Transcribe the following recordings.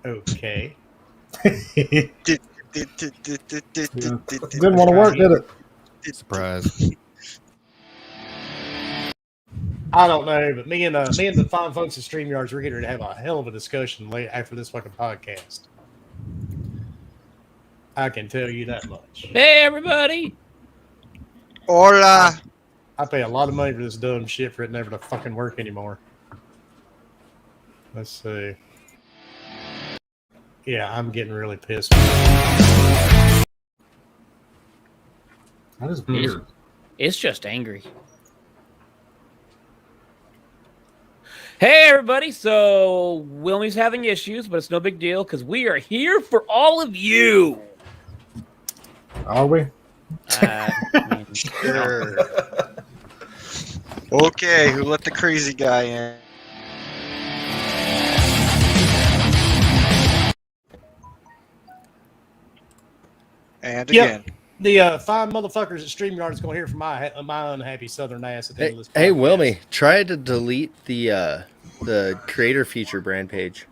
Okay. Didn't want to work, did it? Surprise. I don't know, but me and the fine folks at StreamYards, we're getting ready to have a hell of a discussion late after this fucking podcast. I can tell you that much. Hey, everybody! Hola. I pay a lot of money for this dumb shit for it never to fucking work anymore. Let's see. Yeah, I'm getting really pissed. That is weird. It's just angry. Hey, everybody. So, Wilmy's having issues, but it's no big deal because we are here for all of you. Are we? Sure. Okay, who let the crazy guy in? And again. The fine motherfuckers at StreamYard is going to hear from my unhappy southern ass at the end of this podcast. Hey, Wilmy, try to delete the creator feature brand page.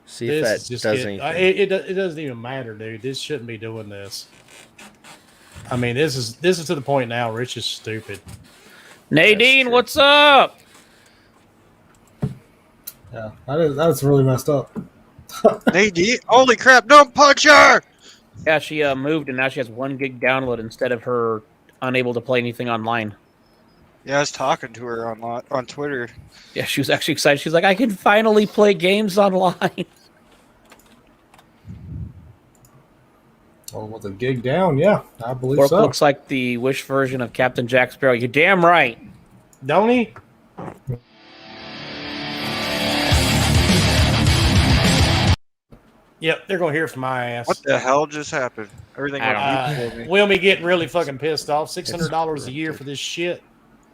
See if that does anything. It doesn't even matter, dude. This shouldn't be doing this. I mean, this is to the point now where it's just stupid. Nadine, what's up? Yeah, that's really messed up. Nadine, holy crap! Don't punch her. Yeah, she moved and now she has 1 gig download instead of her unable to play anything online. Yeah, I was talking to her on Twitter. Yeah, she was actually excited. She's like, I can finally play games online. Well, with a gig down, yeah, I believe Orc so. looks like the Wish version of Captain Jack Sparrow. You're damn right. Don't he? Yep, they're going to hear from my ass. What the hell just happened? Everything went mute. Wilmy getting really fucking pissed off. $600 a year for this shit.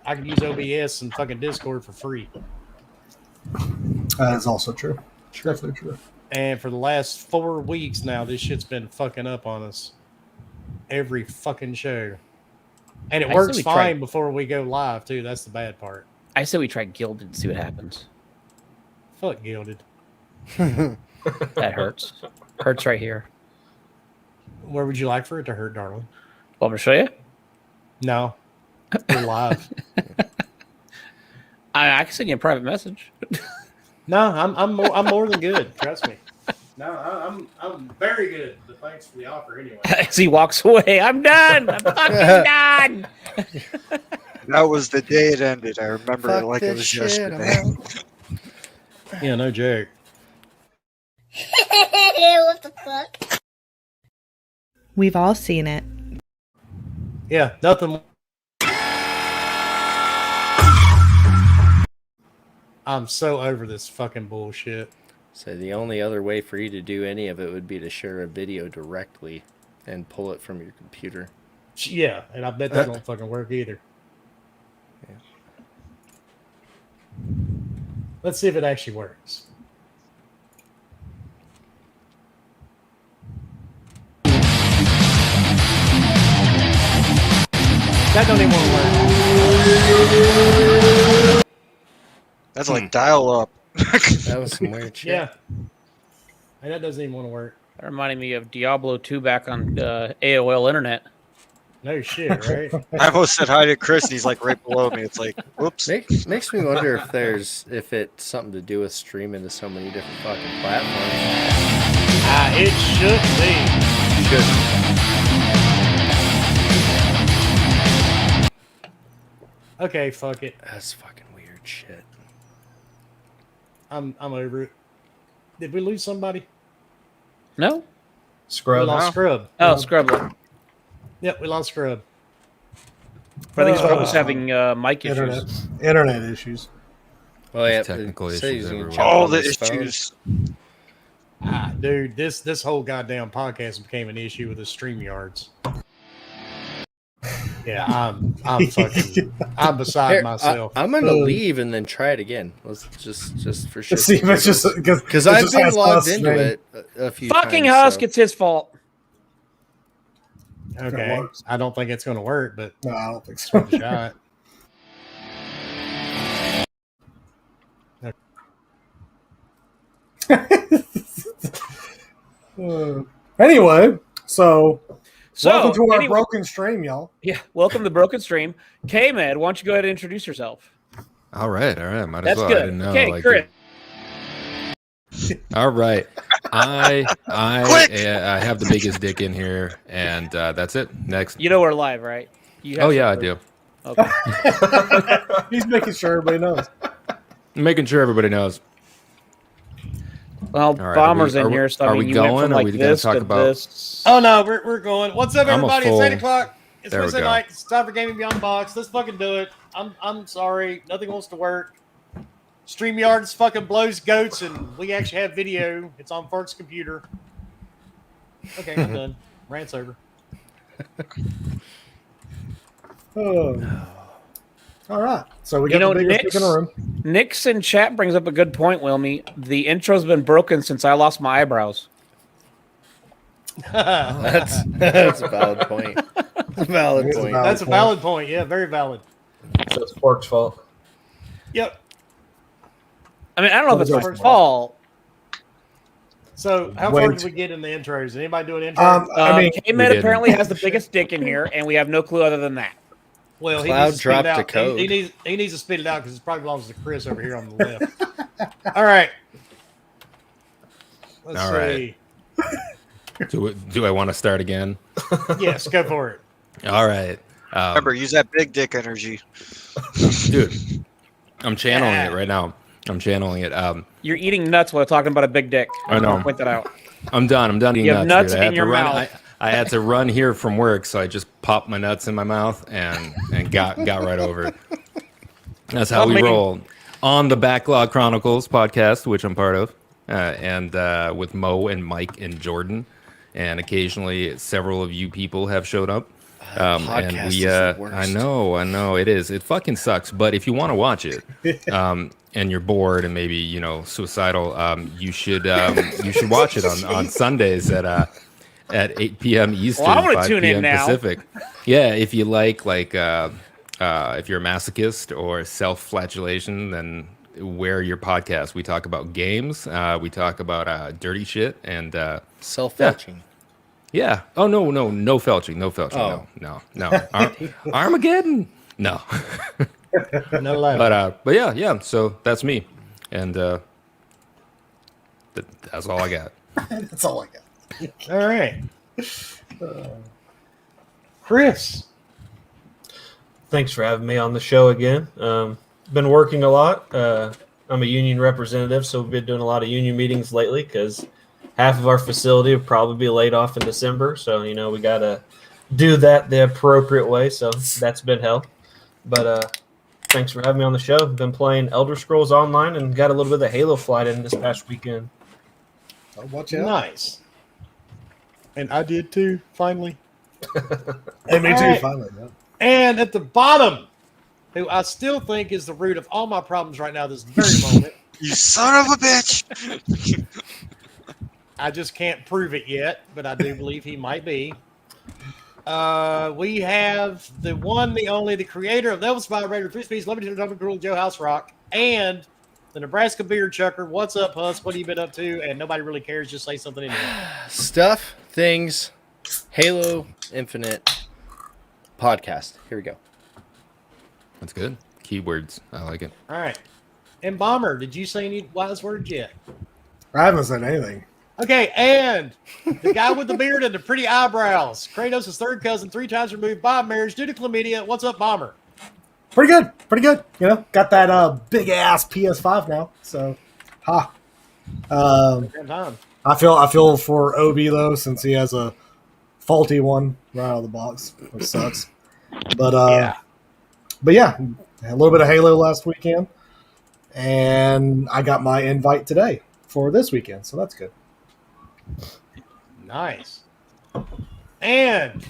I can use OBS and fucking Discord for free. That is also true. Definitely true. And for the last 4 weeks now, this shit's been fucking up on us. Every fucking show. And it works fine before we go live, too. That's the bad part. I say we try Gilded and see what happens. Fuck Gilded. That hurts. Hurts right here. Where would you like for it to hurt, darling? Want me to show you? No. We're live. I can send you a private message. No, I'm more than good. Trust me. No, I'm very good. But thanks for the offer anyway. As he walks away, I'm done. I'm fucking done. That was the day it ended. I remember it like it was yesterday. Yeah, no joke. What the fuck? We've all seen it. Yeah, nothing. I'm so over this fucking bullshit. So the only other way for you to do any of it would be to share a video directly and pull it from your computer. Yeah, and I bet that don't fucking work either. Yeah. Let's see if it actually works. That don't even want to work. That's like dial up. That was some weird shit. Yeah. And that doesn't even want to work. That reminded me of Diablo 2 back on AOL Internet. No shit, right? I almost said hi to Chris, and he's like right below me. It's like, whoops. Makes me wonder if it's something to do with streaming to so many different fucking platforms. It should be. Should. Okay, fuck it. That's fucking weird shit. I'm over it. Did we lose somebody? No? Scrub. We lost Scrub. Oh, Scrub. Yep, we lost Scrub. I think Scrub was having mic issues. Internet issues. Well, yeah, technical issues everywhere. All the issues. Dude, this whole goddamn podcast became an issue with the StreamYards. Yeah, I'm fucking, I'm beside Here, myself. I'm gonna leave and then try it again. Let's just for sure. See if it's just because I've been logged into it a few Fucking times. Husk, it's his fault. Okay, I don't think it's gonna work, but no, I don't think so. worth a shot. Anyway, so welcome to our anyway, broken stream, y'all. Yeah, welcome to Broken Stream. K-Med, why don't you go ahead and introduce yourself? All right. Might That's as well. good. I didn't know. Okay, Chris. All right. I have the biggest dick in here, and that's it. Next. You know we're live, right? Oh yeah, I do. Okay. He's making sure everybody knows. I'm making sure everybody knows. Well, right, Bomber's are in we- here, so are I mean, we you went going? from Are like we gonna this talk to about- this. Oh no, we're going. What's up, I'm a everybody? full- It's 8 o'clock. It's There we Wednesday go. night. It's time for Gaming Beyond Box. Let's fucking do it. I'm sorry. Nothing wants to work. StreamYard's fucking blows goats, and we actually have video. It's on Fark's computer. Okay, I'm done. Rant's over. All right. So we got the biggest dick in the room. Nick's in chat brings up a good point, Wilmy. The intro's been broken since I lost my eyebrows. That's a valid point. Valid point. That's a valid point. Yeah, very valid. So it's Fork's fault. Yep. I mean, I don't know if it's my First fault. So, how far did we get in the intros? Anybody do an intro? I mean, K-Med didn't. apparently has the biggest dick in here, and we have no clue other than that. Well, he Cloud needs to spit it dropped out. a code. He needs to spit it out because it probably belongs to Chris over here on the left. All right. Let's All see. right. Do I want to start again? Yes, go for it. All right. Remember, use that big dick energy. Dude, I'm channeling it right now. I'm channeling it. You're eating nuts while talking about a big dick. I know. I'll point that out. I'm done eating You have nuts. nuts dude. I in had your to run- mouth. I had to run here from work, so I just popped my nuts in my mouth and got right over it. That's how we roll on the Backlog Chronicles podcast, which I'm part of, and with Mo and Mike and Jordan, and occasionally several of you people have showed up. Podcast is the worst. I know it is. It fucking sucks. But if you want to watch it, and you're bored and maybe suicidal, you should watch it on Sundays at 8 p.m. Eastern, Well, I wanna 5 tune in p.m. now. Pacific. Yeah, if you like if you're a masochist or self-flagellation, then wear your podcast. We talk about games. We talk about dirty shit and Self-fetching. yeah. Oh no, no felching, no felching. Oh. No. Armageddon. No. No lie. But yeah. So that's me, and that's all I got. That's all I got. All right. Chris. Thanks for having me on the show again. Been working a lot. I'm a union representative, so we've been doing a lot of union meetings lately because half of our facility will probably be laid off in December. So, we got to do that the appropriate way. So that's been hell. But thanks for having me on the show. Been playing Elder Scrolls Online and got a little bit of Halo Flight in this past weekend. So watch out. Nice. And I did too, finally. Hey, me too. All right. Finally. Yeah. And at the bottom, who I still think is the root of all my problems right now, this very moment. You son of a bitch! I just can't prove it yet, but I do believe he might be. We have the one, the only, the creator of Level Spy Raider, Free Speech, Limited Atomic Rule, Joe House Rock, and the Nebraska Beer Chucker. What's up, Huss? What have you been up to? And nobody really cares. Just say something anyway. Stuff, things, Halo Infinite podcast. Here we go. That's good. Keywords. I like it. All right. And Bomber, did you say any wise words yet? I haven't said anything. Okay, and the guy with the beard and the pretty eyebrows. Kratos' third cousin, 3 times removed by marriage due to chlamydia. What's up, Bomber? Pretty good. Pretty good. Got that big ass PS5 now. So, Good time. I feel for Obi though, since he has a faulty one right out of the box, which sucks. But yeah, a little bit of Halo last weekend, and I got my invite today for this weekend, so that's good. Nice. And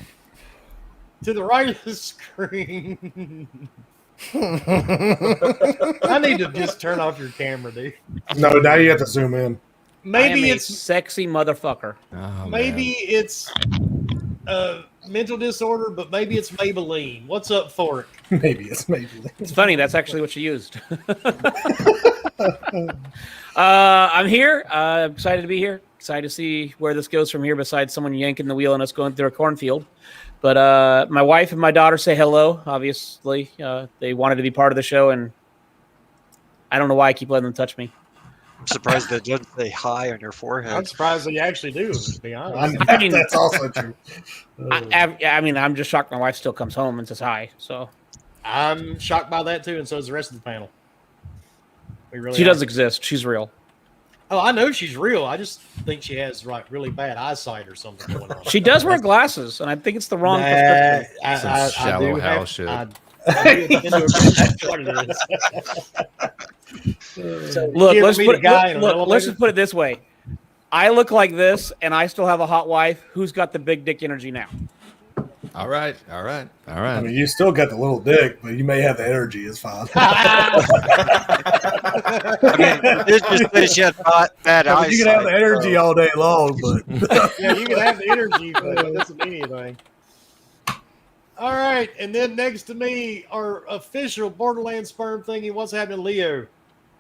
to the right of the screen, I need to just turn off your camera, dude. No, now you have to zoom in. Maybe I am it's a sexy motherfucker. Oh, maybe it's mental disorder, but maybe it's Maybelline. What's up, Fork? Maybe it's It's funny. That's actually what she used. I'm here. I'm excited to be here. excited to see where this goes from here. Besides someone yanking the wheel and us going through a cornfield, but my wife and my daughter say hello. Obviously, they wanted to be part of the show, and I don't know why I keep letting them touch me. I'm surprised they didn't say hi on your I'm forehead. surprised that you actually do, to be honest. I mean- that's also true. I mean, I'm just shocked my wife still comes home and says hi. So I'm shocked by that too, and so is the rest of the panel. We really she are. does exist. She's real. Oh, I know she's real. I just think she has like really bad eyesight or something going on. She does wear glasses, and I think it's the wrong Nah, prescription. Some shallow do hell have- shit. I do tend to appreciate what it is. So, Look, you ever let's meet put a guy in an let's elevator? just put it this way. I look like this, and I still have a hot wife who's got the big dick energy now. All right. I mean, you still got the little dick, but you may have the energy. It's fine. I mean, you did just say she had bad I mean, eyesight. you can have the energy so- all day long, but Yeah, you can have the energy, but it doesn't mean anything. All right, and then next to me, our official Borderlands sperm thingy. What's happening, Leo?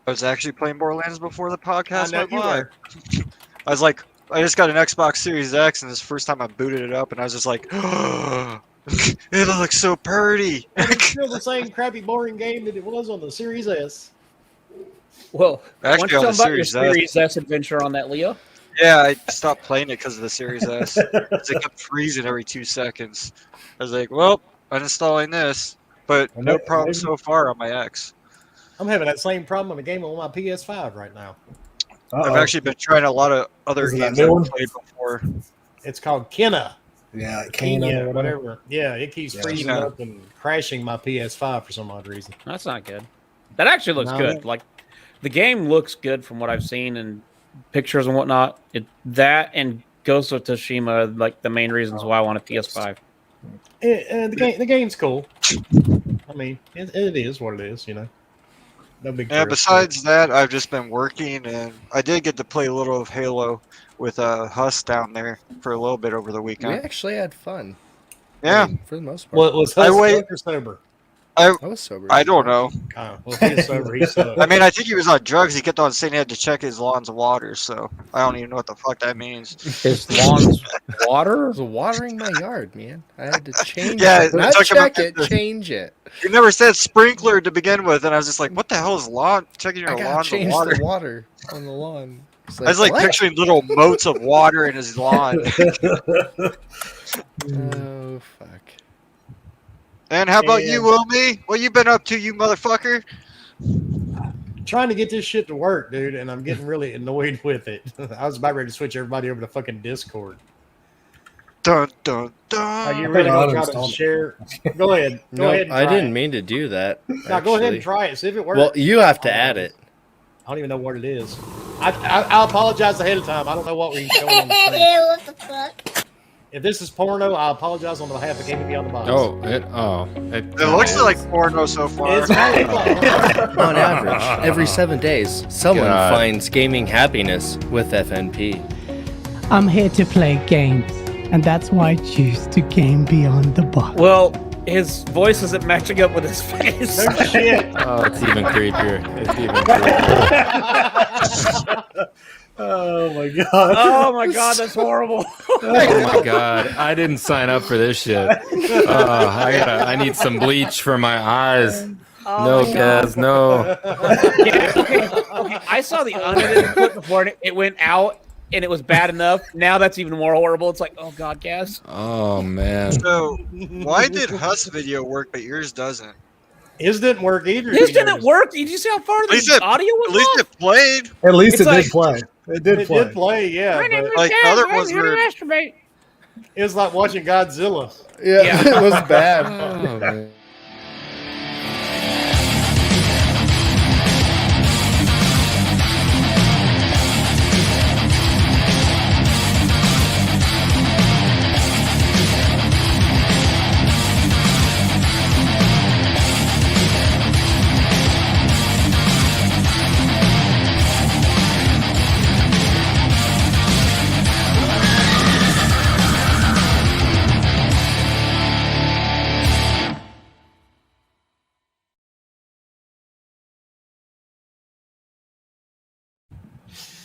I was actually playing Borderlands before the podcast I know went you live. were. I was like, I just got an Xbox Series X, and this is the first time I booted it up, and I was just like, it looks so pretty. But it's still the same crappy, boring game that it was on the Series S. Well, why don't Actually, you on tell the them about your Series S. Series S adventure on that, Leo? Yeah, I stopped playing it because of the Series S. 'Cause it kept freezing every 2 seconds. I was like, well, uninstalling this, but Well, no maybe- problem so far on my X. I'm having that same problem on a game on my PS5 right now. I've actually been trying a lot of other Is it that games new I've one? played before. It's called Kenna. yeah, Kenya, Kena, whatever. Yeah, it keeps Yeah. freezing Kena. up and crashing my PS5 for some odd reason. That's not good. That actually looks No. good. Like the game looks good from what I've seen and pictures and whatnot. That and Ghost of Tsushima, like the main reasons why I want a PS5. The game's cool. I mean, it is what it is, you know. No big Yeah, deal. besides that, I've just been working, and I did get to play a little of Halo with Huss down there for a little bit over the We weekend. actually had fun. Yeah, I mean, for the most part. What was I Huss wait- drunk or sober? I was sober. I don't know. Oh, well, if he's sober, he's sober. I mean, I think he was on drugs. He kept on saying he had to check his lawns of water, so I don't even know what the fuck that means. His lawn's water? I was watering my yard, man. I had to change Yeah, it. Not talk about check it, the- change it. He never said sprinkler to begin with, and I was just like, what the hell is lawn? Checking your I gotta lawns of change water. the water on the lawn. It's I was like what? picturing little moats of water in his lawn. Oh, fuck. And how about you, And- Wilmy? What you been up to, you motherfucker? Trying to get this shit to work, dude, and I'm getting really annoyed with it. I was about ready to switch everybody over to fucking Discord. Dun dun Are dun. you really gonna try uninstalled to it. share? Go ahead. Go No, ahead. And I try didn't it. mean to do that. Now go ahead and actually. try it. See if it works. Well, you have to add it. I don't even know what it is. I apologize ahead of time. I don't know what we're showing on the screen. What the fuck? If this is porno, I apologize on behalf of Gaming Beyond the Box. It looks like porno so far. It's kind of like, On average, every 7 days, someone God. finds gaming happiness with FNP. I'm here to play games, and that's why I choose to game beyond the box. Well, his voice isn't matching up with his face. no shit. Oh, it's even creepier. It's even creepier. Oh my god! Oh my god, that's horrible. Oh my god, I didn't sign up for this shit. I need some bleach for my eyes. No, Kaz, no. Okay, I saw the unedited clip before and it went out and it was bad enough. Now that's even more horrible. It's like, oh god, Gaz. Oh man. So, why did Huss video work but yours doesn't? His didn't work either. This you didn't noticed. work. Did you see how far At least the it- audio was At least off? it played. At least It's it like- did play. It did It play. did play, yeah. My name But is Like, Gaz. other I'm ones here to were- masturbate. it was like watching Godzilla. Yeah, it was bad. Oh, man.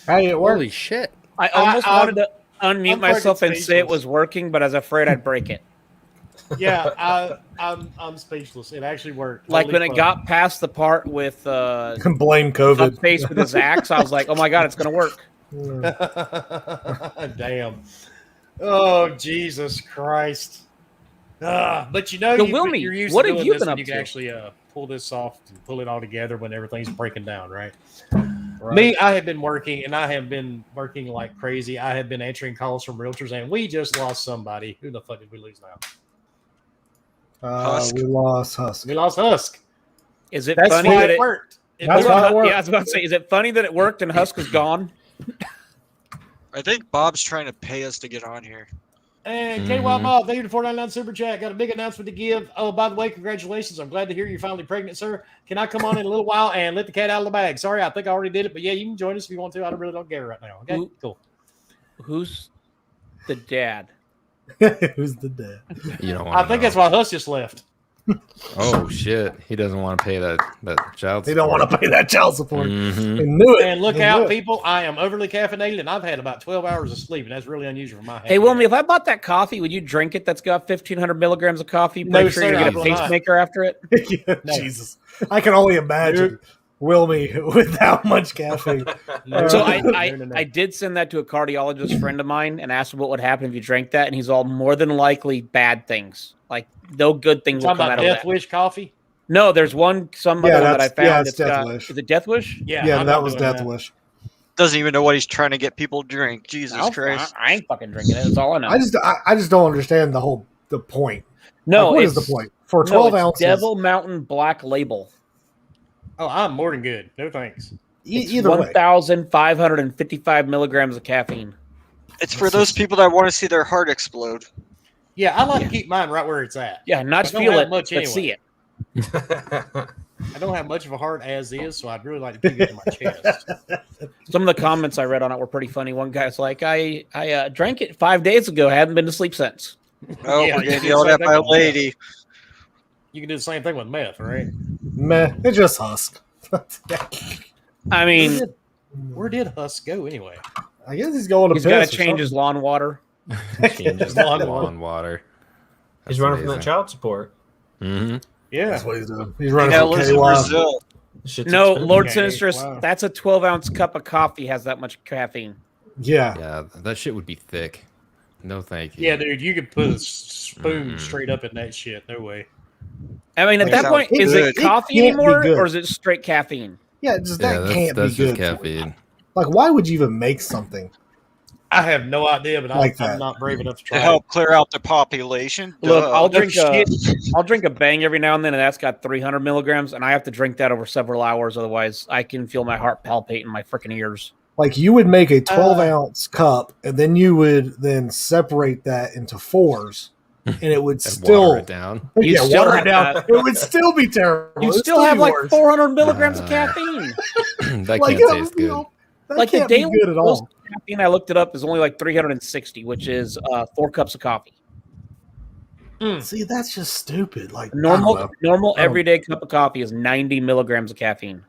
Hey, it worked. Holy shit. I almost wanted to unmute I'm myself fucking and say it speechless. was working, but I was afraid I'd break it. Yeah, I'm speechless. It actually worked. Like Holy when it fuck. got past the part with Blame up COVID. face with his axe, I was like, "Oh my god, it's gonna work." Damn. Oh Jesus Christ. But you know, So, Wilmy, you're used what to have doing you this been when up you can to? actually pull this off and pull it all together when everything's breaking down, right? Right. Me, I have been working, and I have been working like crazy. I have been answering calls from realtors, and we just lost somebody. Who the fuck did we lose now? Husk. We lost Husk. We lost Husk. Is it That's funny why that it it worked. That's why it worked. Yeah, I was about to say, is it funny that it worked and Husk is gone? I think Bob's trying to pay us to get on here. And KY Bob, thank you for $4.99 super chat. Got a big announcement to give. Oh, by the way, congratulations. I'm glad to hear you're finally pregnant, sir. Can I come on in a little while and let the cat out of the bag? Sorry, I think I already did it, but yeah, you can join us if you want to. I really don't care right now. Okay, cool. Who's the dad? Who's the dad? You don't want I think that's why Huss just left. Oh shit! He doesn't want to pay that child support. They don't want to pay that child support. Mhm. They knew it. And look They out, knew it. people. I am overly caffeinated, and I've had about 12 hours of sleep, and that's really unusual for my Hey, habit. Wilmy, if I bought that coffee, would you drink it? That's got 1,500 milligrams of coffee. No, Make sure you sir, I get a will not. pacemaker after it. Yeah, Jesus, I can only imagine Wilmy with how much caffeine. So No. I did send that to a cardiologist friend of mine and asked him what would happen if you drank that, and he's all more than likely bad things. Like no good things will Talking come about out of Death that. Wish coffee? No, there's one some Yeah, other one that I that's- yeah, found. it's that's Death got, Wish. Is it Death Wish? Yeah, I'm that not was doing Death that. Wish. Doesn't even know what he's trying to get people to drink. Jesus Christ. I ain't fucking drinking it. That's all I know. I just don't understand the point. No, Like, what is it's- the point for 12 it's ounces? Devil Mountain Black Label. Oh, I'm more than good. No thanks. Either way, 1,555 milligrams of caffeine. It's for those people that want to see their heart explode. Yeah, I like to keep mine right where it's at. Yeah, not I don't feel have it, much but see anyway. it. I don't have much of a heart as is, so I'd really like to keep it in my chest. Some of the comments I read on it were pretty funny. One guy's like, I drank it 5 days ago. I haven't been to sleep since. Oh, Yeah, we're you getting do yelled the at same by a thing with meth. lady. You can do the same thing with meth, right? meh, it's just Husk. I mean, Where did Husk go anyway? I guess he's going to he's got to piss or change his lawn water. Changes Lawn lawn water. He's running from that child support. Mm-hmm. Yeah. That's what he's doing. He's He running now for lives in KY. Brazil. Shit's No, expensive. Lord Okay, Sinistrous, wow. that's a 12-ounce cup of coffee has that much caffeine. Yeah. Yeah, that shit would be thick. No, thank you. Yeah, dude, you could put a spoon straight up in that shit. No way. I mean, at Like, that point, it- is it it coffee can't be anymore, good. or is it straight caffeine? Yeah, just Yeah, that that's, can't that's be just good. caffeine. Like, why would you even make something? I have no idea, but Like I'm that. not brave enough to To try. help clear out the population. Look, Duh. I'll No drink a Bang every now and then, and that's got 300 milligrams, and I have to drink that over several hours. Otherwise, I can feel my heart palpate in my freaking ears. Like, you would make a 12-ounce cup, and then you would then separate that into fours, and it would And still water it down. You'd yeah, still water have it down. that. It would still be terrible. You It would still have be like worse. 400 milligrams of caffeine. That Like, can't taste you good. know, that Like the can't be daily good at dose all. of caffeine I looked it up is only like 360, which is 4 cups of coffee. See, that's just stupid. Like, I don't Normal know. everyday cup of coffee is 90 milligrams of caffeine.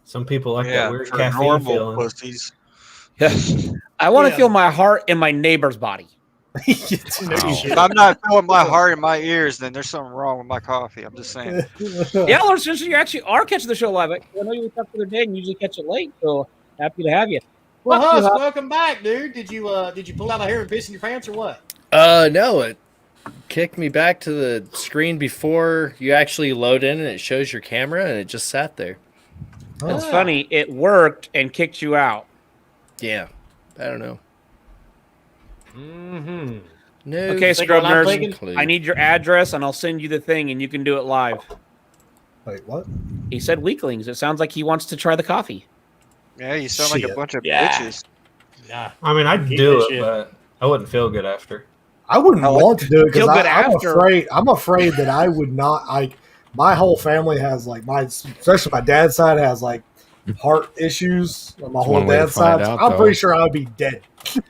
Some people like Yeah, that weird for caffeine normal feeling. pussies. I want to Yeah. feel my heart in my neighbor's body. No Wow. shit. If I'm not feeling my heart in my ears, then there's something wrong with my coffee. I'm just saying. Yeah, Lord Sister, you actually are catching the show live. I know you were up the other day and usually catch it late, so happy to have you. Well, Fuck you, Husk, Husk. welcome back, dude. Did you pull out a hair and piss in your pants or what? No, it kicked me back to the screen before you actually load in, and it shows your camera, and it just sat there. It's funny. It worked and kicked you out. Yeah, I don't know. Mm-hmm. No. Okay, Think Scrub what I'm Nurse, thinking? I need your address, and I'll send you the thing, and you can do it live. Wait, what? He said weaklings. It sounds like he wants to try the coffee. Yeah, you sound like a Shit. bunch of Yeah. bitches. Nah. I mean, I'd Keep do that it, shit. but I wouldn't feel good after. I wouldn't I like want to do it feel because good I'm after. afraid. I'm afraid that I would not. Like, my whole family has like especially my dad's side has like heart issues. On my That's whole one way to dad's find side. out, I'm though. pretty sure I would be dead.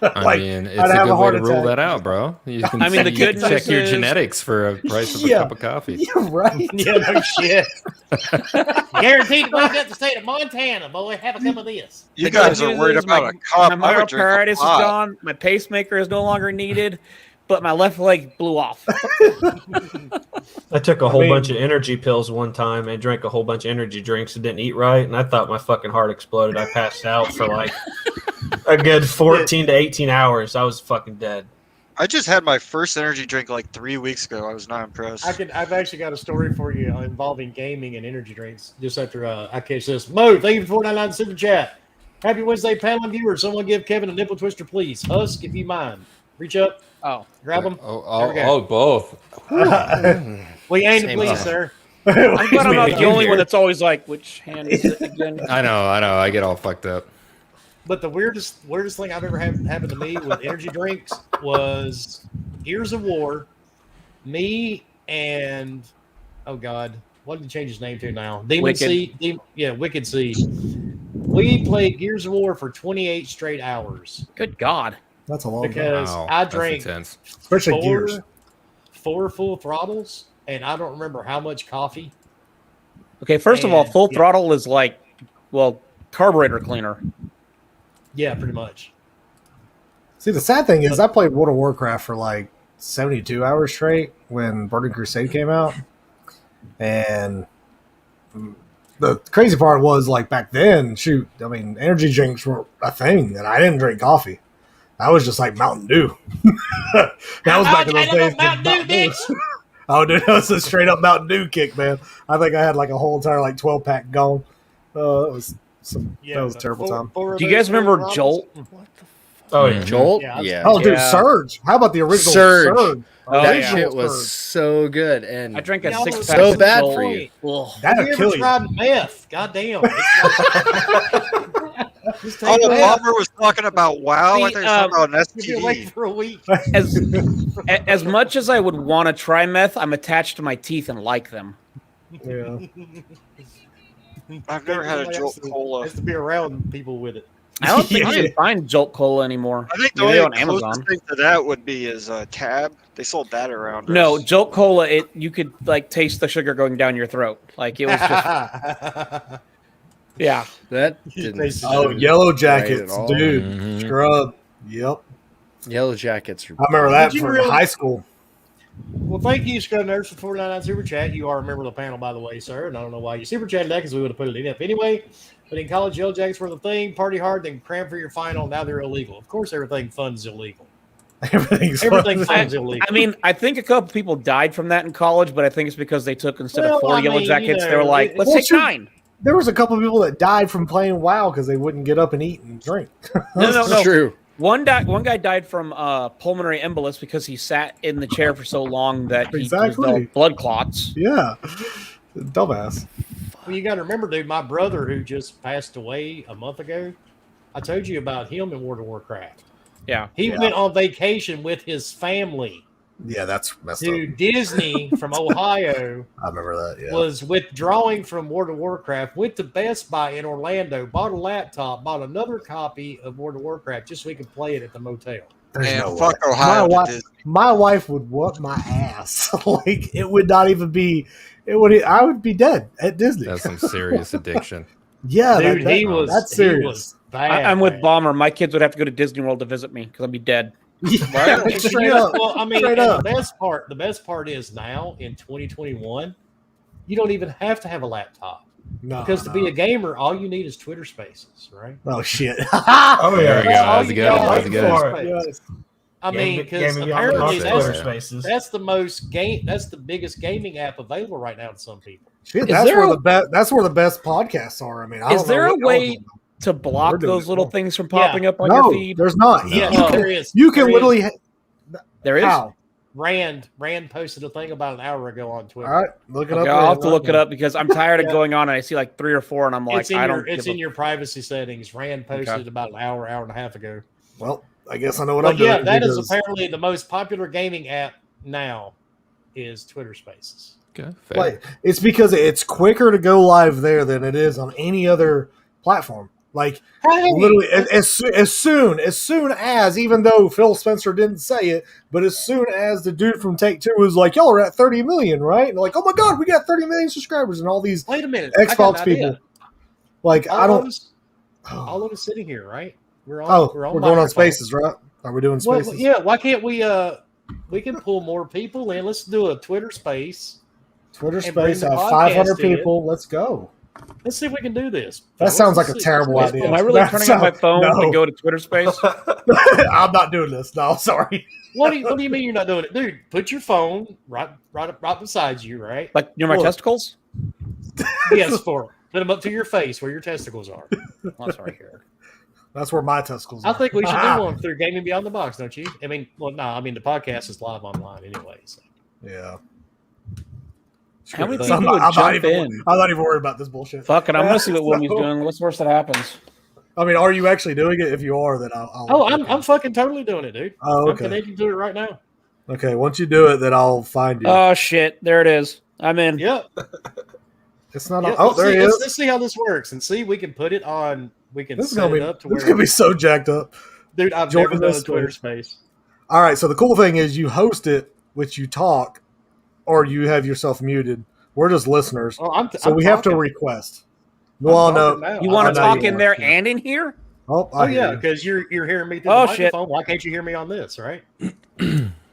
I Like, mean, it's I'd a have good a way heart to rule attack. that out, bro. You can, I mean, the you can good check news your is- genetics for a price of a Yeah. cup of coffee. Yeah, right. Yeah, no shit. Guaranteed to wake up the state of Montana, boy. Have a cup of this. You The guys good are news worried is about a cup. My I would drink a myocarditis is pot. gone. My pacemaker is no longer needed, but my left leg blew off. I took a whole bunch of energy pills one time and drank a whole bunch of energy drinks and didn't eat right, and I thought my fucking heart exploded. I passed out for like a good 14 to 18 hours. I was fucking dead. I just had my first energy drink like 3 weeks ago. I was not impressed. I've actually got a story for you involving gaming and energy drinks. Just after I catch this. Mo, thank you for $4.99 super chat. Happy Wednesday, panel and viewers. Someone give Kevin a nipple twister, please. Husk, if you mind. Reach up. Oh, grab him. Both. We aim to Same please, time. sir. I'm glad I'm not the only one that's always like, which hand is it again? I know. I get all fucked up. But the weirdest thing I've ever had happen to me with energy drinks was Gears of War. Me and oh god, what did he change his name to now? Demon Wicked. Seed. Wicked Seed. We played Gears of War for 28 straight hours Good God. That's a long time. because Wow, I that's drank intense. Especially Gears. four full throttles, and I don't remember how much coffee. Okay, first of all, And- full yeah. throttle is like, well, carburetor cleaner. Yeah, pretty much. See, the sad thing is I played World of Warcraft for like 72 hours straight when Burning Crusade came out. And the crazy part was, like, back then, shoot, I mean, energy drinks were a thing, and I didn't drink coffee. I was just like Mountain Dew. That was back in those days. Mountain Dew, bitch. Oh, dude, that was a straight up Mountain Dew kick, man. I think I had like a whole entire like 12-pack gone. It was that was a terrible time. Do you guys remember Jolt? Oh yeah, Jolt? Yeah, Yeah. Oh, dude, Yeah. Surge. How about the original Surge. Surge? Oh, that yeah. shit was so good. And I drank a Yeah, 6 pack. so of bad Jolt. for you. Ugh. That'll Have you kill ever you. tried meth? God damn. Just Oh, take the meth. bomber was talking about WoW. I See, think talking about an You'll be awake STD. for a week. As much as I would want to try meth, I'm attached to my teeth and like them. Yeah. I've never had a Jolt Cola. Has to be around people with it. I don't think you can find Jolt Cola anymore. I think the Maybe only on Amazon. closest thing to that would be is Tab. They sold that around. No, us. Jolt Cola. You could like taste the sugar going down your throat. Like it was just yeah. that didn't tasted Oh, sound Yellow right Jackets, at all. dude. Mhm. Scrub. Yep. Yellow Jackets. I remember that Did you from really- high school. Well, thank you, Scott Nurse, for 499 super chat. You are a member of the panel, by the way, sir. And I don't know why you super chatted that because we would have put it in up anyway. But in college, Yellow Jackets were the thing. Party hard, then cram for your final. Now they're illegal. Of course, everything fun's illegal. Everything's Everything fun. fun's illegal. I mean, I think a couple people died from that in college, but I think it's because they took instead Well, of 4 I Yellow mean, Jackets, you they were know, like, it- let's Well, take shoot. 9. There was a couple of people that died from playing WoW because they wouldn't get up and eat and drink. No. True. One guy died from pulmonary embolus because he sat in the chair for so long that he Exactly. developed blood clots. Yeah. Dumbass. Well, you got to remember, dude, my brother who just passed away a month ago, I told you about him in World of Warcraft. Yeah. He went on vacation with his family Yeah, that's messed to up. Disney from Ohio. I remember that. Yeah. Was withdrawing from World of Warcraft, went to Best Buy in Orlando, bought a laptop, bought another copy of World of Warcraft just so we could play it at the motel. There's And no fuck way. Ohio. My, to wife, Disney. my wife would whoop my ass. Like it would not even be. It would. I would be dead at Disney. That's some serious addiction. Yeah, Dude, he was That's he serious. was bad. I'm with man. Bomber. My kids would have to go to Disney World to visit me because I'd be dead. Yeah, straight Yeah, up. well, I mean, Straight and up. the best part is now in 2021, you don't even have to have a laptop No, because to be a gamer, all you need is Twitter Spaces, right? oh shit. Oh There yeah, we go. That's all That's you good. got. That's good. For it. Yes. I mean, because Gaming apparently on that's- Twitter Spaces. that's the biggest gaming app available right now to some people. Shit, Is that's there where a- the best. That's where the best podcasts are. I mean, I Is don't know there a what y'all way do. to block We're doing those it little wrong. things from Yeah. popping up on No, your feed? there's not. Yeah, You can, there is. you can There is. literally. There is. How? Rand posted a thing about an hour ago on Twitter. All right, look it Okay, up. I'll have there. to look it up because I'm tired of Yeah. going on and I see like 3 or 4 and I'm like, It's in I your don't. it's give in a- your privacy settings. Rand posted Okay. it about an hour and a half ago. Well, I guess I know what But I'm doing. yeah, that is because- apparently the most popular gaming app now is Twitter Spaces. Okay, fair. Like, it's because it's quicker to go live there than it is on any other platform. Like Hey! literally, as soon as, even though Phil Spencer didn't say it, but as soon as the dude from Take Two was like, "Y'all are at 30 million, right?" And like, "Oh my god, we got 30 million subscribers," and all these Wait a minute. I got an Xbox idea. people, like, All I don't. all of us sitting here, right? We're We're going on microphones. Spaces, right? Are we doing Well, Spaces? yeah. Why can't we can pull more people in. Let's do a Twitter Space. Twitter And bring Space, the have podcast 500 in. people. Let's go. Let's see if we can do this. That sounds like Let's a see. terrible Let's idea. Am I really That turning on my sounds- phone no. to go to Twitter Space? I'm not doing this. No, sorry. What do you mean you're not doing it, dude? Put your phone right beside you, right? Like near my Look. testicles? Yes, put them up to your face where your testicles are. Oh, sorry, here. That's where my testicles I are. think we should do one through Gaming Beyond the Box, don't you? I mean, well, no, I mean the podcast is live online anyway. So. Yeah. How many So people would jump even, in? I'm not even worried about this bullshit. Fuck it, I'm gonna see what So- Wilmy's doing. What's the worst that happens? I mean, are you actually doing it? If you are, then I'll Oh, I'm fucking totally doing it, dude. Oh, I'm okay. connecting to it right now. Okay, once you do it, then I'll find you. Oh shit, there it is. I'm in. Yep. It's not. Yep. Oh, Let's there see, he is. Let's see how this works and see we can put it on. We can This is set gonna it be. up to This where. is gonna be so jacked up. Dude, I've Join never done a this Twitter Space. Space. All right. So the cool thing is you host it, which you talk, or you have yourself muted. We're just listeners, Oh, so I'm we have to talking. request. Well, I'm no. talking now. You I want to know talk you in want there to. and in here? Oh, Oh I hear yeah, you. because you're hearing me through Oh, the shit. microphone. Why can't you hear me on this? Right?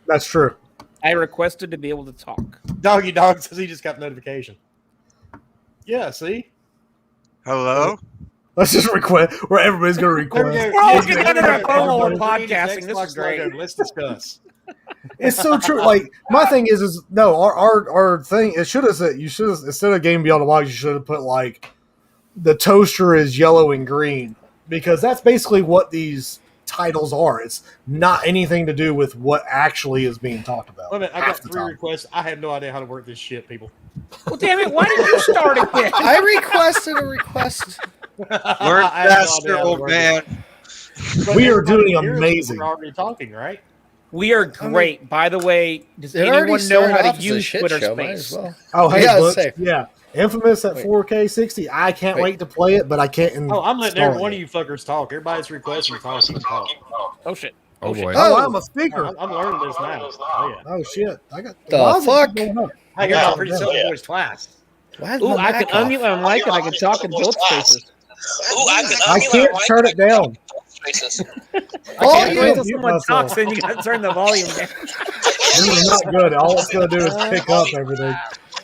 That's true. I requested to be able to talk. Doggy dog says he just got notification. Yeah. See. Hello? Let's just request. Where everybody's gonna There we request. go. We're all Yeah, getting yeah, under our yeah. phone while we're Everybody- podcasting. This Xbox is great. logo. Let's discuss. It's so true. Like my thing is no, our thing. It should have said, you should have, instead of Game Beyond the Box, you should have put like the toaster is yellow and green, because that's basically what these titles are. It's not anything to do with what actually is being talked about. Wait a minute. I half got the 3 time. requests. I have no idea how to work this shit, people. Well, damn it! Why did you start again? I requested a request. Learn I have no faster, idea how to old work man. it. But We are everybody doing hears us. amazing. We're already talking, right? We are great. By the way, does It already anyone know started how off to as a use shit Twitter show, might as Space? well. Oh, hey, Yeah, Butch. say. Yeah, Infamous at Wait. 4K 60. I can't Wait. wait to play it, but I can't. Oh, I'm letting install every one it. of you fuckers talk. Everybody's requesting talk. Oh shit! Oh boy. Oh, I'm a speaker. I'm learning this now. Oh yeah. Oh shit! I got The why is it fuck? going up? I hear my pretty self voice class. Why is Ooh, my I can mic off? unmute my mic and I can talk in both spaces. I can't turn it down. Oh, can't you wait till mute someone myself. talks, then you gotta turn the volume down. This is not good. All it's going to do is pick up everything.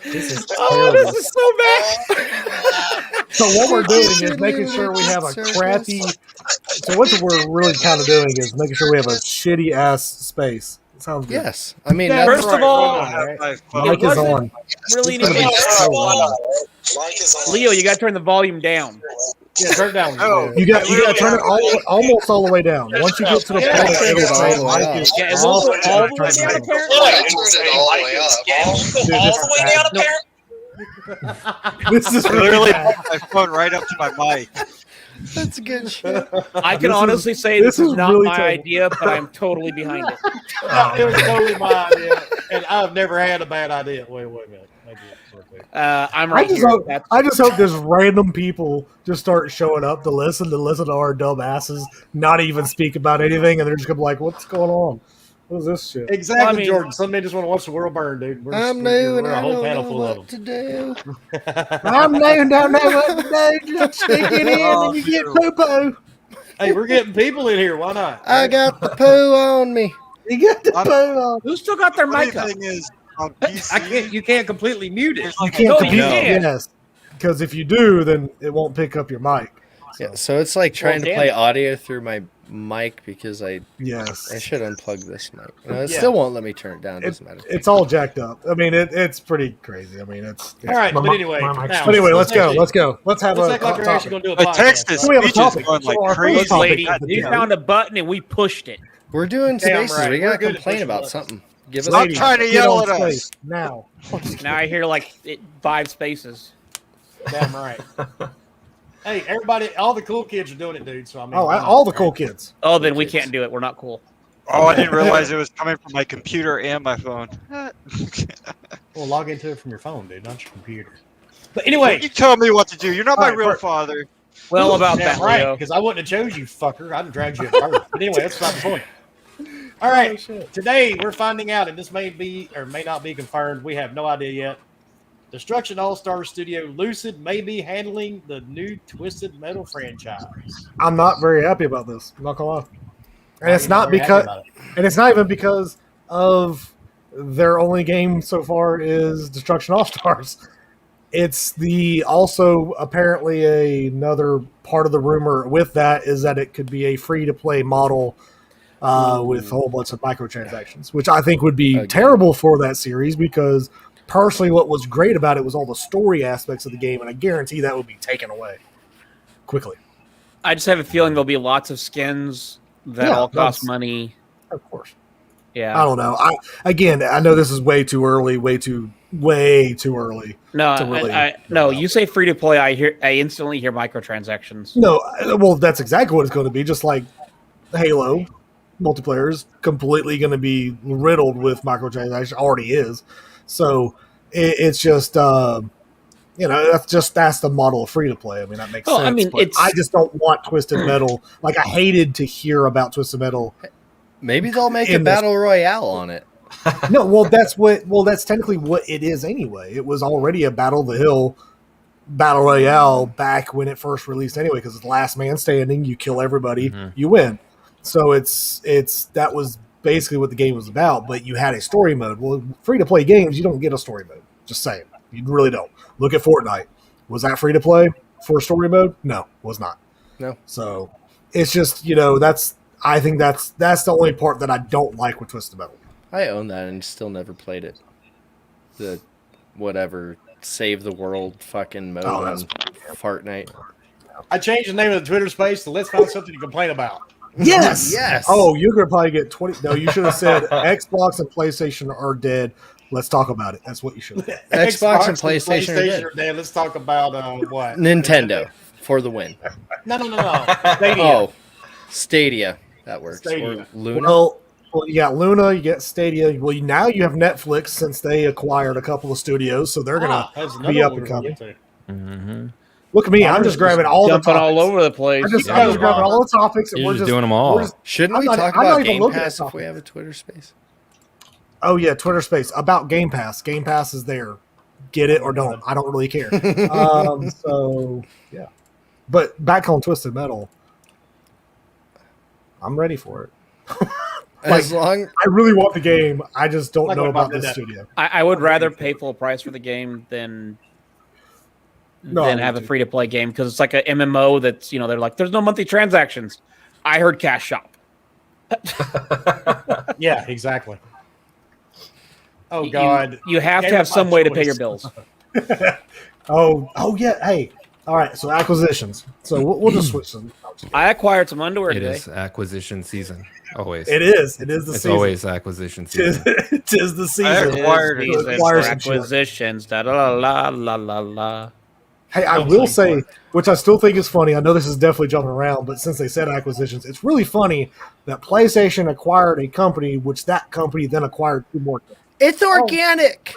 This is Oh, terrible. this is so bad. So what we're doing is making sure we have a crappy. So what we're really kind of doing is making sure we have a shitty ass space. It sounds good. Yes, I mean Yeah, that's First of all, I have my phone. Mic is wasn't on. really It's gonna need be so loud. Leo, you gotta turn the volume down. Yeah, turn it down. Oh. You got to turn it almost all the way down. Once you get to the point, Yeah, it'll say all the way mic up. is Yeah, it off, won't go and all the turn way it down, down. apparently. This is really Literally bad. put my phone right up to my mic. that's good shit. I can This honestly is- say this this is is not really my terrible. idea, but I'm totally behind it. It was totally my idea, and I've never had a bad idea. Wait a minute. Maybe it's okay. I'm I right just here. hope That's, I just hope there's random people just start showing up to listen to our dumb asses, not even speak about anything, and they're just gonna be like, "What's going on? What is this shit?" Exactly, Well, I mean- Jordan. Some men just want to watch the world burn, dude. I'm we're new and a I whole don't panel know full of what them. to do. I'm new and don't know what to do. Just stick it in and you get poo poo. Hey, we're getting people in here. Why not? I got the poo on me. You get the poo on. who's still got their Funny mic up? thing is, on PC, I can't. You can't completely mute it. there's You like can't No, compete. you can't. Yes, because if you do, then it won't pick up your mic. Yeah, so it's like trying to damn play it. audio through my mic because I Yes, should unplug this mic. No, it Yeah. still won't let me turn it down. it, Doesn't matter. it's all jacked up. I mean, it's pretty crazy. I mean, it's. All right, My but mi- anyway. my mic's now, But anyway, let's go. actually- Let's go. Let's have Let's a act like we're topic. actually going to do a my podcast. text to right? So we have a speech is topic. going So like our first crazy. topic Lady, of the you day. found a button and we pushed it. We're doing Damn spaces. right. We gotta We're good at complain pushing about buttons. something. Give us Stop Ladies, trying to get yell on at space us. now. Now I hear like 5 spaces. Damn right. Hey, everybody, all the cool kids are doing it, dude. So I mean, Oh, why not, all the right? cool kids. Oh, then we can't do it. We're not cool. Oh, I didn't realize it was coming from my computer and my phone. Well, log into it from your phone, dude, not your computer. But anyway, You tell me what to do. You're not my All right, real Bert. father. Well, about Damn that, right, Leo. because I wouldn't have chose you, fucker. I'd have dragged you at first. But anyway, that's not the point. All right, today we're finding out, and this may be or may not be confirmed. We have no idea yet. Destruction All-Star Studio Lucid may be handling the new Twisted Metal franchise. I'm not very happy about this. I'm not gonna lie. And Why it's are you not not very happy because, about it? and it's not even because of their only game so far is Destruction All Stars. It's the also apparently another part of the rumor with that is that it could be a free to play model with a whole bunch of microtransactions, which I think would be terrible for that series because personally, what was great about it was all the story aspects of the game, and I guarantee that would be taken away quickly. I just have a feeling there'll be lots of skins that all cost money. Of course. Yeah. I don't know. I know this is way too early, way too early. No, to really no. You say free to play, I instantly hear microtransactions. No, well, that's exactly what it's going to be. Just like Halo multiplayer is completely going to be riddled with microtransactions. Already is. So it's just that's the model of free to play. I mean, that makes sense. I mean, I just don't want Twisted Metal. Like, I hated to hear about Twisted Metal. Maybe they'll make a battle royale on it. No, well, that's technically what it is anyway. It was already a Battle of the Hill battle royale back when it first released anyway, because it's last man standing. You kill everybody, you win. So it's that was basically what the game was about. But you had a story mode. Well, free to play games, you don't get a story mode. Just saying, you really don't. Look at Fortnite. Was that free to play for story mode? No, was not. No. So it's just I think that's the only part that I don't like with Twisted Metal. I own that and still never played it. The whatever save the world fucking mode on Fortnite. I changed the name of the Twitter space to "Let's Find Something to Complain About." Yes. Yes. Oh, you're gonna probably get 20. No, you should have said Xbox and PlayStation are dead. Let's talk about it. That's what you should have. Xbox and PlayStation are dead. Let's talk about what? Nintendo for the win. No. Stadia. Oh, Stadia. That works. Stadia. Or Luna. Well, you got Luna, you get Stadia. Well, now you have Netflix since they acquired a couple of studios, so they're gonna be up and coming. Mm-hmm. Look at me, I'm just grabbing all the jumping topics. all over the place. I'm just grabbing all the topics, and You're we're just doing them all. Shouldn't we I'm talk not about even Game looking Pass at if we have a Twitter space? Oh yeah, Twitter space about Game Pass. Game Pass is there. Get it or don't. I don't really care. So yeah, but back on Twisted Metal, I'm ready for it. I really want the game. I just don't know about this studio. I would rather pay full price for the game than have a free to play game because it's like an MMO that's they're like there's no monthly transactions. I heard cash shop. Yeah, exactly. Oh God! You have to have some way to pay your bills. Oh yeah. Hey, all right. So acquisitions. So we'll just switch them. I acquired some underwear It today. is acquisition season. Always. It is the It's season. always acquisition season. It is the season. I acquired acquisitions. Da la la la la la. Hey, I will say, which I still think is funny. I know this is definitely jumping around, but since they said acquisitions, it's really funny that PlayStation acquired a company, which that company then acquired two more. It's organic.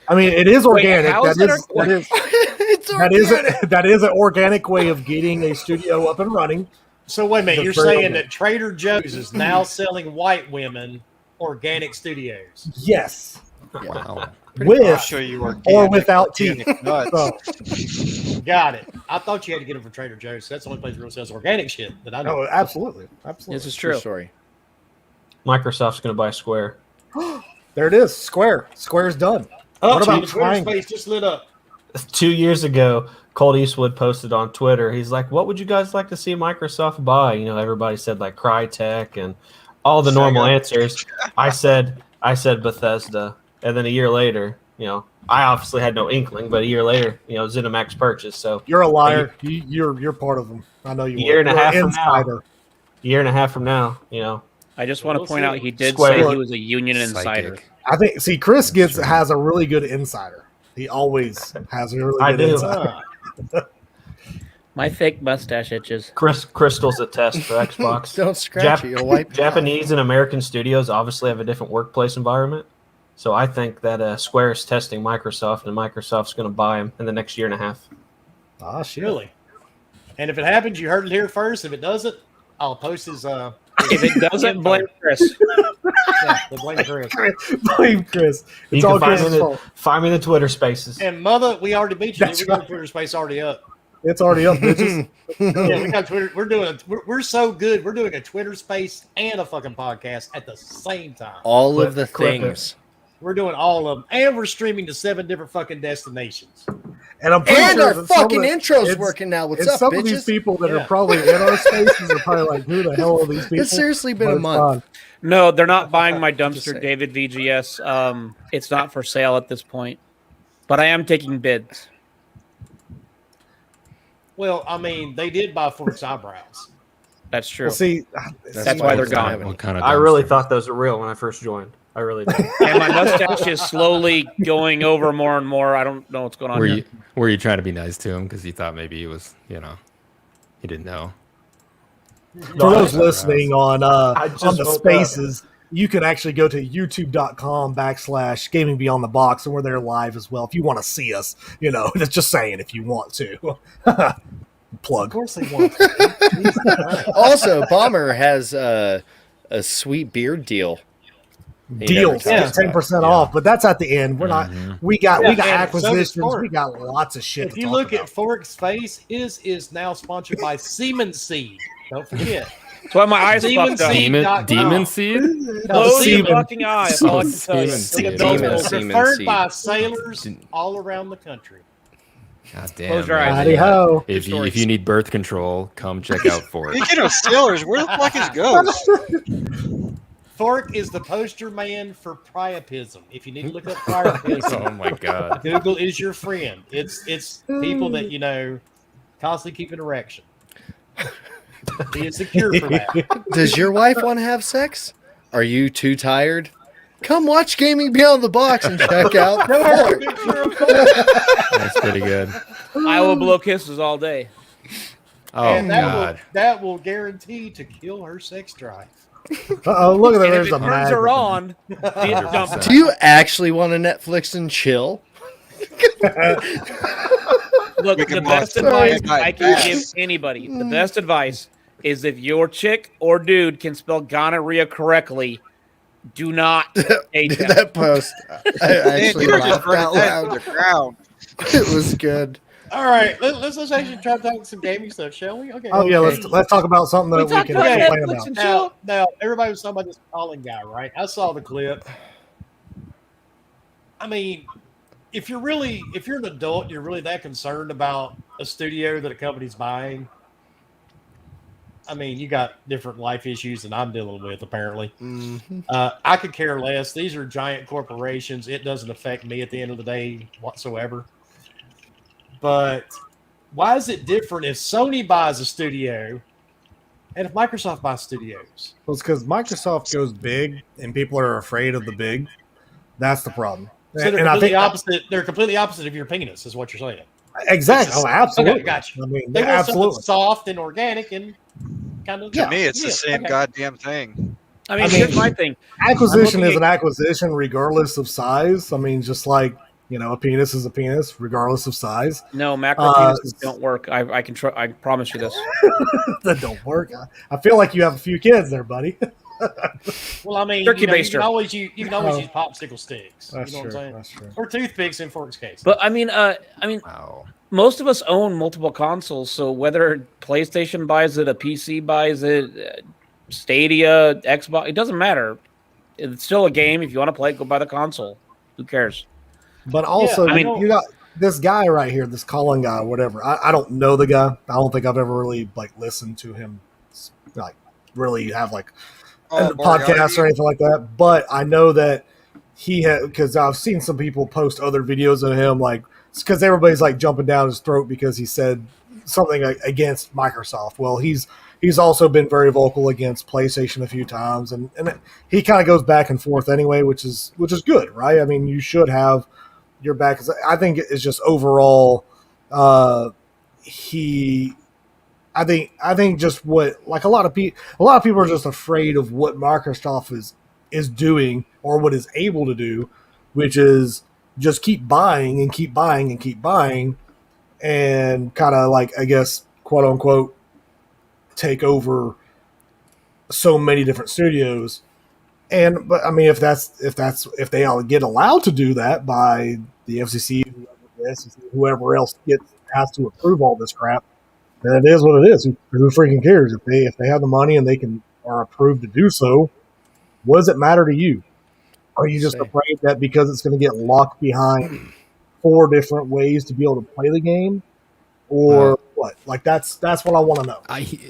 I mean, it is organic. How is That it is organic? It's organic. that is an organic way of getting a studio up and running. So wait a minute, you're Very saying organic. that Trader Joe's is now selling white women organic studios? Yes, Wow. I'll with show you or without teeth. organic nuts. So, Got it. I thought you had to get them from Trader Joe's. That's the only place that really sells organic shit that I know. no, absolutely. This is True true. story. Microsoft's going to buy Square. There it is. Square's done. Oh, What about the Twitter Triangle? space just lit up. 2 years ago, Colt Eastwood posted on Twitter. He's like, "What would you guys like to see Microsoft buy?" Everybody said like Crytek and all the normal answers. I said Bethesda, and then a year later, I obviously had no inkling, but a year later, ZeniMax purchased. So You're a liar. You're part of them. I know you. Year and a You're half an from now. insider. year and a half from now, I just want to We'll point see. out he did Square. say he was a union insider. Psychic. I think. See, Chris has a really good insider. He always has a really I good do. insider. My fake mustache itches. Crystal's a test for Xbox. Don't scratch it. You'll wipe it Japanese and American studios obviously have a different workplace environment. So I think that Square is testing Microsoft, and Microsoft's going to buy them in the next year and a half. Ah, shit. Really? And if it happens, you heard it here first. If it doesn't, I'll post his. If it doesn't, blame Chris. Yeah, blame Chris. Blame Chris. It's all Chris's fault. Find me in the Twitter Spaces. And mother, we already beat you. That's We got right. a Twitter space already up. It's already up, bitches. Yeah, we got Twitter. We're so good. We're doing a Twitter space and a fucking podcast at the same time. All of the Clip it. things. We're doing all of them, and we're streaming to 7 different fucking destinations. And I'm pretty And sure our that some of fucking the- intro's it's- working now. What's it's up, some of these bitches? people that Yeah. are probably in our spaces are probably like, who the hell are these people? It's seriously been But a it's month. fine. No, they're not buying my Just saying. dumpster, David VGS. It's not for sale at this point, but I am taking bids. Well, I mean, they did buy Fork's eyebrows. That's true. Well, see, That's why they're gone. What kind of I really dumpster? thought those were real when I first joined. I really did. And my mustache is slowly going over more and more. I don't know what's going on Were here. you trying to be nice to him because you thought maybe he was, you didn't know? for those listening on just the woke spaces, you can actually go to youtube.com/gaming beyond the box, and we're there live as well if you want to see us. Just saying if you want to. Plug. Of course they want. Also, Bomber has a sweet beard deal. He Deals, never talks about. 10% off, but that's at the end. We're not. We got Yeah, and acquisitions. so does Fork. We got lots of shit. If to you talk look about. at Fork's face, is now sponsored by Semen Seed. Don't forget. That's why my eyes Demon fucked up. Seed. Demon seed? Close your Semen. fucking eye. That's all I can tell you. Semen Look at seed. those Semen holes. Preferred seed. by sailors all around the country. God damn. Close your man. eyes. Howdy ho. If you need birth control, come check out Fort. Speaking of sailors, where the fuck is Ghost? Fork is the poster man for priapism. If you need to look up priapism, Oh my god. Google is your friend. It's people that constantly keep an erection. Be insecure for that. Does your wife want to have sex? Are you too tired? Come watch Gaming Beyond the Box and check out Fort. That's pretty good. I will blow kisses all day. Oh And god. that will guarantee to kill her sex drive. Oh, look at that! And if There's it a turns mag. her on, it dump her. Do you actually want to Netflix and chill? Look, We the can best watch advice Fanboy I can Bass. give anybody, the best advice is if your chick or dude can spell gonorrhea correctly, do not date them. That post, I actually you were just laughed out running that loud. to the ground. It was good. All right, let's actually try to talk some gaming stuff, shall we? Okay. Oh yeah, okay. let's talk about something that we talked can about complain Netflix about. and chill. Now, everybody was talking about this Colin guy, right? I saw the clip. I mean, if you're an adult, you're really that concerned about a studio that a company's buying. I mean, you got different life issues than I'm dealing with, apparently. I could care less. These are giant corporations. It doesn't affect me at the end of the day whatsoever. But why is it different if Sony buys a studio and if Microsoft buys studios? Well, it's because Microsoft goes big, and people are afraid of the big. That's the problem. So they're And I completely think opposite. They're completely opposite of your penis, is what you're saying. exactly. Oh, absolutely. Okay, gotcha. I mean, They want absolutely. something soft and organic and kind of. To me, it's the same goddamn thing. I mean, I mean, here's my thing. Acquisition I'm is looking an acquisition, regardless of size. I mean, just like a penis is a penis, regardless of size. No, macro penises don't work. I can. I promise you this. That don't work. I feel like you have a few kids there, buddy. Well, I mean, turkey baster. You can always use popsicle sticks. That's you know true. what I'm saying? That's true. Or toothpicks in Fork's case. But I mean, most of us own multiple consoles, so whether PlayStation buys it, a PC buys it, Stadia, Xbox, it doesn't matter. It's still a game. If you want to play it, go buy the console. Who cares? But also, I mean, you got this guy right here, this Colin guy, whatever. I don't know the guy. I don't think I've ever really listened to him, really have a podcast or anything like that. But I know that he had, because I've seen some people post other videos of him, because everybody's jumping down his throat because he said something against Microsoft. Well, he's also been very vocal against PlayStation a few times, and he kind of goes back and forth anyway, which is good, right? I mean, you should have your back. I think it's just overall, I think just what a lot of people are just afraid of what Microsoft is doing or what is able to do, which is just keep buying and keep buying and keep buying, and kind of I guess quote unquote take over so many different studios. But I mean, if they all get allowed to do that by the FCC, whoever else has to approve all this crap, then it is what it is. Who freaking cares if they have the money and they are approved to do so? What does it matter to you? Are you just afraid that because it's going to get locked behind 4 different ways to be able to play the game, or what? Like that's what I want to know.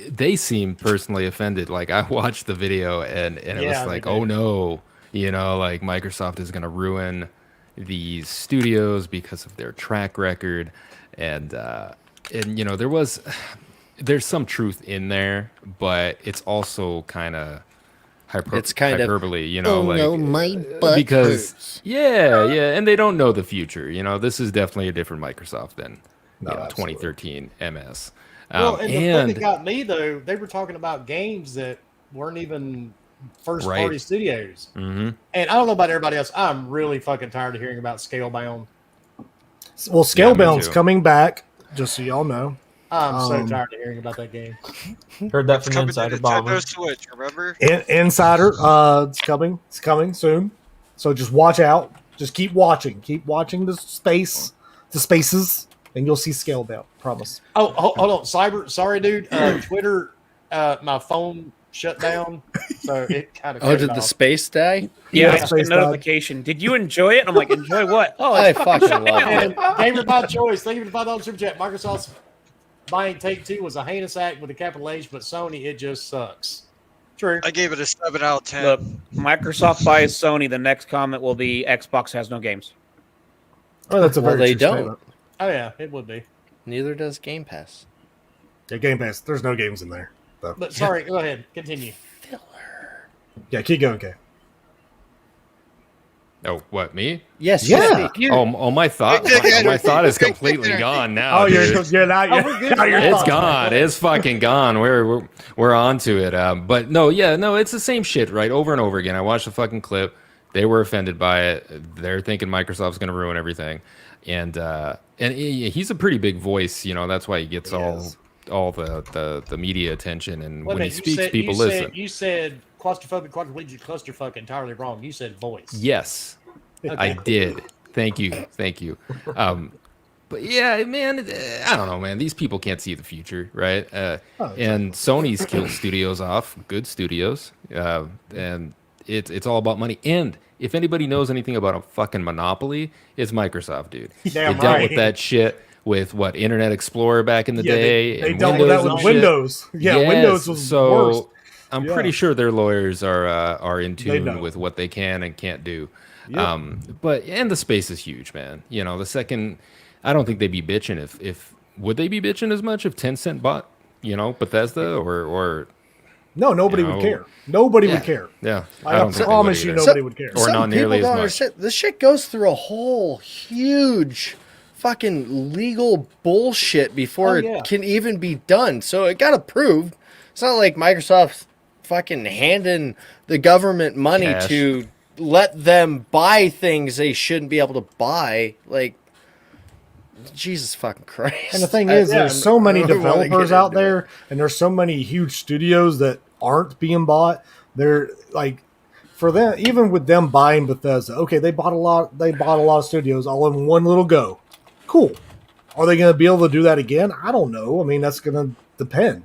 They seem personally offended. Like I watched the video and it was like, oh no, like Microsoft is going to ruin these studios because of their track record, and there's some truth in there, but it's also kind of hyperbole, my butt because hurts. yeah, and they don't know the future. This is definitely a different Microsoft than 2013 MS. Well, and the thing that got me though, they were talking about games that weren't even first party studios. Mm-hmm. And I don't know about everybody else. I'm really fucking tired of hearing about Scalebound. Well, Scalebound's coming back, just so y'all know. I'm so tired of hearing about that game. Heard that from Insider Bomber. Switch, remember? Insider, it's coming. It's coming soon. So just watch out. Just keep watching. Keep watching the spaces, and you'll see Scalebound. Promise. Oh, hold on, Cyber. Sorry, dude. Twitter, my phone shut down, so it kind of. Oh, did the space die? Yeah, I got a notification. Did you enjoy it? I'm like, enjoy what? Oh, I fucking love it. Gamer by choice. Thank you for the $5 super chat. Microsoft's buying Take-Two was a heinous act with a capital H, but Sony, it just sucks. True. I gave it a 7 out of 10. Look, Microsoft buys Sony. The next comment will be Xbox has no games. Oh, that's a very they true don't. statement. Oh yeah, it would be. Neither does Game Pass. Yeah, Game Pass. There's no games in there. So. But sorry, go ahead. Continue. Yeah, keep going, okay. Oh, what, me? Yes. Yeah. Oh, my thought. My thought is completely gone now. Oh, dude. It's gone. It's fucking gone. We're on to it. But no, it's the same shit, right? Over and over again. I watched the fucking clip. They were offended by it. They're thinking Microsoft's going to ruin everything, and he's a pretty big voice. That's why he gets all the media attention, and when he speaks, people listen. You said claustrophobic, quadriplegic, clusterfuck entirely wrong. You said voice. Yes, okay. I did. Thank you. But yeah, man, I don't know, man. These people can't see the future, right? And Sony's killed studios off, good studios, and it's all about money. And if anybody knows anything about a fucking monopoly, it's Microsoft, dude. They dealt with that shit with Internet Explorer back in the day. They dealt with that with Windows. Yeah, yes, Windows was worse. I'm pretty sure their lawyers are in tune with what they can and can't do. Yep. But the space is huge, man. The second, I don't think they'd be bitching if would they be bitching as much if Tencent bought Bethesda or no, nobody would care. Nobody would care. Yeah, I promise you, nobody would care. Or not nearly as much. This shit goes through a whole huge fucking legal bullshit before it can even be done. So it got approved. It's not like Microsoft fucking handing the government money Cash. To let them buy things they shouldn't be able to buy. Like, Jesus fucking Christ. And the thing is, there's so many developers out there, and there's so many huge studios that aren't being bought. They're like, for them, even with them buying Bethesda, okay, they bought a lot of studios all in one little go. Cool. Are they going to be able to do that again? I don't know. I mean, that's going to depend.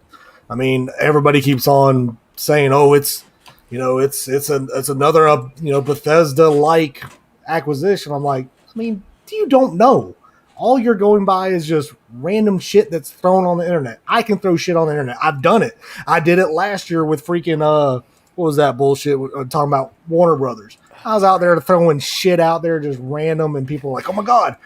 I mean, everybody keeps on saying, "Oh, it's another Bethesda-like acquisition." I'm like, I mean, you don't know. All you're going by is just random shit that's thrown on the internet. I can throw shit on the internet. I've done it. I did it last year with freaking what was that bullshit? Talking about Warner Brothers. I was out there throwing shit out there, just random, and people were like, "Oh my god,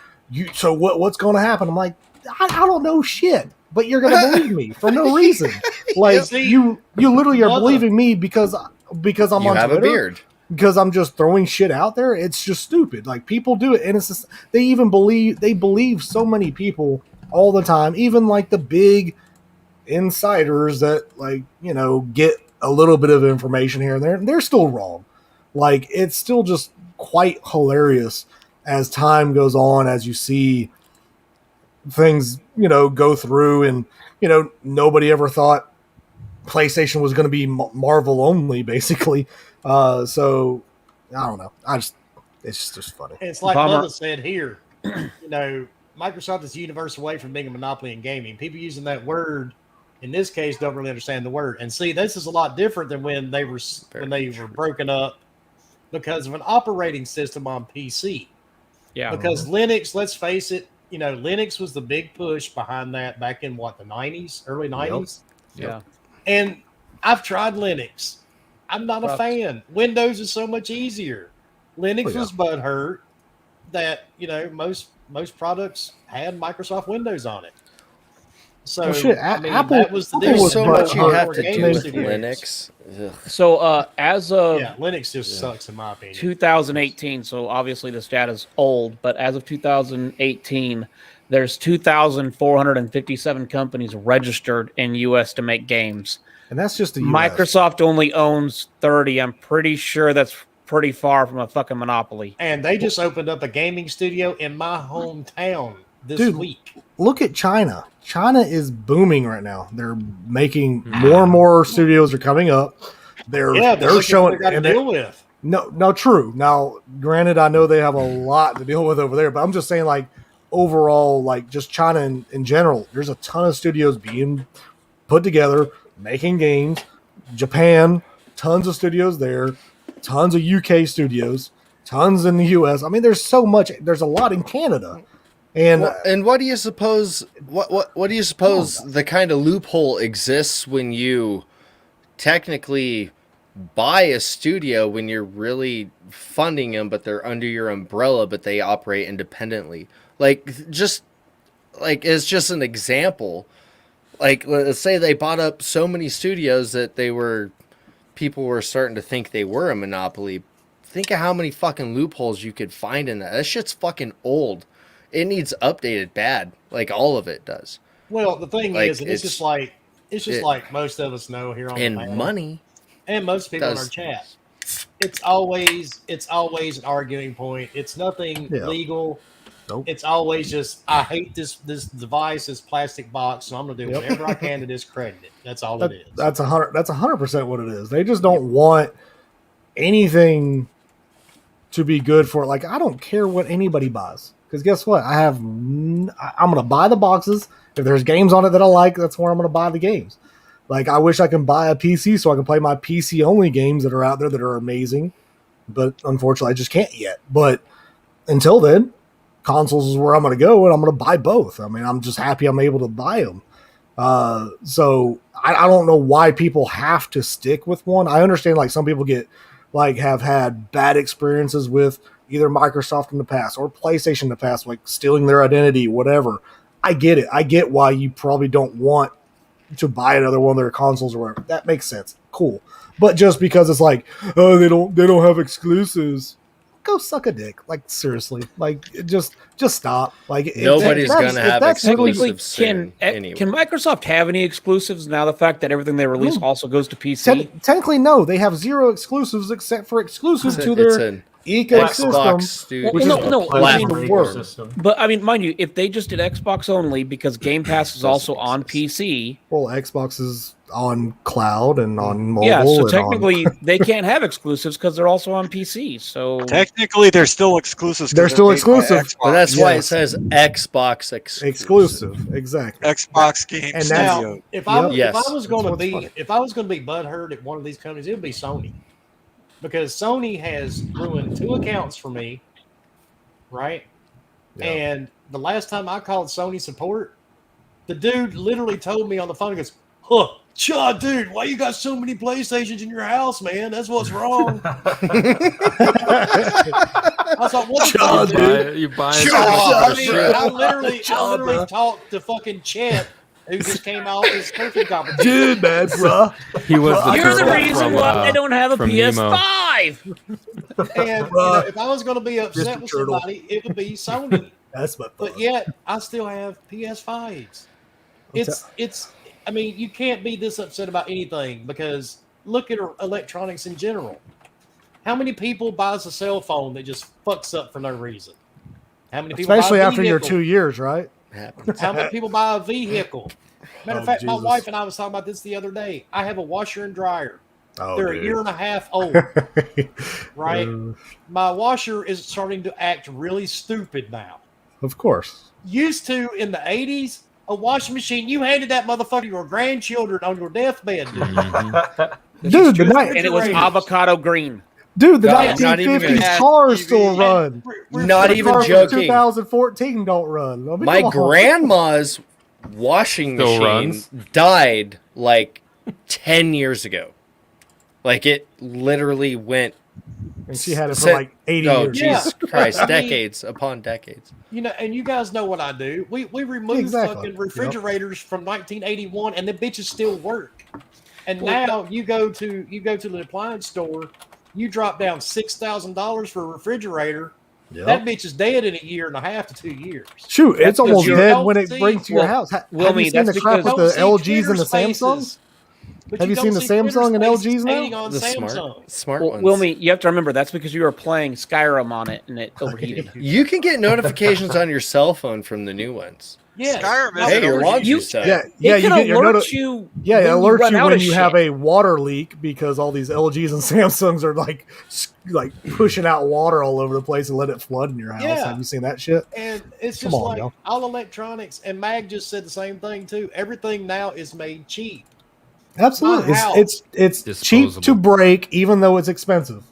so what's going to happen?" I'm like, I don't know shit, but you're going to believe me for no reason. Like you literally are believing me because I'm on Twitter. A beard. Because I'm just throwing shit out there. It's just stupid. Like, people do it, and it's just, they believe so many people all the time, even like the big insiders that get a little bit of information here and there, and they're still wrong. Like, it's still just quite hilarious as time goes on, as you see things, go through, and nobody ever thought PlayStation was going to be Marvel only, basically. So I don't know. It's just funny. It's like Bubba said here. Microsoft is a universe away from being a monopoly in gaming. People using that word in this case don't really understand the word. And see, this is a lot different than when they were broken up because of an operating system on PC. Yeah. Because Linux, let's face it, Linux was the big push behind that back in the 90s, early 90s. Yep. Yeah. And I've tried Linux. I'm not a fan. Windows is so much easier. Linux was butthurt that, most products had Microsoft Windows on it. So Apple, that was the There's difference. so much you have to do with Linux. Ugh. So as of Linux just sucks in my opinion. 2018. So obviously this data is old, but as of 2018, there's 2,457 companies registered in U.S. to make games, and that's just the US. Microsoft only owns 30. I'm pretty sure that's pretty far from a fucking monopoly. And they just opened up a gaming studio in my hometown this week. Look at China. China is booming right now. They're making more and more studios are coming up. They're showing what they got to deal with. No, true. Now, granted, I know they have a lot to deal with over there, but I'm just saying, like, overall, like, just China in general, there's a ton of studios being put together, making games. Japan, tons of studios there. Tons of UK studios, tons in the US. I mean, there's so much. There's a lot in Canada, and what do you suppose? What do you suppose the kind of loophole exists when you technically buy a studio when you're really funding them, but they're under your umbrella, but they operate independently? It's just an example. Like, let's say they bought up so many studios that people were starting to think they were a monopoly. Think of how many fucking loopholes you could find in that. That shit's fucking old. It needs updated bad. Like, all of it does. Well, the thing is, and it's just like most of us know here on the panel, money, and most people in our chat. It's always an arguing point. It's nothing legal. Nope. It's always just, I hate this device, this plastic box, so I'm gonna do whatever I can to discredit it. That's all it is. That's 100% what it is. They just don't want anything to be good for it. Like, I don't care what anybody buys, because guess what? I'm gonna buy the boxes. If there's games on it that I like, that's where I'm gonna buy the games. Like, I wish I can buy a PC so I can play my PC only games that are out there that are amazing, but unfortunately I just can't yet. But until then, consoles is where I'm going to go, and I'm going to buy both. I mean, I'm just happy I'm able to buy them. So I don't know why people have to stick with one. I understand, like, some people have had bad experiences with either Microsoft in the past or PlayStation in the past, like stealing their identity, whatever. I get it. I get why you probably don't want to buy another one of their consoles or whatever. That makes sense. Cool. But just because it's like, oh, they don't have exclusives. Go suck a dick. Like, seriously. Like, just stop. Like, nobody's gonna have exclusives soon anyway. Can Microsoft have any exclusives now? The fact that everything they release also goes to PC. Technically, no. They have zero exclusives except for exclusive to their ecosystem, which is ecosystem. But I mean, mind you, if they just did Xbox only, because Game Pass is also on PC. Well, Xbox is on cloud and on mobile. Yeah, so technically they can't have exclusives because they're also on PC. So technically they're still exclusives. They're still exclusive. But that's why it says Xbox exclusive. Exactly. Xbox games. And now, if I was going to be butthurt at one of these companies, it would be Sony, because Sony has ruined 2 accounts for me, right? Yeah. And the last time I called Sony support, the dude literally told me on the phone, he goes, "Huh, Chad, dude, why you got so many PlayStations in your house, man? That's what's wrong." I thought, "What the fuck, dude? You buy I literally talked to fucking Chet, who just came out this turkey competition. Dude, man, bro. He was the You're the reason why I don't have a PS5. And if I was going to be upset with somebody, it would be Sony. That's my thought. But yet, I still have PS5s. It's. I mean, you can't be this upset about anything, because look at electronics in general. How many people buys a cell phone that just fucks up for no reason? How many people? Especially after your 2 years, right? Happens. How many people buy a vehicle? Matter of Oh, fact, my Jesus. wife and I was talking about this the other day. I have a washer and dryer. Oh, They're dude. a year and a half old, right? My washer is starting to act really stupid now. Of course. Used to, in the 80s, a washing machine, you handed that motherfucker to your grandchildren on your deathbed. Dude, the night, And it was avocado green. dude, the God, not even 1950s gonna- cars still run. Not The even cars from joking. 2014 don't run. I mean, My come on. grandma's washing Still machine runs? died like 10 years ago. Like it literally went. And she had it for Set- like 80 Oh, years. Jesus Christ. I mean- Decades upon decades. You know, and you guys know what I do. We remove Exactly. fucking refrigerators from 1981, and the bitches still work. And now you go to the appliance store, you drop down $6,000 for a refrigerator. Yep. That bitch is dead in a year and a half to 2 years. Shoot, That's it's almost 'cause you dead don't when it see- brings to your well, house. Have Wilmy, you seen that's the crap because- with the Don't see LGs and the Twitter Samsungs? Spaces, but Have you don't seen the see Twitter Samsung and Spaces LGs now? hating on The Samsung. smart Well, ones. Wilmy, you have to remember that's because you were playing Skyrim on it and it overheated. You can get notifications on your cell phone from the new ones. Yes. Skyrim is Hey, an your overheat. laundry's done. Yeah, It you can get your alert you. Yeah, it when alerts run you out when of you shit. have a water leak because all these LGs and Samsungs are like pushing out water all over the place and let it flood in your house. Yeah. Have you seen that shit? And it's Come just on, like y'all. all electronics, and Mag just said the same thing too. Everything now is made cheap. Absolutely, My house. it's cheap Disposable. to break, even though it's expensive.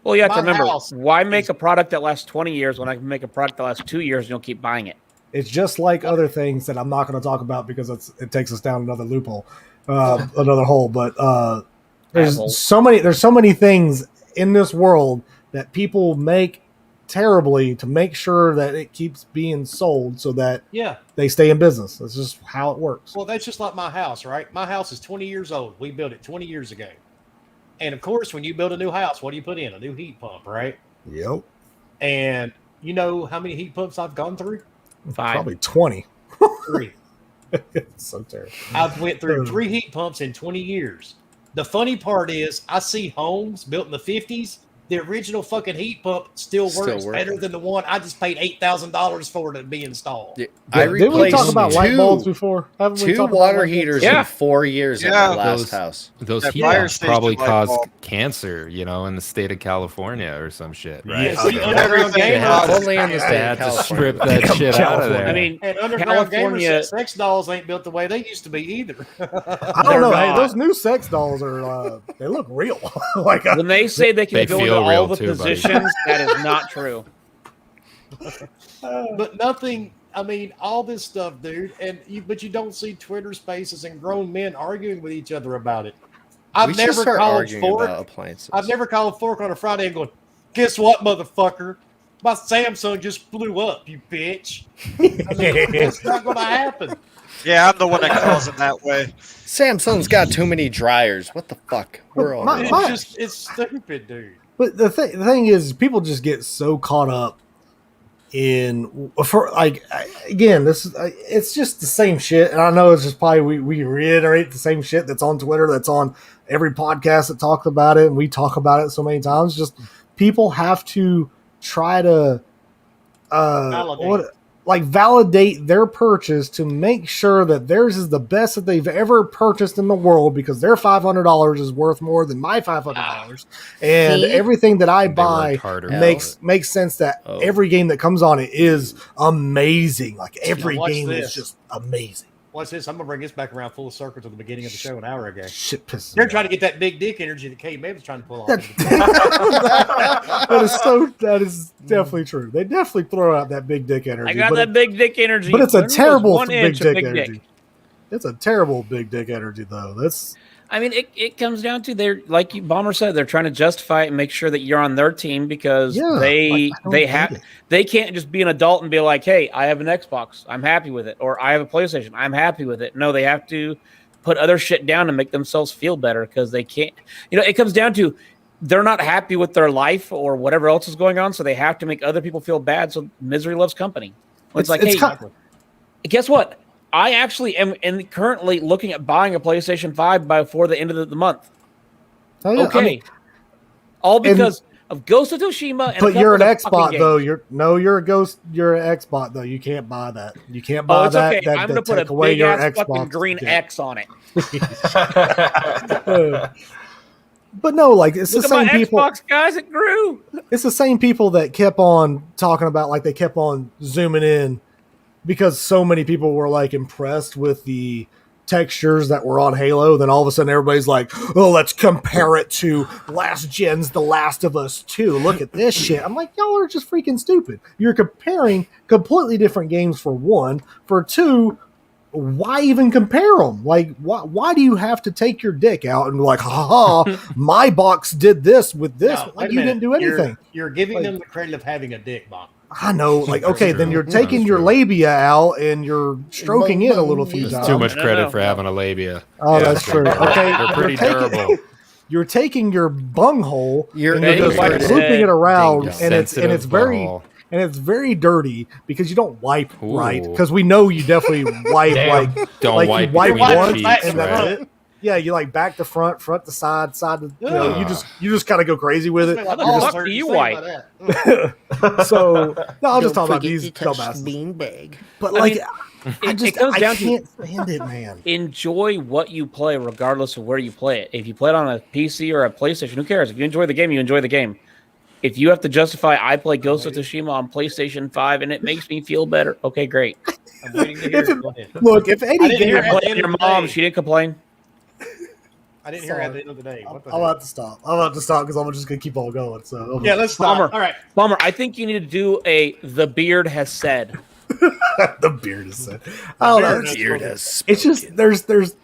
Well, you have to My remember, house why make a product that lasts 20 years when I can make a product that lasts 2 years and you'll keep buying it? It's just like other things that I'm not going to talk about because it takes us down another loophole, another hole. But Asshole. there's so many things in this world that people make terribly to make sure that it keeps being sold so that Yeah. they stay in business. That's just how it works. Well, that's just like my house, right? My house is 20 years old. We built it 20 years ago. And of course, when you build a new house, what do you put in? A new heat pump, right? Yep, And you know how many heat pumps I've gone through? 5. probably 20. 3. It's so terrible. I've went through 3 heat pumps in 20 years. The funny part is I see homes built in the 50s. The original fucking heat pump still works working. better than the one I just paid $8,000 for to be installed. Yeah, I Didn't we talk replaced about light bulbs two, before? Haven't we two talked about water light bulbs? heaters Yeah. in 4 years at Yeah. my last Those- house. Those That heat fire pumps station probably light cause bulb. cancer, in the state of California or some shit, right? Yeah, see, So underground everything gamers, else- Only in the they state had of to California. strip that shit out of there. I mean, and underground California- gamers sex dolls ain't built the way they used to be either. I don't They're know. Hey, not. those new sex dolls are they look real. like when they say they can They go into feel all real the too, buddy. positions, that is not true. But nothing. I mean, all this stuff, dude. But you don't see Twitter Spaces and grown men arguing with each other about it. We I've should never start called arguing Fork. about appliances. I've never called Fork on a Friday and going, "Guess what, motherfucker? My Samsung just blew up, you bitch." I mean, it's not going to happen. Yeah, I'm the one that calls him that way. Samsung's got too many dryers. What the fuck? We're all It's stupid, dude. But the thing is, people just get so caught up in it's just the same shit. And I know it's just probably we reiterate the same shit that's on Twitter, that's on every podcast that talked about it, and we talk about it so many times. Just people have to try to validate their purchase to make sure that theirs is the best that they've ever purchased in the world, because their $500 is worth more than my $500, and See? everything that I They buy worked harder. makes sense that Oh. every game that comes on it is amazing. Like every Now watch game this. is just amazing. Watch this. I'm going to bring this back around full circle to the beginning of the show an hour ago. Shit pisses They're me trying to get that big dick energy that K May was trying to pull off. that is definitely true. They definitely throw out that big dick energy. I got but that big dick energy. But it's a When it was terrible 1 big inch of dick energy. It's a terrible big dick energy, though. That's I mean, it comes down to like Bomber said, they're trying to justify it and make sure that you're on their team because they can't just be an adult and be like, hey, I have an Xbox, I'm happy with it, or I have a PlayStation, I'm happy with it. No, they have to put other shit down to make themselves feel better because they can't. It comes down to they're not happy with their life or whatever else is going on, so they have to make other people feel bad. So misery loves company. It's like, hey, guess what? I actually am currently looking at buying a PlayStation 5 before the end of the month. Oh, yeah. Okay. I mean, All because of Ghost of Tsushima. And But you're an Xbox Xbot though. You're a ghost. You're an Xbot though. You can't buy that. You can't buy Oh, it's that. okay. That I'm gonna put take a away big your ass Xbox fucking green dick. X on it. But no, like it's Look the at my same people. Xbox, guys. It grew. It's the same people that kept on talking about, like they kept on zooming in because so many people were like impressed with the textures that were on Halo. Then all of a sudden everybody's like, oh, let's compare it to last gen's The Last of Us 2. Look at this shit. I'm like, y'all are just freaking stupid. You're comparing completely different games for one. For two, why even compare them? Like, why do you have to take your dick out and be like, ha ha, my box did this with this? No, like, wait a you minute. didn't do anything. You're giving Like- them the credit of having a dick, Bob. I know, like, That's okay, then true. you're taking That's your true. labia out and you're stroking it a little few There's times. too much No, credit no, for no. having a labia. Oh, Yeah, that's true. they're- Okay, they're pretty you're taking- durable. You're taking your bunghole You're and you're just Anyway, like looping it around, ding-dong. and it's Sensitive very butthole. and it's very dirty because you don't wipe right. Ooh. Because we know you definitely wipe Damn. like Don't like wipe you wipe between once the back cheeks, and that's right? it. Yeah, you like back to front, front to side, side to Yeah. you just kind of go crazy with it. How the fuck do you wipe? So no, I'll just talk about these dumbasses. beanbag. But I like, mean, I it just comes I down to- can't stand it, man. Enjoy what you play, regardless of where you play it. If you play it on a PC or a PlayStation, who cares? If you enjoy the game, you enjoy the game. If you have to justify, I play Ghost of Tsushima on PlayStation 5 and it makes me feel better. Okay, great. I'm waiting to hear it. Go ahead. Look, if any I didn't game, hear Your, at the end your of the mom, day. she didn't complain. I didn't hear it at the end of the day. What the I'm hell? about to stop. I'm about to stop because I'm just gonna keep on going. So Yeah, let's stop. Bummer. All right. Bummer, I think you need to do a The Beard Has Said. the beard is said. Oh, beard that's is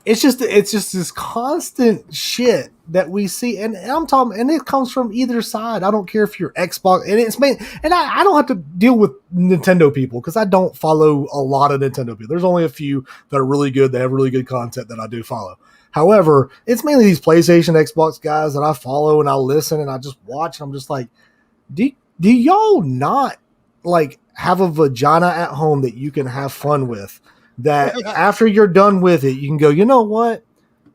it's just it's just this constant shit that we see, and I'm talking, and it comes from either side. I don't care if you're Xbox, and it's main, and I don't have to deal with Nintendo people because I don't follow a lot of Nintendo people. There's only a few that are really good. They have really good content that I do follow. However, it's mainly these PlayStation, Xbox guys that I follow and I listen and I just watch. And I'm just like, do y'all not like have a vagina at home that you can have fun with? That after you're done with it, you can go, you know what?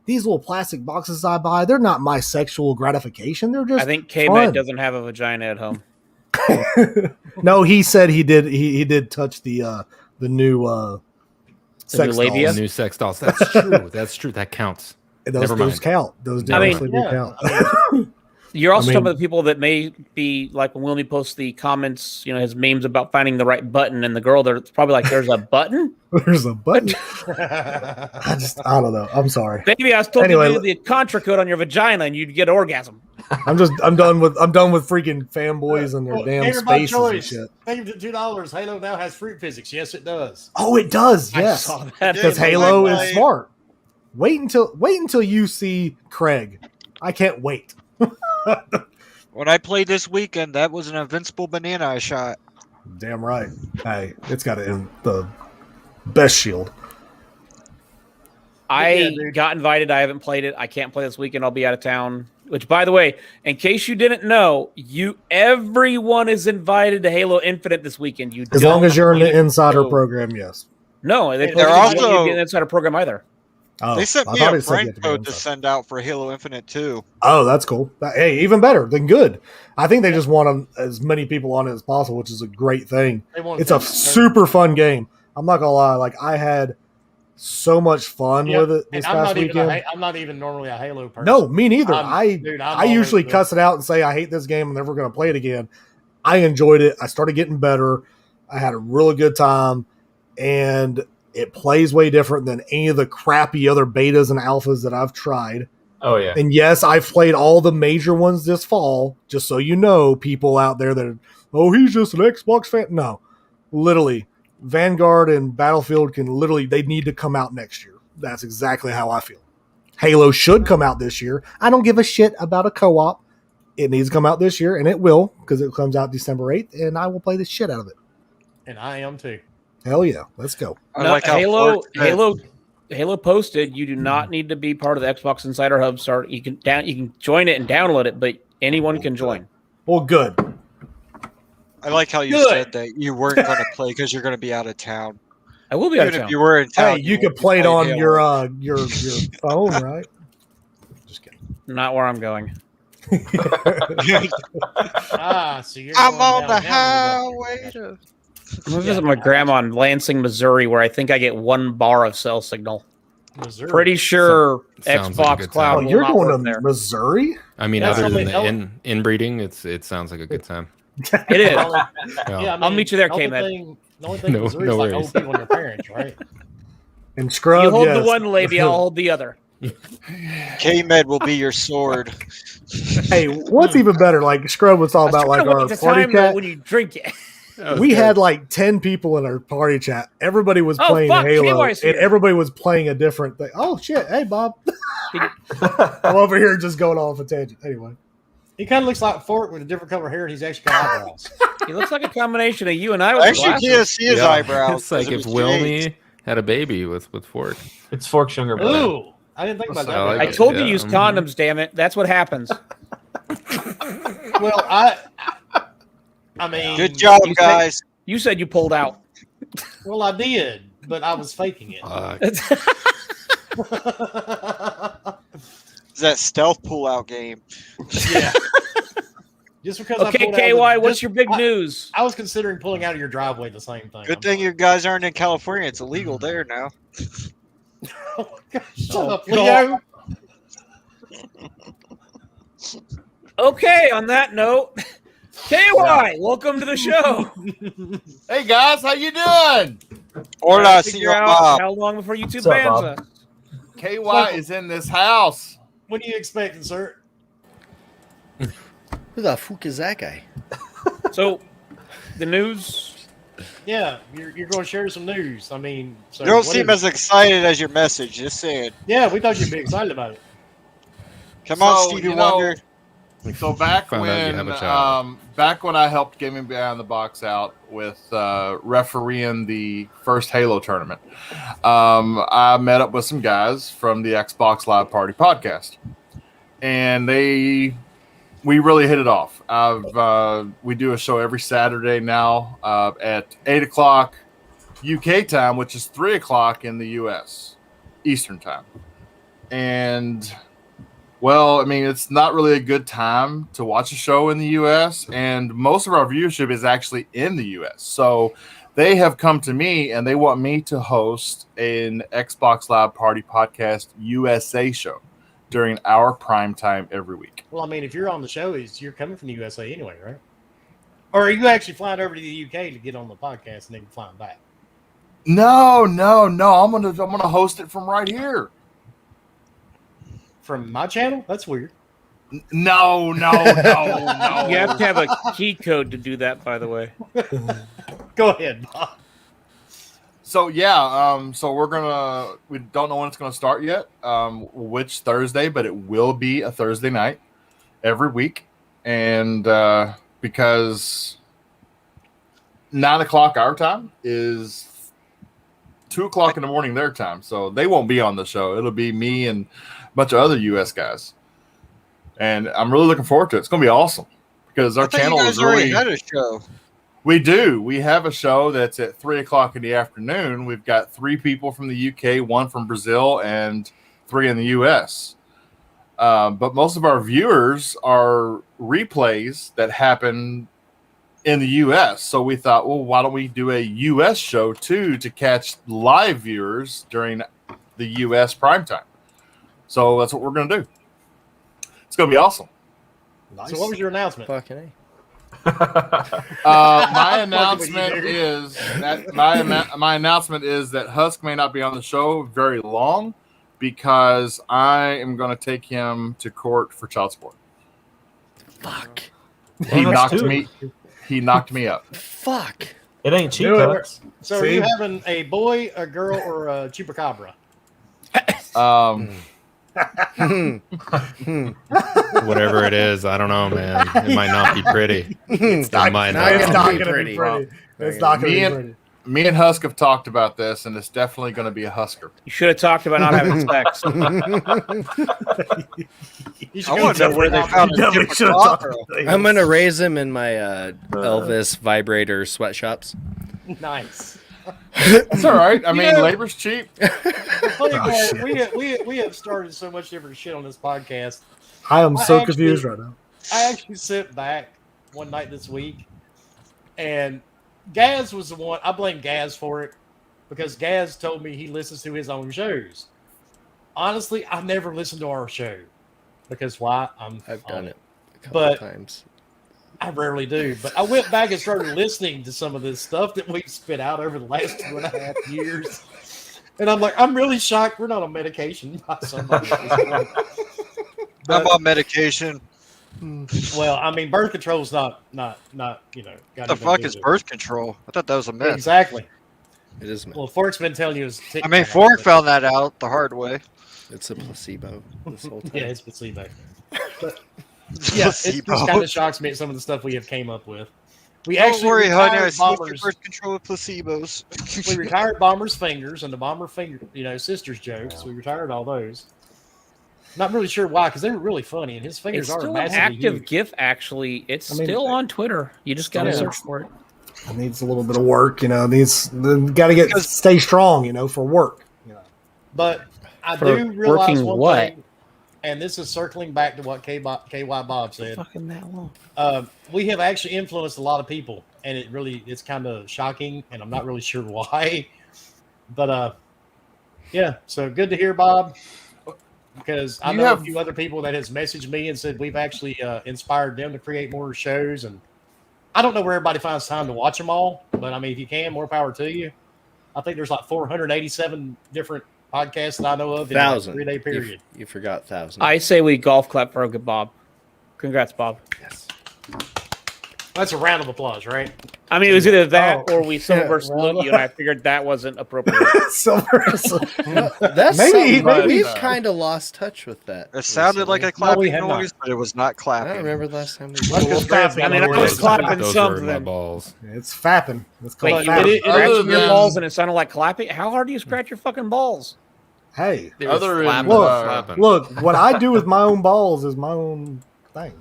These little plastic boxes I buy, they're not my sexual gratification. They're just I think fun. K-Med doesn't have a vagina at home. No, he said he did. He did touch the new sex new labia? dolls. New sex dolls. That's true. That's true. That counts. Those Never mind. count. Those I mean, definitely do yeah, count. You're also I mean- talking about the people that may be like when Wilmy posts the comments, his memes about finding the right button, and the girl there's probably like, "There's a button." There's a button. I don't know. I'm sorry. Baby, I was told Anyway, you to do the contra code on your vagina, and you'd get orgasm. I'm done with freaking fanboys and their damn Gamer by spaces and choice. shit. Thank you for $2. Halo now has fruit physics. Yes, it does. Oh, it does. I Yes, saw that. because Yeah, Halo like- is smart. Wait until you see Craig. I can't wait. When I played this weekend, that was an invincible banana I shot. Damn right. Hey, it's got the best shield. I got invited. I haven't played it. I can't play this weekend. I'll be out of town. Which, by the way, in case you didn't know, everyone is invited to Halo Infinite this weekend. You As don't long as you're in need the to insider go. program, yes. No, they They're also also- get an insider program either. Oh, They sent I me thought a it said you had friend to go code to inside. send out for Halo Infinite too. Oh, that's cool. Hey, even better than good. I think they just want as many people on it as possible, which is a great thing. They want It's a to- super fun game. I'm not gonna lie. Like I had so much fun Yeah, with it and this past weekend. I'm not even normally a Halo person. No, me neither. I'm I usually always cuss it out and say I hate this game. I'm never going to play it again. I enjoyed it. I started getting better. I had a really good time, and it plays way different than any of the crappy other betas and alphas that I've tried. Oh yeah. And yes, I've played all the major ones this fall. Just so you know, people out there that he's just an Xbox fan. No, literally, Vanguard and Battlefield they need to come out next year. That's exactly how I feel. Halo should come out this year. I don't give a shit about a co-op. It needs to come out this year, and it will, because it comes out December 8th, and I will play the shit out of it. And I am too. Hell yeah. Let's go. I No, like how Halo Fortnite- Halo posted you do not need to be part of the Xbox Insider Hub. You can join it and download it, but anyone can join. Well, good. I like how you Good. said that you weren't going to play because you're going to be out of town. I will be out Even of if town. you were in town, Hey, you could won't be play it playing on Halo. your phone, right? Just kidding. Not where I'm going. So you're I'm going on the downtown highway to. I'm gonna visit my grandma in Lansing, Missouri, where I think I get 1 bar of cell signal. Missouri. Pretty sure Sounds Xbox like a good Cloud time. Oh, will you're not going work to there. Missouri? I mean, That's other than only- the inbreeding, it sounds like a good time. It is. Yeah. Yeah, I I'll meet you there, the only K-Med. thing- The only thing No- in Missouri no is like worries. old people and their parents, right? In Scrub, You hold the yes. one lady, I'll hold the other. K-Med will be your sword. Hey, what's even better? Like Scrub was all about like our the party time chat. when you drink it. We had like 10 people in our party chat. Everybody was Oh, playing fuck, Halo, KY's and here. everybody was playing a different thing. Oh shit! Hey, Bob. I'm over here just going off a tangent. Anyway, He kind of looks like Fort with a different color hair, and he's actually got eyebrows. He looks like a combination of you and I with I the actually glasses. can't see his Yeah. eyebrows. It's like 'cause if it was Jade's. Wilmy had a baby with Fork. It's Fork's younger brother. Ooh, I didn't think about that. I like I it. told you Yeah. to use condoms, damn it. That's what happens. Well, I mean, Good job, You guys. You said you pulled out. Well, I did, but I was faking it. It's that stealth pull-out game. Yeah. Just because I Okay, pulled out KY, of the- what's just- your big news? I was considering pulling out of your driveway the same thing. Good thing you guys aren't in California. It's illegal there now. Shut up, God. Leo. Okay, on that note, KY, welcome to the show. Hey guys, how you doing? Hola, Trying to figure Senor out Bob. how long before YouTube What's up, bans Bob? us. KY is in this house. What are you expecting, sir? Who the fuck is that guy? So, the news. Yeah, you're going to share some news. I mean, so You don't what seem is as it? excited as your message. Just saying. Yeah, we thought you'd be excited about it. Come on, So, Stevie you know, Wonder. So back Found out you when have a child. back when I helped Gaming Beyond the Box out with refereeing the first Halo tournament, I met up with some guys from the Xbox Live Party podcast, and we really hit it off. We do a show every Saturday now at 8:00 UK time, which is 3:00 in the US Eastern time, and. Well, I mean, it's not really a good time to watch a show in the U.S., and most of our viewership is actually in the U.S. So they have come to me, and they want me to host an Xbox Live Party Podcast USA show during our prime time every week. Well, I mean, if you're on the show, you're coming from the USA anyway, right? Or are you actually flying over to the UK to get on the podcast and then flying back? No. I'm gonna host it from right here. From my channel? That's weird. No. You have to have a key code to do that, by the way. Go ahead, Bob. So yeah, so we don't know when it's gonna start yet, which Thursday, but it will be a Thursday night every week, and because 9:00 our time is 2:00 in the morning their time, so they won't be on the show. It'll be me and a bunch of other US guys, and I'm really looking forward to it. It's gonna be awesome because our I thought channel you is guys already really. had a show. We do. We have a show that's at 3:00 in the afternoon. We've got 3 people from the UK, 1 from Brazil, and 3 in the US. But most of our viewers are replays that happen in the US. So we thought, well, why don't we do a US show too to catch live viewers during the US primetime? So that's what we're going to do. It's going to be awesome. Nice. So what was your announcement? Fucking A. My announcement is that my announcement is that Husk may not be on the show very long because I am going to take him to court for child support. Fuck. He Well, knocked that's me. He knocked me up. Fuck. It ain't cheap. Do it. Hucks. So are you having a boy, a girl, or a chupacabra? Whatever it is, I don't know, man. It might not be pretty. It's It might not It's gonna not be going to be pretty. pretty. It's not going to Me be and- pretty. Me and Husk have talked about this, and it's definitely going to be a Husker. You should have talked about not having sex. You should I go want to know check where it they out. found Yeah, a we should've chupacabra. talked about I'm gonna raise him in my Elvis vibrator sweatshops. Nice. That's all right. I mean, Yeah. labor's cheap. The funny Oh, part, shit. we have started so much different shit on this podcast. I am so actually- confused right now. I actually sat back one night this week, and Gaz was the one. I blame Gaz for it because Gaz told me he listens to his own shows. Honestly, I never listened to our show because why? I've done it a couple times. I rarely do, but I went back and started listening to some of this stuff that we've spit out over the last 2.5 years. And I'm like, I'm really shocked we're not on medication by somebody at this point. I'm on medication. Well, I mean, birth control's not got What the fuck is birth control? I thought that was a myth. Exactly. It is. Well, Fork's been telling you. I mean, Fork found that out the hard way. It's a placebo this whole time. Yeah, it's placebo. But yeah, it just kind of shocks me at some of the stuff we have came up with. We Don't actually worry, honey. I retired switched to bombers. birth control with placebos. We retired Bomber's fingers and the Bomber finger, sisters jokes. We retired all those. Not really sure why, because they were really funny, and his fingers It's are still an massively active huge. GIF. Actually, it's I mean, still on Twitter. You just gotta Yeah. search for it. It needs a little bit of work, got to stay strong, for work. But I For do realize working one what? thing, and this is circling back to what KY Bob said. Fucking that long. We have actually influenced a lot of people, and it's kind of shocking, and I'm not really sure why. But yeah, so good to hear, Bob, because I know a few other people that has messaged me and said we've actually inspired them to create more shows, and I don't know where everybody finds time to watch them all, but I mean, if you can, more power to you. I think there's like 487 different podcasts that I know of in a 3-day period. You forgot 1,000. I say we golf clap for a good Bob. Congrats, Bob. Yes. That's a round of applause, right? I mean, it was either that or we silver salute you, and I figured that wasn't appropriate. That's Maybe we've kind of lost touch with that. It sounded like a clapping noise, but it was not clapping. I don't remember the last time we I mean, I was clapping Those were my something. balls. It's fapping. It's called Wait, you fapping. did it scratching your than- balls and it sounded like clapping? How hard do you scratch your fucking balls? Hey, Other than look, what I do with my own balls is my own thing.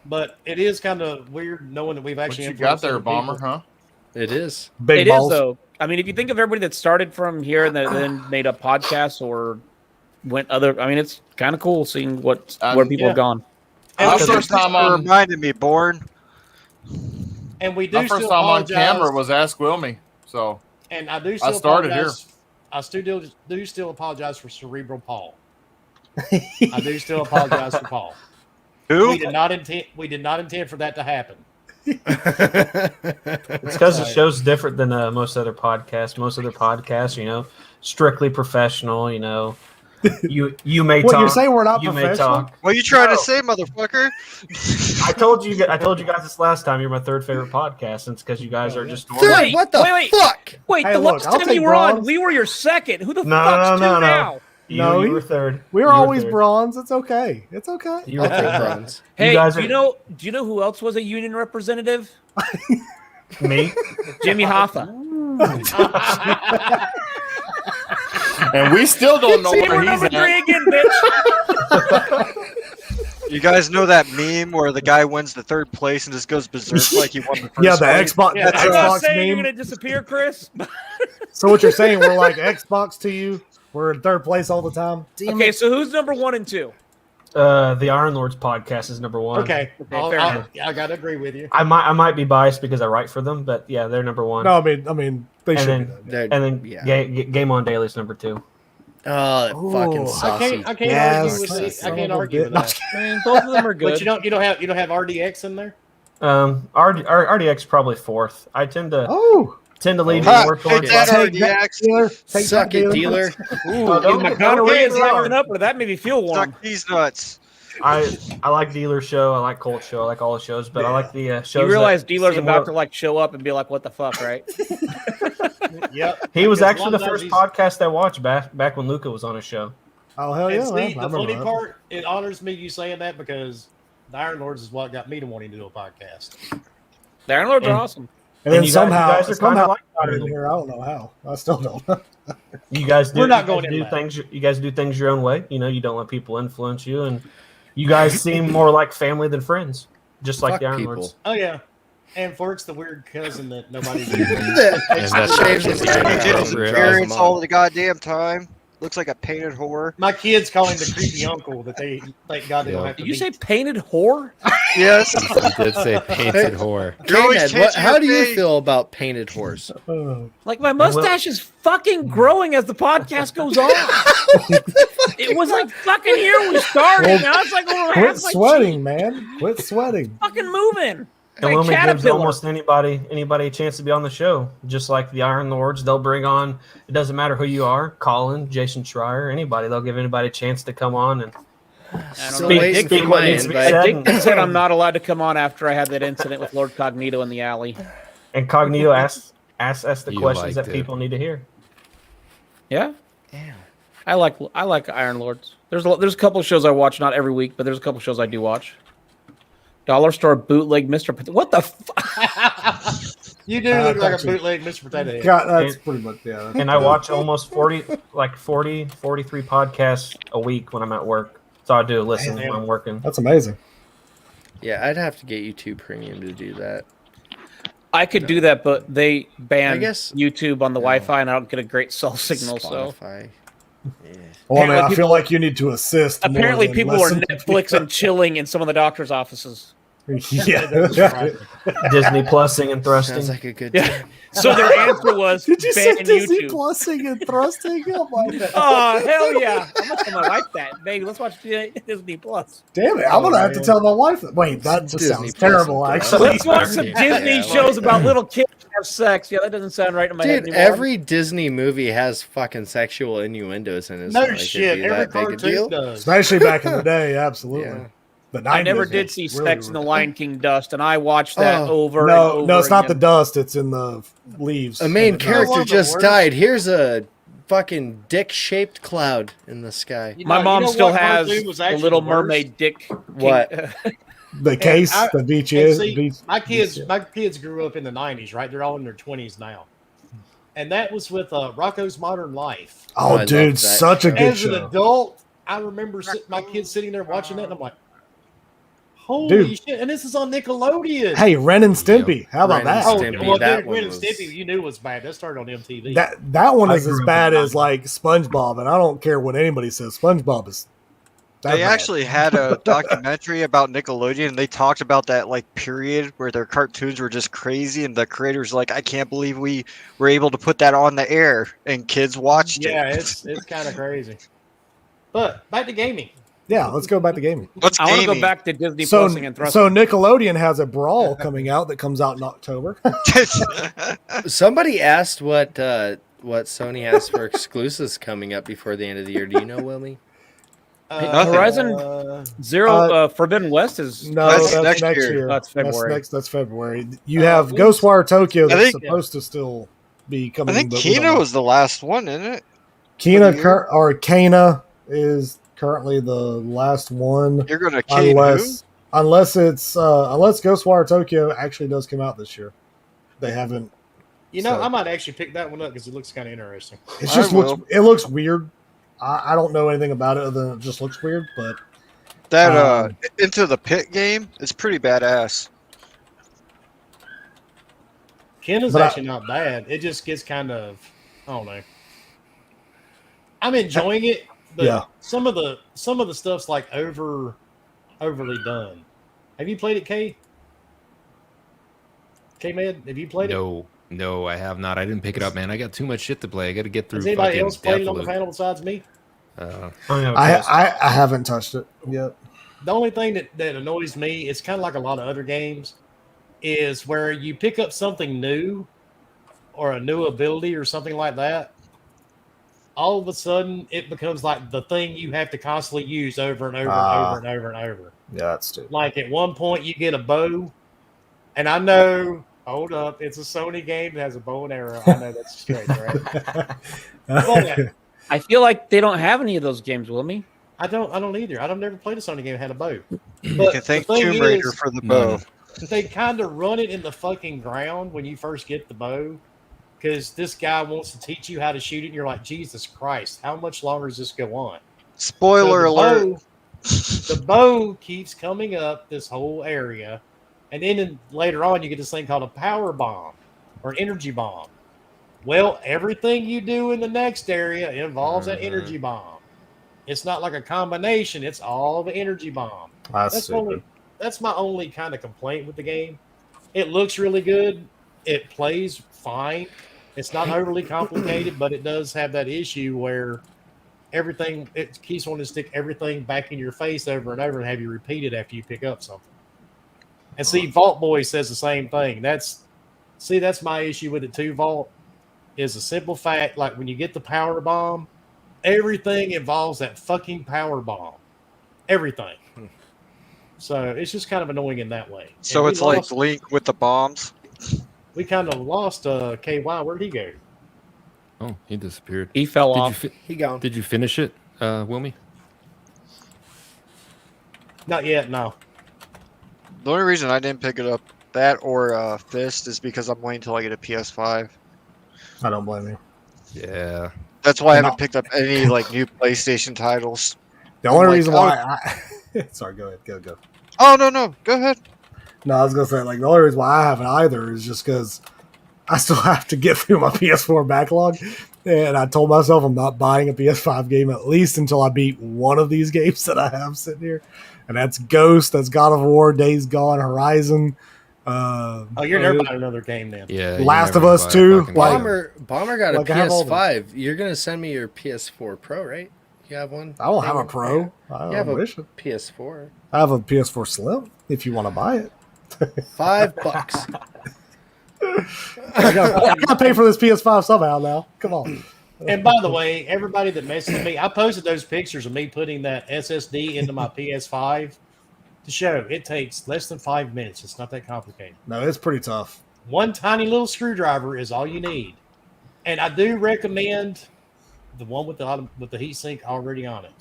But it is kind of weird knowing that we've what actually you got influenced there, other Bomber, people. huh? It is. Big It is balls. though. I mean, if you think of everybody that started from here and then made a podcast or went other, I mean, it's kind of cool seeing where people have gone. And My we first do- time on reminded me, Born. And we do my first still time on apologize. camera was Ask Wilmy. So And I do still started apologize. I still apologize for Cerebral Paul. I do still apologize for Paul. Who? We did not intend for that to happen. It's because the show's different than most other podcasts. Most other podcasts, strictly professional. You may What, talk. you're saying we're not you may professional? talk. What are you trying No. to say, motherfucker? I told you guys this last time. You're my third favorite podcast, and it's because you guys are just Wait, what the wait. fuck? Wait, Hey, the look, last I'll time take you were on, bronze. we were your second. Who the No, fuck's no, two no. now? You were third. We You were always third. bronze. It's okay. It's okay. You were third. Bronze. Hey, guys do are- you know who else was a union representative? Me. Jimmy Hoffa. and we still don't know See, where we're he's number at. 3 again, bitch. You guys know that meme where the guy wins the third place and just goes berserk like he won the first Yeah, the fight? Xbox. Yeah, the I'm not Xbox saying you're meme. gonna disappear, Chris. So what you're saying? We're like Xbox to you. We're in third place all the time. Okay, so who's number 1 and 2? The Iron Lords podcast is number one. Okay, fair enough. I gotta agree with you. I might be biased because I write for them, but yeah, they're number one. No, I mean, they and should then, be. That. and then Yeah. Game On Daily is number 2. Oh, that fucking Ooh, saucy. I can't Yes, argue with it. I son can't of a argue with bitch. that. I mean, both of them are good. But you don't have RDX in there. RDX probably fourth. I tend to lean Ha, more take towards. that, Take RDX. Dealer. Take Suck that, it, dealer. Dude, my gonorrhea is acting up, but that made me feel warm. Suck these nuts. I like Dealer Show. I like Colt Show. I like all the shows, but I like the shows. You realize that dealer's seem about more- to like show up and be like, "What the fuck," right? Yep. He was Because actually the one first time podcast I watched back when Luca was on his show. Oh hell And yeah! see, man. I the remember funny that. part, it honors me you saying that because the Iron Lords is what got me to wanting to do a podcast. The Iron Lords are And- awesome. And then you somehow, guys are kinda like got Iron in Lords. here. I don't know how. I still don't. You guys do. We're not you guys going do into that. things. You guys do things your own way. You don't let people influence you, and you guys seem more like family than friends, just like Fuck the Iron people. Lords. Oh yeah, and Fork's the weird cousin that nobody. And that's Change his actually name. You did inappropriate. experience all the goddamn time. looks like a painted whore. My kids call him the creepy uncle that they thank God they don't have to Did you beat. say painted whore? Yes. You did say painted whore. K-Ned, how do you feel about painted horse? Like my mustache is fucking growing as the podcast goes on. It was like fucking here when we started. Well, now it's like over Quit half my sweating, cheek. man. Quit sweating. Fucking moving. And Like Wilmy gives caterpillar. almost anybody a chance to be on the show. Just like the Iron Lords, they'll bring on. It doesn't matter who you are, Colin, Jason Schreier, anybody. They'll give anybody a chance to come on and Still waiting for speak my what needs to be invite. said. Dick said I'm not allowed to come on after I had that incident with Lord Cognito in the alley. And Cognito asks the You questions liked that it. people need to hear. Yeah. I like Iron Lords. There's a couple of shows I watch, not every week, but there's a couple of shows I do watch. Dollar Store bootleg Mr. What the fuck? You do look like a actually- bootleg Mr. Potato Head. God, that's pretty much And I watch almost 40, 43 podcasts a week when I'm at work. So I do listen when I'm working. That's amazing. Yeah, I'd have to get YouTube Premium to do that. I could do that, but they ban I guess- YouTube on the Wi-Fi, and I don't get a great cell signal. So Spotify. Yeah. Well, I mean, I Apparently feel like you need to assist. more apparently, than people are listen. Netflix and chilling in some of the doctors' offices. Yeah. Disney Plusing and thrusting. Sounds like a good Yeah. time. So their answer was Did you say ban Disney YouTube. Plusing and thrusting? Oh my God. Oh hell yeah! I'm gonna tell my wife that. Baby, let's watch Disney Plus. Damn it! I'm gonna have to tell my wife. Wait, that just Disney sounds Plus terrible. and Actually, Let's watch some Yeah, Disney yeah, shows about little kids who have sex. Yeah, that doesn't sound right in my head Dude, anymore. every Disney movie has fucking sexual innuendos in it. It's No not like it'd shit. be Every that big a deal. cartoon does. especially back in the day, absolutely. Yeah. The 90s, I never did see really Sex in the were- Lion King dust, and I watched that Oh, over and No, over no, it's not the again. dust. It's in the leaves. A main And the- character one of the just worst? died. Here's a fucking dick-shaped cloud in the sky. You My know- mom you know still what has cartoon was the actually Little the worst? Mermaid dick. What? The case, I- the beach And is. see, beach, my kids grew up in the '90s, right? They're all in their 20s now, and that was with Rocco's Modern Life. I oh, love dude, that such a show. good As an show. adult, I remember my kids sitting there watching that, and I'm like, "Holy Dude. shit!" And this is on Nickelodeon. Hey, Ren and Stimpy. How about Ren and that? oh, Stimpy, well, that dude, one Ren and was- Stimpy, you knew was bad. That started on MTV. That one I is grew as up bad in as like SpongeBob, and I don't care what anybody says. SpongeBob is. that They bad. actually had a documentary about Nickelodeon, and they talked about that like period where their cartoons were just crazy, and the creators were like, I can't believe we were able to put that on the air, and kids watched yeah, it. it's kind of crazy. But back to gaming. Yeah, let's go back to gaming. What's I want to go gaming? back to Disney So, Plusing and thrusting. so Nickelodeon has a Brawl coming out that comes out in October. Somebody asked what Sony has for exclusives coming up before the end of the year. Do you know, Wilmy? Nothing. Horizon Zero Forbidden West is No, That's that's, next next year. year. That's February. That's February. You have Ghostwire Tokyo I that's think- supposed to still be coming. I think but we don't Kino know. was the last one, isn't it? Kina year. or Kana is currently the last one, You're gonna cane unless Ghostwire Tokyo actually does come out this year. They haven't. You know, So- I might actually pick that one up because it looks kind of interesting. It I just will. looks weird. I don't know anything about it other than it just looks weird. But who? That Um, Into the Pit game is pretty badass. Ken is But actually not bad. It just gets kind of, I don't know. I'm enjoying it, but Yeah. some of the stuff's like overly done. Have you played it, K? K-Med, have you played it? No, I have not. I didn't pick it up, man. I got too much shit to play. I got to get through. Has anybody fucking else played it on the Deathloop. panel besides me? I haven't touched it yet. The only thing that annoys me, it's kind of like a lot of other games, is where you pick up something new or a new ability or something like that. All of a sudden, it becomes like the thing you have to constantly use over and over and over and over and over. Yeah, that's stupid. Like at one point, you get a bow, and I know. Hold up, it's a Sony game that has a bow and arrow. I know that's strange, right? But I feel like they don't have any of those games, Wilmy. I don't either. I've never played a Sony game that had a bow. You But can thank the thing Tomb Raider is, for the bow. they kind of run it in the fucking ground when you first get the bow, because this guy wants to teach you how to shoot it, and you're like, Jesus Christ, how much longer does this go on? Spoiler So alert. the bow keeps coming up this whole area, and then later on you get this thing called a power bomb or an energy bomb. Well, everything you do in the next area involves an energy bomb. It's not like a combination; it's all the energy bomb. That's my only kind of complaint with the game. It looks really good. It plays fine. It's not overly complicated, but it does have that issue where it keeps wanting to stick everything back in your face over and over and have you repeat it after you pick up something. And see, Vault Boy says the same thing. That's my issue with it too, Vault, is a simple fact, like when you get the power bomb, everything involves that fucking power bomb. Everything. So it's just kind of annoying in that way. So it's like Link with the bombs. We kind of lost KY. Where'd he go? Oh, he disappeared. He fell off. He gone. Did you finish it, Wilmy? Not yet, no. The only reason I didn't pick it up, that or Fist, is because I'm waiting till I get a PS5. I don't blame you. Yeah. That's why I haven't picked up any like new PlayStation titles. The only reason why sorry, go ahead. Go. Oh no, go ahead. No, I was gonna say, like, the only reason why I haven't either is just because I still have to get through my PS4 backlog, and I told myself I'm not buying a PS5 game at least until I beat one of these games that I have sitting here, and that's Ghost, that's God of War, Days Gone, Horizon. You're never buying another game then. Yeah. Last of Us 2. Bomber got a like, I have all PS5. You're gonna send me your PS4 Pro, right? You have one? I don't have a Pro. You have a PS4. I have a PS4 Slim. If you want to buy it, $5. I gotta pay for this PS5 somehow. Now, come on. And by the way, everybody that messaged me, I posted those pictures of me putting that SSD into my PS5 to show it takes less than 5 minutes. It's not that complicated. No, it's pretty tough. One tiny little screwdriver is all you need, and I do recommend the one with the heat sink already on it.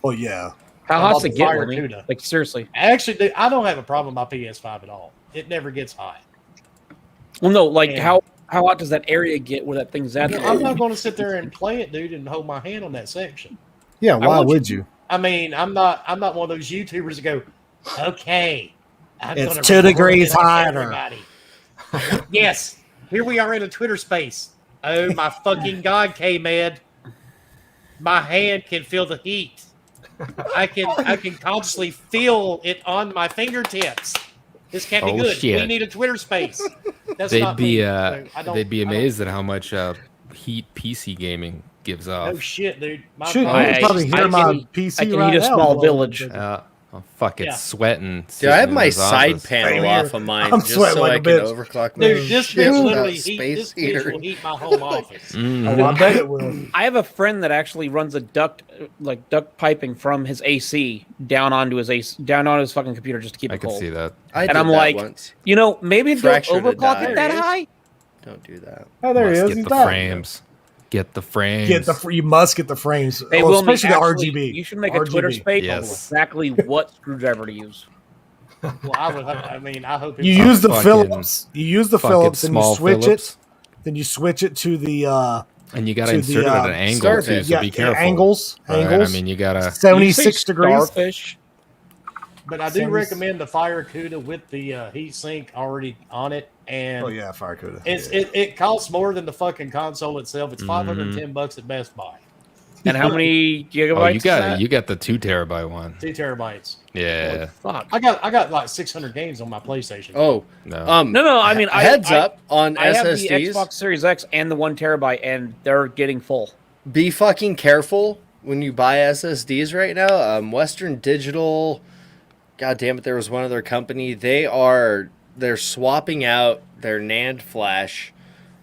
Oh yeah. How hot's it get? Cuda. Like seriously? Actually, I don't have a problem with my PS5 at all. It never gets hot. Well, no, like how hot does that area get where that thing's at? I'm not going to sit there and play it, dude, and hold my hand on that section. Yeah, why would you? I mean, I'm not one of those YouTubers that go, okay, it's 2 degrees hotter. Yes, here we are in a Twitter space. Oh my fucking God, K-Med. My hand can feel the heat. I can consciously feel it on my fingertips. This can't be good. Shit. We need a Twitter space. That's They'd not be me. So they'd be amazed at how much heat PC gaming gives off. Oh shit, dude. Shoot, you can probably hear my PC I can right heat a now. small village. I'm fucking sweating. Dude, I have sitting my in this side office. panel off of mine I'm just sweating so like I a can bitch. overclock my Dude, this shit bitch without literally space this bitch will heat my home office. Oh, I bet it will. I have a friend that actually runs a duct piping from his AC down onto his fucking computer just to keep I it can cold. see that. I And did I'm that like, once. maybe don't Fractured a overclock die. it that high. Don't do that. Oh, there he Must is. get He's the back. frames. Get the frames. You must get the frames. Hey, Well, Wilmy, especially actually, the RGB. You should make a Twitter RGB. space Yes. on exactly what screwdriver to use. Well, I hope You use the Fucking- Phillips. You use the fucking Phillips and you small switch Phillips. it. Then you switch it to the And you gotta to insert the, it at an angle starfish. too, so be careful. angles. Right? Angles. I mean, you gotta. 76 degrees. Starfish. But I do 70s. recommend the Fire Cuda with the heat sink already on it, and Oh yeah, Fire Cuda. it costs more than the fucking console itself. It's $510 at Best Buy, And how many gigabytes? Oh, you is got that? it. You got the 2 terabyte one. 2 terabytes. Yeah. Fuck. I got like 600 games on my PlayStation. Oh, No. No. I mean, heads up on I have the SSDs. Xbox Series X and the 1 terabyte, and they're getting full. Be fucking careful when you buy SSDs right now. Western Digital, god damn it, there was one other company. They're swapping out their NAND flash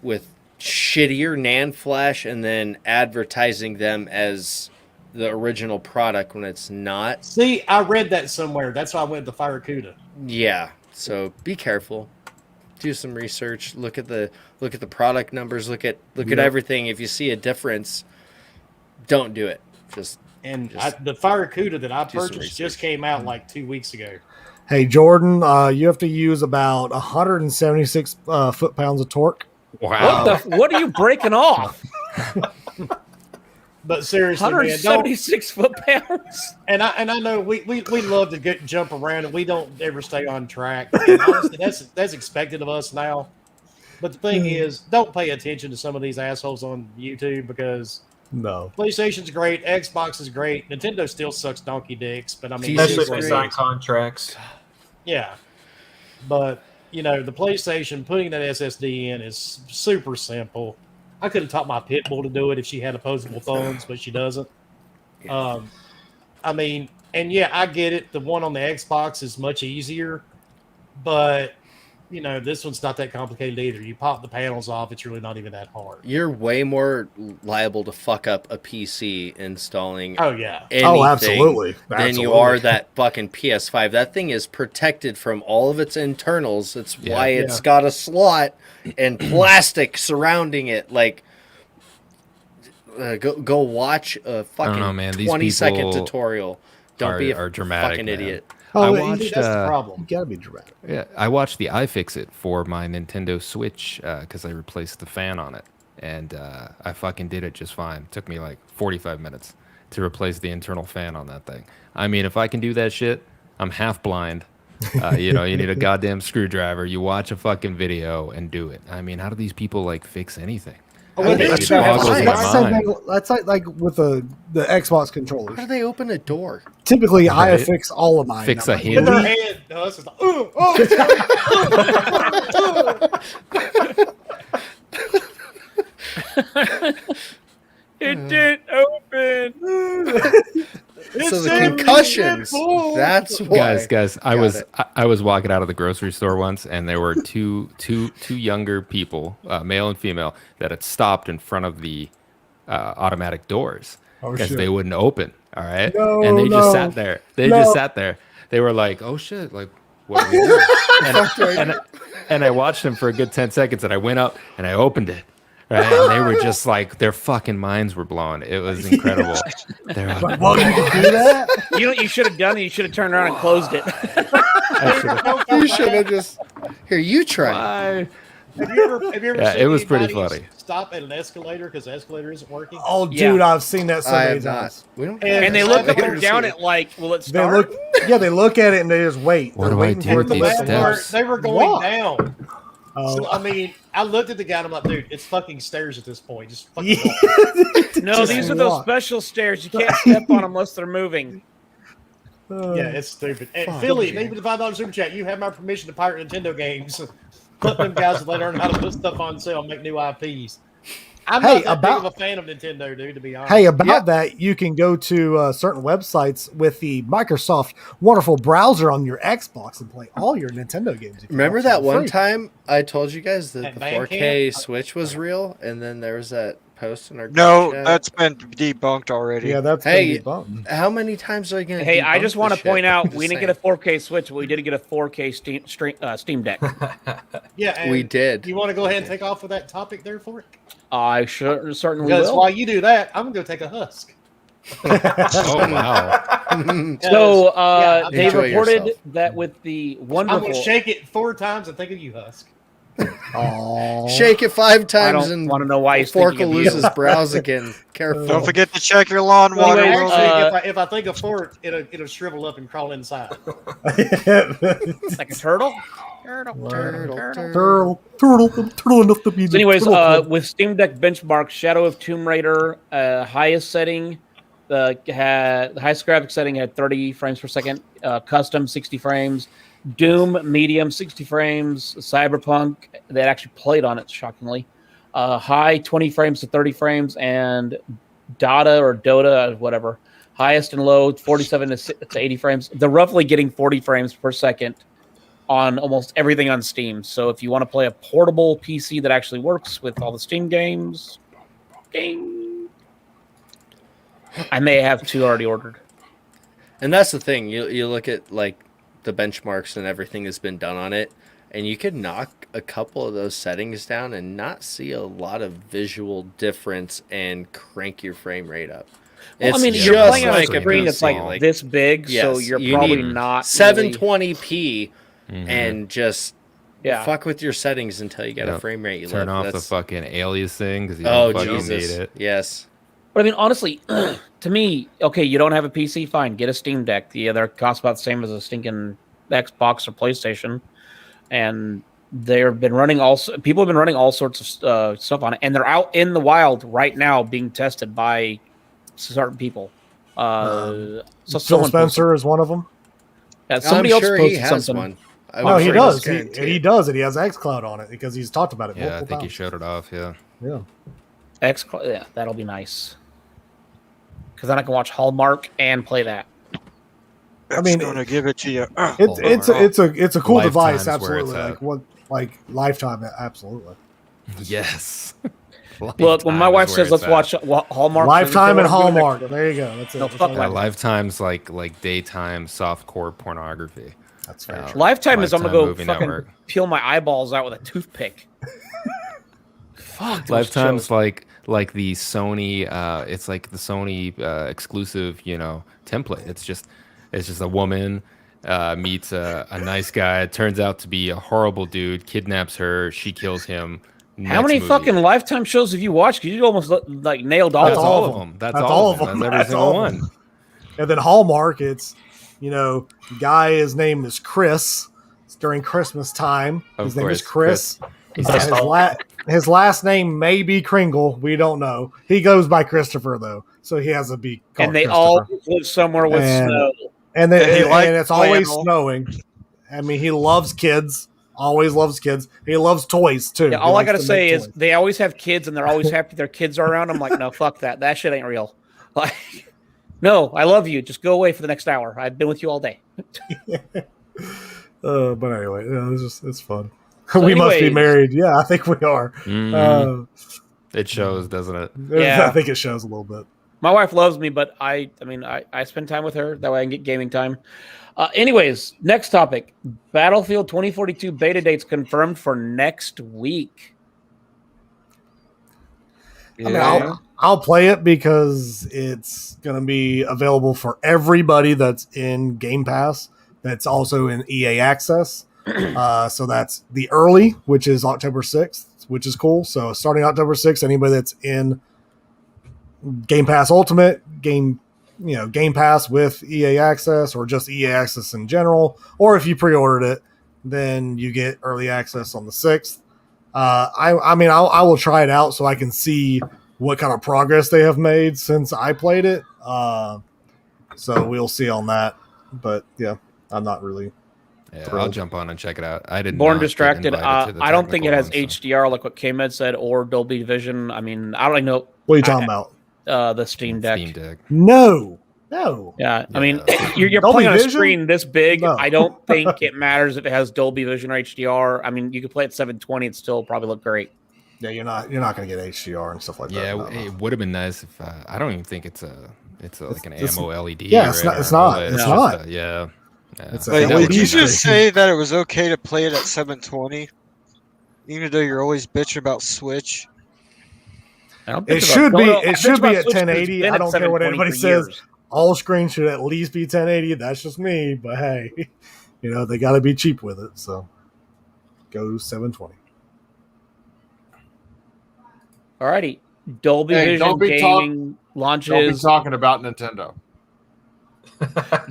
with shittier NAND flash and then advertising them as the original product when it's not. See, I read that somewhere. That's why I went to Fire Cuda. Yeah, so be careful. Do some research. Look at the product numbers. Look at everything. If you see a difference, don't do it. The Fire Cuda that I do some purchased just research. came out like 2 weeks ago. Hey Jordan, you have to use about 176 foot-pounds of torque. Wow. What are you breaking off? But seriously, man, don't. 176 foot-pounds. And I know we love to jump around and we don't ever stay on track. And honestly, that's expected of us now. But the thing is, don't pay attention to some of these assholes on YouTube because No. PlayStation's great, Xbox is great, Nintendo still sucks donkey dicks. But I mean, Especially it's if they great. sign contracts. Yeah, but the PlayStation putting that SSD in is super simple. I could have taught my pit bull to do it if she had opposable thumbs, but she doesn't. I mean, and yeah, I get it. The one on the Xbox is much easier, but this one's not that complicated either. You pop the panels off; it's really not even that hard. You're way more liable to fuck up a PC installing. Oh yeah. Oh, absolutely. Than you are that fucking PS5. That thing is protected from all of its internals. It's why it's got a slot and plastic surrounding it. Like, go watch a fucking 20-second tutorial. Don't be a dramatic, fucking idiot. I watched, that's the problem. You gotta be dramatic. Yeah, I watched the iFixit for my Nintendo Switch because I replaced the fan on it, and I fucking did it just fine. It took me like 45 minutes to replace the internal fan on that thing. I mean, if I can do that shit, I'm half blind. You need a goddamn screwdriver. You watch a fucking video and do it. I mean, how do these people like fix anything? That's like with the Xbox controllers. How do they open a door? Typically, I fix all of mine. Fix a In hinge. their hand, it's like, It didn't open. So the concussions. That's why. Guys, I was walking out of the grocery store once, and there were two younger people, male and female, that had stopped in front of the automatic doors because they wouldn't open. All right, and they just sat there. Just sat there. They were like, "Oh shit!" Like, what are we doing? and I watched them for a good 10 seconds, and I went up and I opened it. Right, and they were just like, their fucking minds were blown. It was incredible. They're like, "Well, you can do that." You know what you should have done? You should have turned around and closed it. You should have just. Here, you try. Have you ever Yeah, seen it was pretty anybody funny. stop at an escalator because the escalator isn't working? Oh, dude, I've seen that so I many have not. times. We don't. And they look up and down it like, will it They start? they look at it and they just wait. What They're do I waiting do for with it to these lift steps? up. They were going What? down. Oh. So, I mean, I looked at the guy and I'm like, dude, it's fucking stairs at this point. Just fucking No, Just these are those walk. special stairs. You can't step on them unless they're moving. Yeah, it's stupid. And Fuck, Philly, man. maybe the $5 super chat, you have my permission to pirate Nintendo games. Let them guys that learn how to put stuff on sale and make new IPs. I'm not that big of a fan of Nintendo, dude, to be honest. Hey, about that, you can go to certain websites with the Microsoft wonderful browser on your Xbox and play all your Nintendo games. if you Remember want that for one free. time I told you guys that At the Bandcamp? 4K Switch was real, and then there was that post in our No, group chat? that's been debunked already. Yeah, that's Hey, been debunked. How many times are you going to? Hey, I just want to point out we didn't get a a. 4K Switch, but we did get a 4K Steam Deck. Yeah, and We did. You want to go ahead and take off with that topic there for it? I certainly Because will. while you do that, I'm going to go take a husk. Oh wow! So Yeah, they enjoy reported yourself. that with the I'm wonderful. going to shake it 4 times and think of you, Husk. Aw. Shake it 5 I times don't and want to know why he's Fork thinking will of lose you. his brows again. Careful. Don't forget to check your lawn water. Anyway, Will. actually, if I think of fort, it'll shrivel up and crawl inside. Like a turtle. Turtle enough to be. So anyways, turtle. with Steam Deck benchmark, Shadow of Tomb Raider, highest setting, the highest graphics setting had 30 frames per second, custom 60 frames, Doom medium 60 frames, Cyberpunk that actually played on it shockingly, high 20 frames to 30 frames, and Dota, whatever, highest and low 47 to 80 frames. They're roughly getting 40 frames per second on almost everything on Steam. So if you want to play a portable PC that actually works with all the Steam games, I may have 2 already ordered. And that's the thing. You look at like the benchmarks and everything that's been done on it, and you could knock a couple of those settings down and not see a lot of visual difference and crank your frame rate up. Well, I It's mean, you're just playing on a like a screen that's PC, like this big, so yes, you're you probably need not 720p and just Yeah. fuck with your settings until you get a frame rate you Turn love. off the That's- fucking alias thing because you Oh, don't fucking Jesus. need it. Yes. But I mean, honestly, to me, okay, you don't have a PC, fine, get a Steam Deck. The other costs about the same as a stinking Xbox or PlayStation, and People have been running all sorts of stuff on it, and they're out in the wild right now being tested by certain people. So Phil someone Spencer is one of them. Yeah, somebody else he posted has something. one. No, he sure does. guarantee He it. does it. He has xCloud on it because he's talked about it Yeah, I multiple think he times. showed it off. Yeah. Yeah. Yeah, that'll be nice. Because then I can watch Hallmark and play that. I mean, gonna give it to you. It's a cool device, Lifetime's where it's absolutely. at. Like Lifetime, absolutely. Yes. Look, when my wife says let's watch Hallmark, Lifetime and we're doing Hallmark. it. There you go. That's it. No, That's fuck all Yeah, I got. Lifetime's like daytime softcore pornography. That's fair. Lifetime is I'm gonna go Movie fucking Network. peel my eyeballs out with a toothpick. Fuck. those Lifetime's shows. like the Sony. It's like the Sony exclusive, template. It's just a woman meets a nice guy. It turns out to be a horrible dude. Kidnaps her. She kills him. How many Next movie. fucking Lifetime shows have you watched? 'Cause you almost like nailed all That's of all them. of them. That's all of them. That's every single one. And then Hallmark, it's guy. His name is Chris. It's during Christmas time. His name is Chris. His last name may be Kringle. We don't know. He goes by Christopher though, so he has to be called And they Christopher. all live somewhere with snow. And it's always flannel. snowing. I mean, he loves kids. Always loves kids. He loves toys too. Yeah, all I gotta say is they always have kids and they're always happy their kids are around. I'm like, no, fuck that. That shit ain't real. Like, no, I love you. Just go away for the next hour. I've been with you all day. But anyway, it's fun. So we must be anyways- married. Yeah, I think we are. Mhm. It shows, doesn't it? Yeah. I think it shows a little bit. My wife loves me, but I spend time with her. That way I can get gaming time. Anyways, next topic. Battlefield 2042 beta dates confirmed for next week. I mean, I'll play it because it's going to be available for everybody that's in Game Pass. That's also in EA Access. So that's the early, which is October 6th, which is cool. So starting October 6th, anybody that's in Game Pass Ultimate, Game Pass with EA Access, or just EA Access in general, or if you pre-ordered it, then you get early access on the 6th. I mean, I will try it out so I can see what kind of progress they have made since I played it. So we'll see on that. But yeah, I'm not really. Yeah, thrilled. I'll jump on and check it out. I didn't. Born Distracted. I don't think it has HDR like what K-Med said or Dolby Vision. I mean, I don't really know. What are you talking about? The Steam Deck. Steam Deck. No. Yeah, I mean, you're Dolby playing on a Vision? screen this big. No. I don't think it matters if it has Dolby Vision or HDR. I mean, you could play at 720; it still probably look great. Yeah, you're not going to get HDR and stuff like that. Yeah, No. it would have been nice if I don't even think it's like an It's- ammo LED. yeah, it's or not- it's or not. OLED. It's just not. Yeah. It's a Wait, LED did you screen. just say that it was okay to play it at 720? Even though you're always bitching about Switch? It should be at 1080. I don't care what anybody says. All screens should at least be 1080. That's just me, but hey, they got to be cheap with it. So go 720. Alrighty, Dolby Hey, Vision don't be gaming Don't be launches. talking about Nintendo.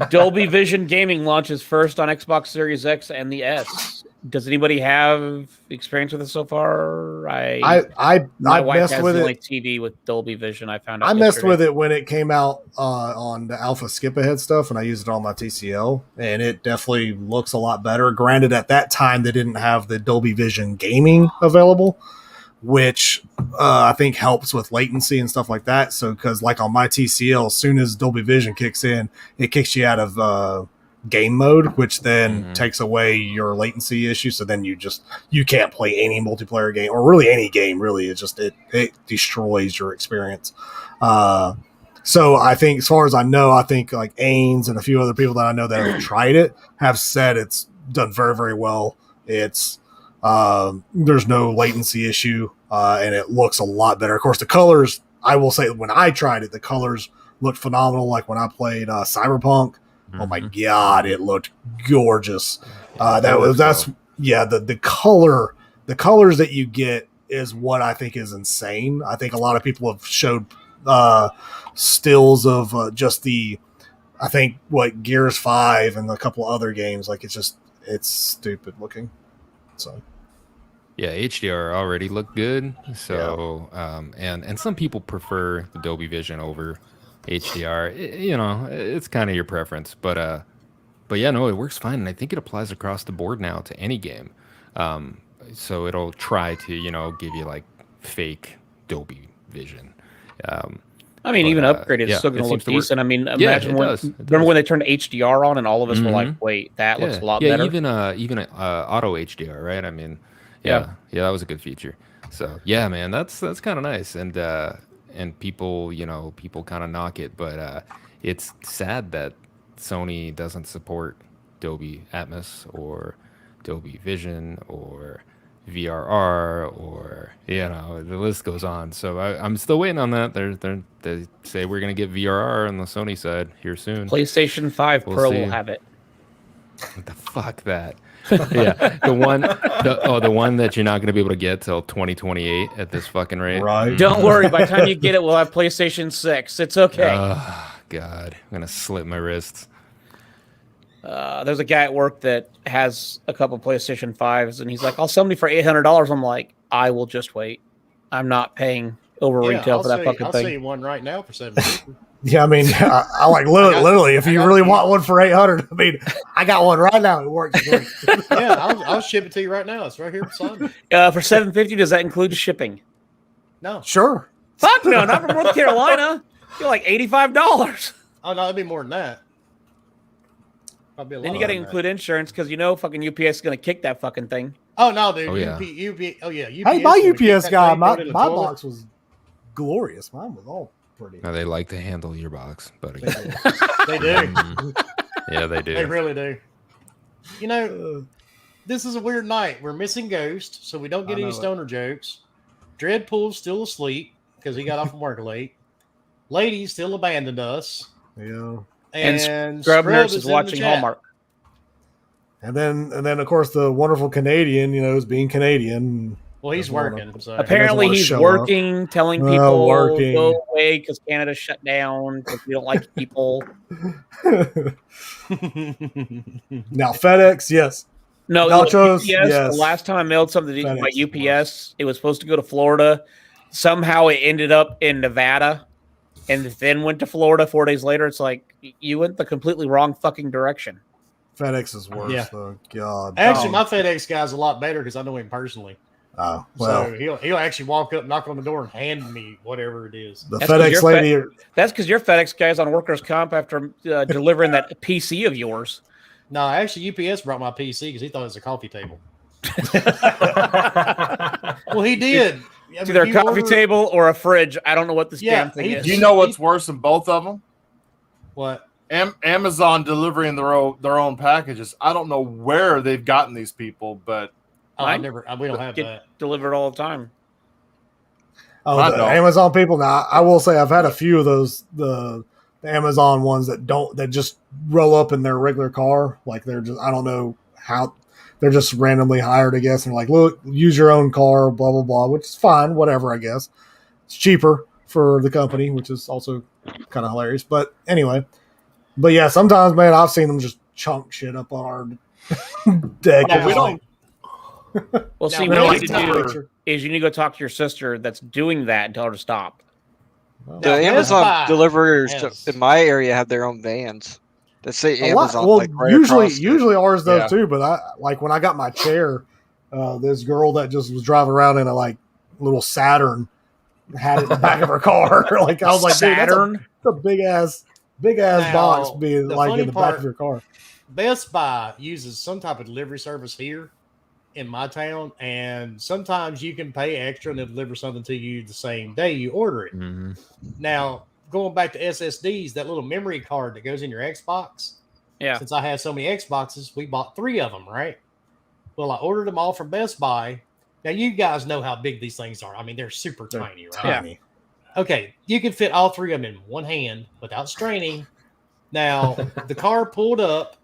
Dolby Vision gaming launches first on Xbox Series X and the S. Does anybody have experience with it so far? I My wife messed has with the it. only TV with Dolby Vision. I found out. I messed yesterday. with it when it came out on the Alpha Skip Ahead stuff, and I used it on my TCL, and it definitely looks a lot better. Granted, at that time they didn't have the Dolby Vision gaming available, which I think helps with latency and stuff like that. So, because like on my TCL, as soon as Dolby Vision kicks in, it kicks you out of game mode, which then takes away your latency issue. So then you can't play any multiplayer game, or really any game. Really, it destroys your experience. So I think, as far as I know, I think like Ains and a few other people that I know that have tried it have said it's done very, very well. It's there's no latency issue, and it looks a lot better. Of course, the colors, I will say, when I tried it, the colors looked phenomenal. Like when I played Cyberpunk, oh my god, it looked gorgeous. The colors that you get is what I think is insane. I think a lot of people have showed stills of I think what Gears 5 and a couple other games. Like it's stupid looking. So Yeah, HDR already looked good. So, and some people prefer the Dolby Vision over HDR. It's kind of your preference, but yeah, no, it works fine, and I think it applies across the board now to any game. So it'll try to, give you like fake Dolby Vision. I mean, but, even upgraded, it's still it going to look seems to work. decent. I mean, Yeah, imagine it when does. It remember does. when they turned HDR on and all of us were like, Mhm. "Wait, that looks a lot Yeah, better." even auto HDR, right? I mean, yeah, that was a good feature. So yeah, man, that's kind of nice, and people, people kind of knock it, but it's sad that Sony doesn't support Dolby Atmos or Dolby Vision or VRR or the list goes on. So I'm still waiting on that. They say we're gonna get VRR on the Sony side here soon. PlayStation 5 We'll Pro see. will have it. What the fuck that? Yeah, the one that you're not going to be able to get till 2028 at this fucking rate. Right. Don't worry, by the time you get it, we'll have PlayStation 6. It's okay. Oh God, I'm gonna slit my wrists. There's a guy at work that has a couple PlayStation 5s, and he's like, "I'll sell me for $800." I'm like, "I will just wait. I'm not paying over retail for that fucking I'll thing." see one right now for $750. Yeah, I mean, I like literally. If you really want one for 800, I mean, I got one right now. It works great. Yeah, I'll ship it to you right now. It's right here beside me. For $750, does that include shipping? No. Sure. Fuck no, not from North Carolina. You're like $85. Oh no, it'd be more than that. Probably a Then lot you got to more than include insurance because fucking UPS is gonna kick that fucking thing. that. Oh no, dude. Oh, yeah. UPS Hey, my would kick UPS that guy, thing, my throw it in the my toilet. box was glorious. Mine was all pretty. Now they like to handle your box, buddy. They do. Yeah, they do. They really do. This is a weird night. We're missing Ghost, so we don't get I any know it. stoner jokes. Dreadpool's still asleep because he got off from work late. Lady still abandoned us. Yeah. And Scrub Nurse is is in the watching chat. Hallmark. And then of course the wonderful Canadian, is being Canadian. Well, he's Doesn't wanna- working. So. Apparently, wanna he's show working, telling Well, people working. go away because Canada shut down because we don't like people. Now FedEx, yes. No, Nachos, UPS. yes. The last time I mailed something to FedEx, my UPS, it was supposed to go to Florida. Somehow it ended up in Nevada, and then went to Florida 4 days later. It's like you went the completely wrong fucking direction. FedEx is worse. Yeah. Though. God. Actually, my FedEx guy's a lot better because I know him personally. Oh well. So he'll actually walk up, knock on the door, and hand me whatever it is. The That's 'cause FedEx your lady. That's because your FedEx guy's on workers' comp after delivering that PC of yours. No, actually, UPS brought my PC because he thought it was a coffee table. Well, he did. I It's mean, either a you coffee order- table or a fridge. I don't know what this Yeah, damn thing he- is. Do you know what's worse than both of them? What? Amazon delivering their own packages. I don't know where they've gotten these people, but Oh, I Mine? never. We don't have Get that. delivered all the time. Oh, I the don't. Amazon people. Now, I will say I've had a few of those the Amazon ones that just roll up in their regular car. Like they're just I don't know how they're just randomly hired, I guess, and like, look, use your own car, blah blah blah, which is fine, whatever. I guess it's cheaper for the company, which is also kind of hilarious. But anyway, but yeah, sometimes, man, I've seen them just chunk shit up on our deck. Well, we don't. Well, see, Now, what we you need don't to have- do is you need to go talk to your sister that's doing that and tell her to stop. Well, The Now, Amazon Best Buy deliverers has- in my area have their own vans that say a lot- Amazon. well, like right usually across it. ours does Yeah. too. But I like when I got my chair, this girl that just was driving around in a like little Saturn had it in the back of her car. Like I was like, dude, Saturn. that's a big ass Now, box being the like funny in the back part- of your car. Best Buy uses some type of delivery service here in my town, and sometimes you can pay extra and they'll deliver something to you the same day you order it. Mm-hmm. Now, going back to SSDs, that little memory card that goes in your Xbox. Yeah. Since I have so many Xboxes, we bought 3 of them, right? Well, I ordered them all from Best Buy. Now, you guys know how big these things are. I mean, they're super They're tiny, right? tiny. Okay, you can fit all 3 of them in one hand without straining. Now, the car pulled up,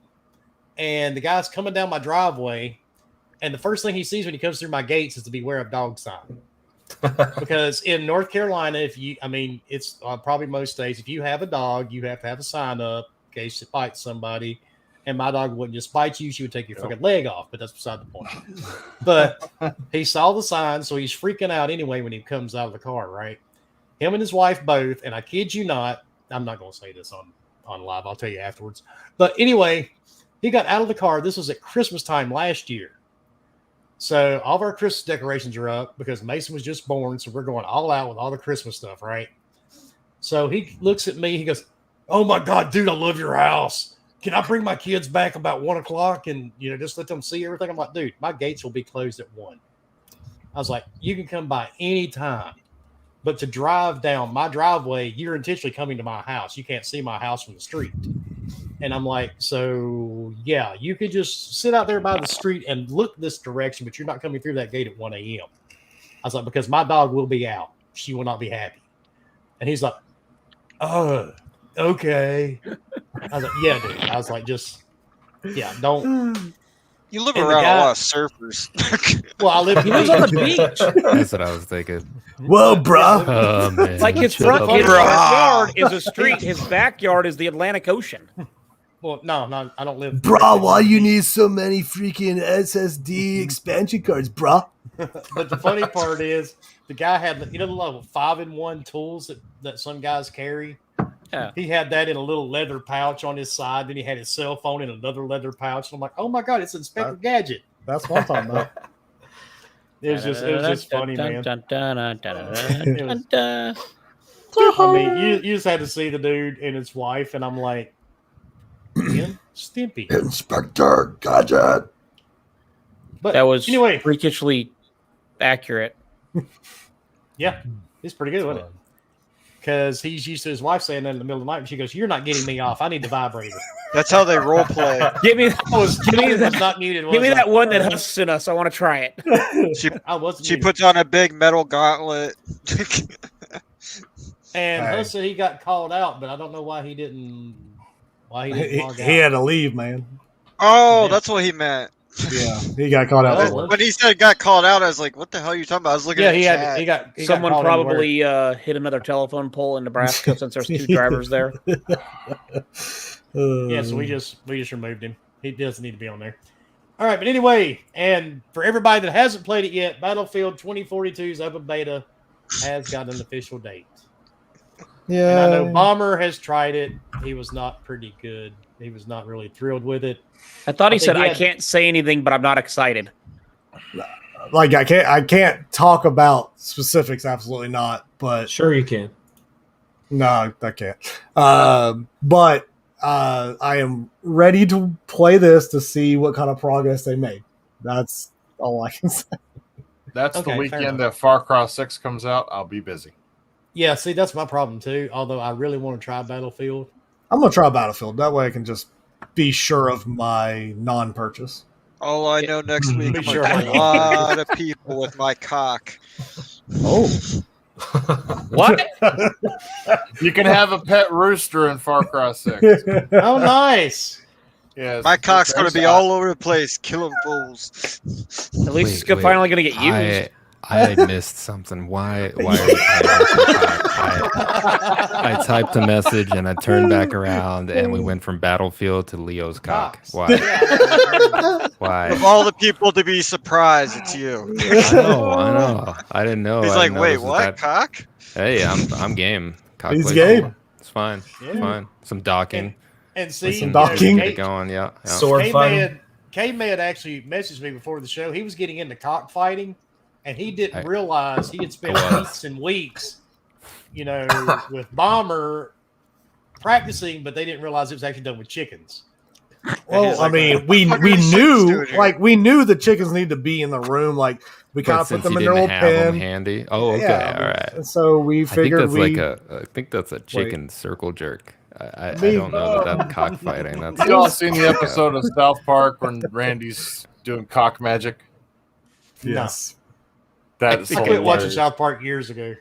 and the guy's coming down my driveway, and the first thing he sees when he comes through my gates is the beware of dog sign. Because in North Carolina, it's probably most states, if you have a dog, you have to have a sign up in case it bites somebody. and my dog wouldn't just bite you; she would take your fucking leg off. But that's beside the point. But he saw the sign, so he's freaking out anyway when he comes out of the car. Right, him and his wife both, and I kid you not, I'm not going to say this on live. I'll tell you afterwards. But anyway, he got out of the car. This was at Christmas time last year. So all of our Christmas decorations are up because Mason was just born. So we're going all out with all the Christmas stuff, right? So he looks at me. He goes, "Oh my God, dude, I love your house. Can I bring my kids back about 1 o'clock and, just let them see everything?" I'm like, "Dude, my gates will be closed at 1." I was like, "You can come by anytime, but to drive down my driveway, you're intentionally coming to my house. You can't see my house from the street." And I'm like, "So yeah, you could just sit out there by the street and look this direction, but you're not coming through that gate at 1 a.m. I was like, "Because my dog will be out. She will not be happy." And he's like, "Oh, okay." I was like, "Yeah, dude." I was like, don't. You live And the around guy- a lot of surfers. Well, I live. He lives on the beach. That's what I was thinking. Whoa, bruh. Oh, man. Like his Shut front up. yard is a street. His backyard is the Atlantic Ocean. Well, no, I don't live. Bruh, why you need so many freaking SSD expansion cards, bruh? But the funny part is, the guy had the little 5-in-1 tools that some guys carry. Yeah. He had that in a little leather pouch on his side. Then he had his cell phone in another leather pouch. And I'm like, "Oh my God, it's Inspector Gadget." That's what I'm talking about. It was just funny, man. It was- Dun. I mean, you just had to see the dude and his wife, and I'm like, "Ian Stimpy." Inspector Gadget. But That was anyway, freakishly accurate. yeah, it's pretty good, wasn't it? Because he's used to his wife saying that in the middle of the night, and she goes, "You're not getting me off. I need the vibrator." That's how they role play. Give me That's not muted. Give me that one that husks in us. I want to try it. She puts on a big metal gauntlet. And Hey. Huss said he got called out, but I don't know why he didn't. Why he didn't He, log out. he had to leave, man. Oh, that's what he meant. Yeah, he got caught out. Oh, for well. it. When he said got called out, I was like, "What the hell are you talking about?" I was looking Yeah, at he chat. had. He got Someone called into work. probably hit another telephone pole in Nebraska since there's 2 drivers there. Yeah, so we just removed him. He doesn't need to be on there. All right, but anyway, and for everybody that hasn't played it yet, Battlefield 2042's open beta has got an official date. Yeah, And I know Bomber has tried it. He was not pretty good. He was not really thrilled with it. I thought he I think said, he "I had- can't say anything, but I'm not excited." like I can't talk about specifics. Absolutely not. But Sure, you can. no, I can't. But I am ready to play this to see what kind of progress they made. That's all I can say. That's Okay, the fair weekend enough. that Far Cry 6 comes out. I'll be busy. Yeah, see, that's my problem too. Although I really want to try Battlefield. I'm gonna try Battlefield. That way I can just be sure of my non-purchase. All I know next week, Be I'm sure. gonna kill a lot of people with my cock. Oh, What? You can have a pet rooster in Far Cry 6. Oh, nice. Yes, My cock's gonna be there's all over the place, killing fools. At least Wait, it's finally going to get used. I missed something. Why are you playing I typed a message and I turned back around and we went from Battlefield to Leo's cock. Cocks. Why? Why? Of all the people to be surprised, it's you. I know. I didn't know. He's I like, didn't know "Wait, this was what? that-" Cock?" Hey, I'm game. Cock He's plays game. cool. It's fine. It's Yeah. fine. Some docking. And see, Some docking. Get it going. Yeah. Sword fighting. K-Man actually messaged me before the show. He was getting into cockfighting, and he didn't I- realize he had spent I was. weeks and weeks, with Bomber practicing, but they didn't realize it was actually done with chickens. well, I mean, we What are you knew doing here? like we knew the chickens need to be in the room. Like we kind But of put since them you in their didn't little have them pen. handy. Oh, okay. Yeah, All right. And so we I think figured that's we. I think that's a chicken circle jerk. I Me- don't know that that's cockfighting. That's You all seen the episode of South Park when Randy's doing cock magic? Yes. That's I quit watching hilarious. South Park years ago.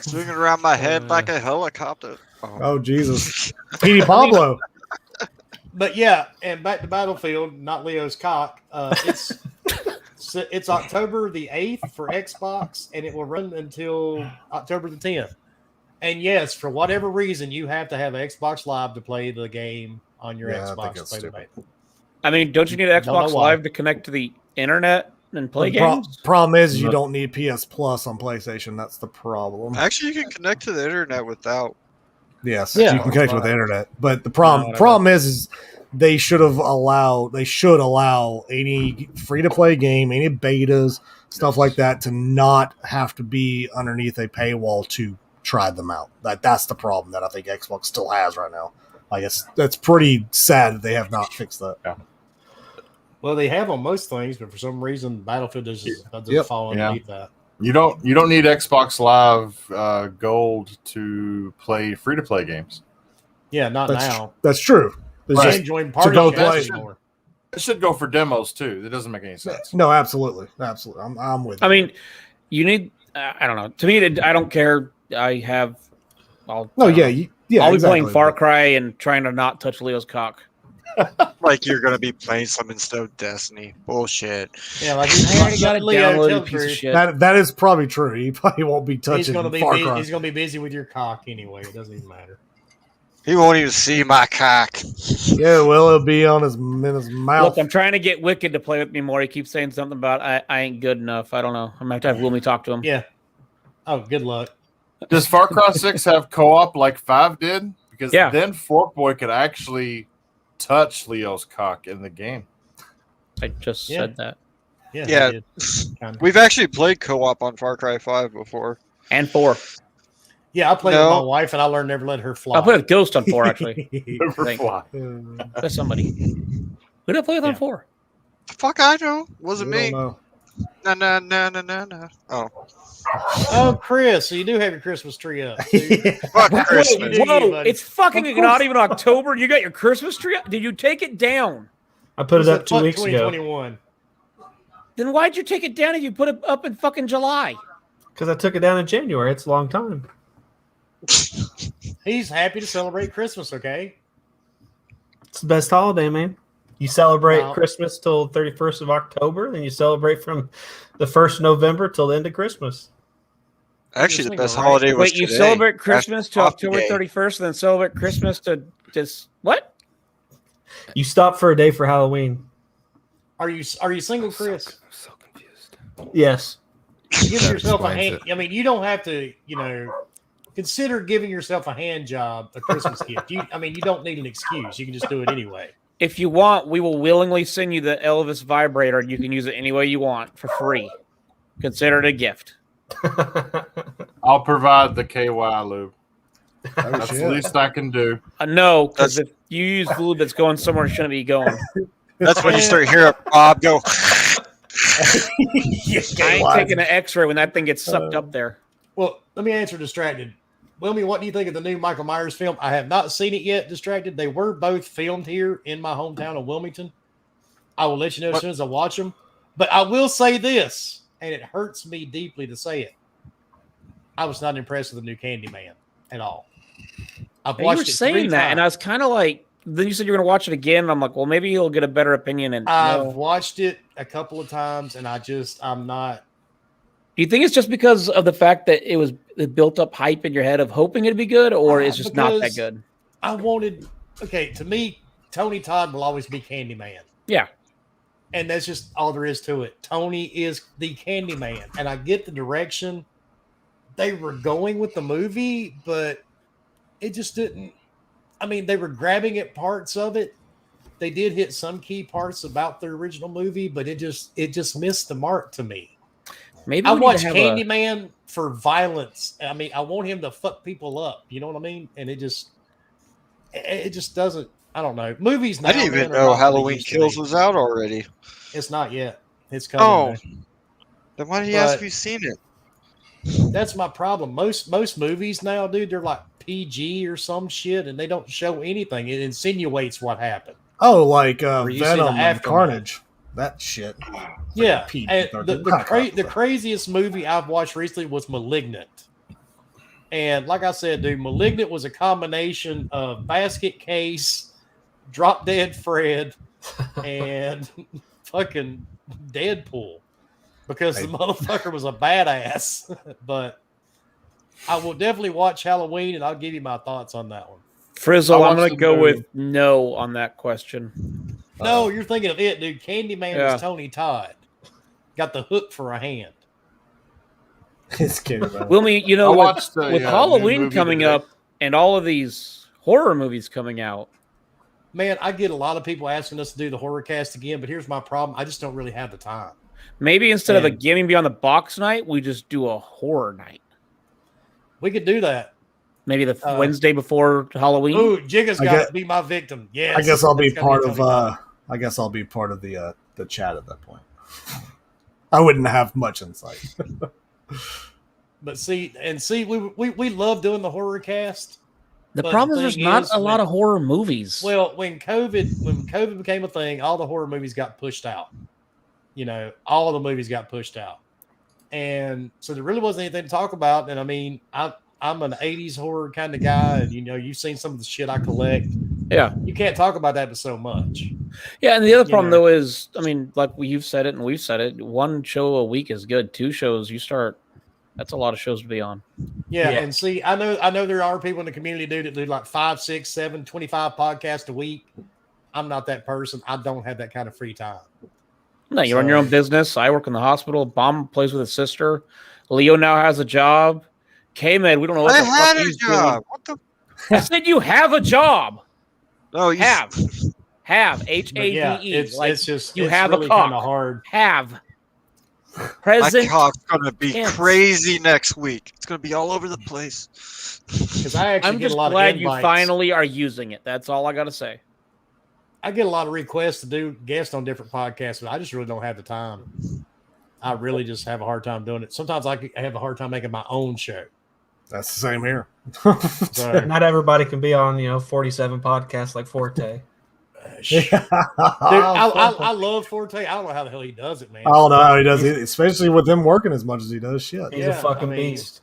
Swinging around my head like a helicopter. Oh Jesus, Petey Pablo. But yeah, and back to Battlefield, not Leo's cock. It's October the 8th for Xbox, and it will run until October the 10th. And yes, for whatever reason, you have to have Xbox Live to play the game on your Yeah, I think Xbox. that's To play the stupid. beta. I mean, don't you need Don't know Xbox why. Live to connect to the internet and play The games? problem is you don't need PS Plus on PlayStation. That's the problem. Actually, you can connect to the internet without. Yes, Yeah, you can connect with the right. internet, but the whatever. problem is they should allow any free to play game, any betas, stuff like that, to not have to be underneath a paywall to try them out. That's the problem that I think Xbox still has right now. I guess that's pretty sad that they have not fixed that. Yeah. Well, they have on most things, but for some reason, Battlefield doesn't Yep. fall Yeah. underneath that. You don't need Xbox Live Gold to play free to play games. Yeah, not That's now. That's true. It's Right. You just- can't join to party go chats play. anymore. It should go for demos too. That doesn't make any sense. no, absolutely. I'm with you. I mean, you need. I don't know. To me, I don't care. I have. I'll no, I don't yeah, know. yeah. I'll be exactly. playing Far Cry and trying to not touch Leo's cock. Like you're gonna be playing some instead of Destiny. Bullshit. Yeah, like I already got it Leo, downloaded, tell the piece of truth. shit. That is probably true. He probably won't be He's touching gonna be Far Cry. he's gonna be busy with your cock anyway. It doesn't even matter. He won't even see my cock. Yeah, well, it'll be on in his mouth. Look, I'm trying to get Wicked to play with me more. He keeps saying something about I ain't good enough. I don't know. I'm gonna have to have Wilmy talk to him. Yeah. Oh, good luck. Does Far Cry 6 have co-op like 5 did? Because Yeah. then Fork Boy could actually touch Leo's cock in the game. I just Yeah. said that. Yeah. Yeah. he did. Kinda. We've actually played co-op on Far Cry 5 before. And 4. Yeah, I played No. with my wife, and I learned never let her fly. I played with Ghost on 4 actually. Overfly. That's somebody. Who did I play with on Yeah. 4? The fuck I know. Wasn't We me. don't No, know. no, no, no, no, no. Oh. Oh, Chris, so you do have your Christmas tree up. dude. Fuck You Christmas. do, Whoa! buddy. It's fucking Of course. not even October. You got your Christmas tree up? Did you take it down? I put it up Fuck 2 weeks ago 2021. Then why'd you take it down if you put it up in fucking July? because I took it down in January. It's a long time. He's happy to celebrate Christmas. Okay. It's the best holiday, man. You celebrate Wow. Christmas till 31st of October, then you celebrate from the 1st of November till the end of Christmas. Actually, the You're best right. holiday was Wait, you today. celebrate Christmas to Coffee October Day. 31st, and then celebrate Christmas to just what? You stop for a day for Halloween. Are you single, Chris? So confused. Yes. Give That yourself a explains hand. I mean, you don't have to. Consider giving yourself a hand job a Christmas gift. You don't need an excuse. You can just do it anyway. If you want, we will willingly send you the Elvis vibrator. You can use it any way you want for free. Consider it a gift. I'll provide the KY lube. Oh, That's shit. the least I can do. No, because if you use lube that's going somewhere it shouldn't be going, That's when you start hearing Bob go. I ain't taking an X-ray when that thing gets sucked up there. Well, let me answer Distracted. Wilmy, what do you think of the new Michael Myers film? I have not seen it yet, Distracted. They were both filmed here in my hometown of Wilmington. I will let you know as soon as I watch them. But I will say this, and it hurts me deeply to say it. I was not impressed with the new Candyman at all. I've And you watched were it 3 saying that, and I times. was kind of like, then you said you're going to watch it again, and I'm like, well, maybe you'll get a better opinion. And I've no. watched it a couple of times, and I'm not. Do you think it's just because of the fact that it built up hype in your head of hoping it'd be good, or it's just not that Because good? I wanted, to me, Tony Todd will always be Candyman. Yeah. And that's just all there is to it. Tony is the Candyman. And I get the direction they were going with the movie, but it just didn't. I mean, they were grabbing at parts of it. They did hit some key parts about the original movie, but it just missed the mark to me. Maybe I we need watch to have Candyman for violence. I mean, I want him to fuck people up. You know what I mean? And it just doesn't. I don't know. Movies now. I didn't even man, are know not what they Halloween used to Kills be. was out already. It's not yet. It's coming. Oh, man. then why did he ask But- if you've seen it? That's my problem. Most movies now, dude, they're like PG or some shit, and they don't show anything. It insinuates what happened. Oh, like Where you see the Venom and aftermath. Carnage. That shit. Yeah, PG-13. and the craziest movie I've watched recently was *Malignant*. And like I said, dude, *Malignant* was a combination of Basket Case, Drop Dead Fred, and fucking Deadpool, because the motherfucker was a badass. But I will definitely watch Halloween, and I'll give you my thoughts on that one. Frizzle, I I'm watched going to the go movie. with no on that question. No, you're thinking of it, dude. Candyman Yeah. was Tony Todd. Got the hook for a hand. It's Candyman. Wilmy, you know, I watched the, with new Halloween movie coming today. up and all of these horror movies coming out, Man, I get a lot of people asking us to do the horror cast again, but here's my problem. I just don't really have the time. maybe instead of a And- Gaming Beyond the Box night, we just do a horror night. We could do that. Maybe the Wednesday before Halloween. Ooh, Jigga's I got guess- to be my victim. Yes. I guess I'll be That's gotta part Tony of. Todd. I guess I'll be part of the chat at that point. I wouldn't have much insight. But see, we love doing the horror cast. The But problem the is there's thing not is, a lot when- of horror movies. Well, when COVID became a thing, all the horror movies got pushed out. You know, all the movies got pushed out, and so there really wasn't anything to talk about. And I mean, I'm an '80s horror kind of guy, and you know, you've seen some of the shit I collect. Yeah, you can't talk about that but so much. yeah, and the other you problem know. though is, I mean, like you've said it and we've said it. One show a week is good. 2 shows, you start. That's a lot of shows to be on. Yeah, and see, I know there are people in the community, dude, that do like 5, 6, 7, 25 podcasts a week. I'm not that person. I don't have that kind of free time. No, you run your own business. I work in the hospital. Bomb plays with his sister. Leo now has a job. K-Med, we don't know what I the had fuck a he's job. doing. What the? I said you have a job. No, you Have But H-A-V-E. yeah, it's just you it's have really a cock. kind of hard. Have My present. cock's gonna be tense. crazy next week. It's gonna be all over the place. Because I actually I'm get a just lot glad of you invites. finally are using it. That's all I got to say. I get a lot of requests to do guests on different podcasts, but I just really don't have the time. I really just have a hard time doing it. Sometimes I have a hard time making my own show. That's the same here. So, Not everybody can be on 47 podcasts like Forte. dude, I love Forte. I don't know how the hell he does it, man. I don't know how he does it, especially with him working as much as he does. Shit, He's a fucking beast.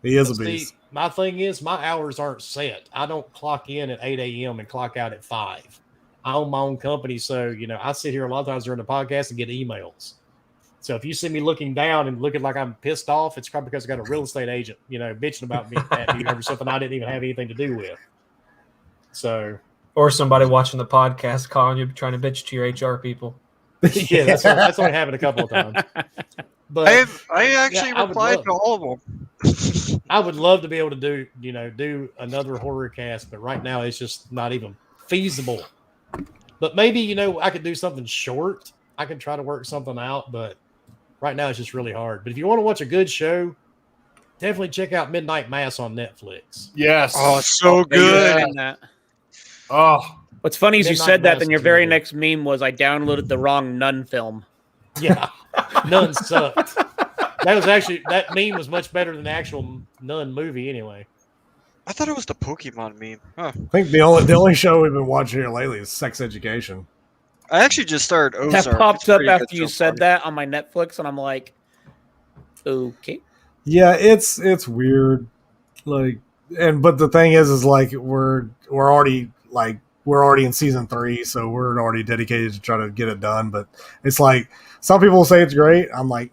He is a See, beast. my thing is my hours aren't set. I don't clock in at 8 a.m. and clock out at 5. I own my own company, so you know I sit here a lot of times during the podcast and get emails. So if you see me looking down and looking like I'm pissed off, it's probably because I got a real estate agent, you know, bitching about me at me over something I didn't even have anything to do with. So Or somebody watching the podcast calling you, trying to bitch to your HR people. yeah, that's only happened a couple of times. But I actually yeah, I would replied love- to all of them. I would love to be able to do another horror cast, but right now it's just not even feasible. But maybe, I could do something short. I can try to work something out, but right now it's just really hard. But if you want to watch a good show, definitely check out Midnight Mass on Netflix. Yes. Oh, it's so Yeah, good. you're in that. Oh, What's funny is you Midnight said that, Mass then your is very really good. next meme was I downloaded the wrong Nun film. Yeah, Nun sucked. That meme was much better than the actual Nun movie anyway. I thought it was the Pokemon meme. Huh. I think the only show we've been watching here lately is Sex Education. I actually just started Ozark. That popped It's up pretty after good you so said far. that on my Netflix, and I'm like, okay. Yeah, it's weird. But the thing is like we're already in season 3, so we're already dedicated to try to get it done. But it's like some people say it's great. I'm like,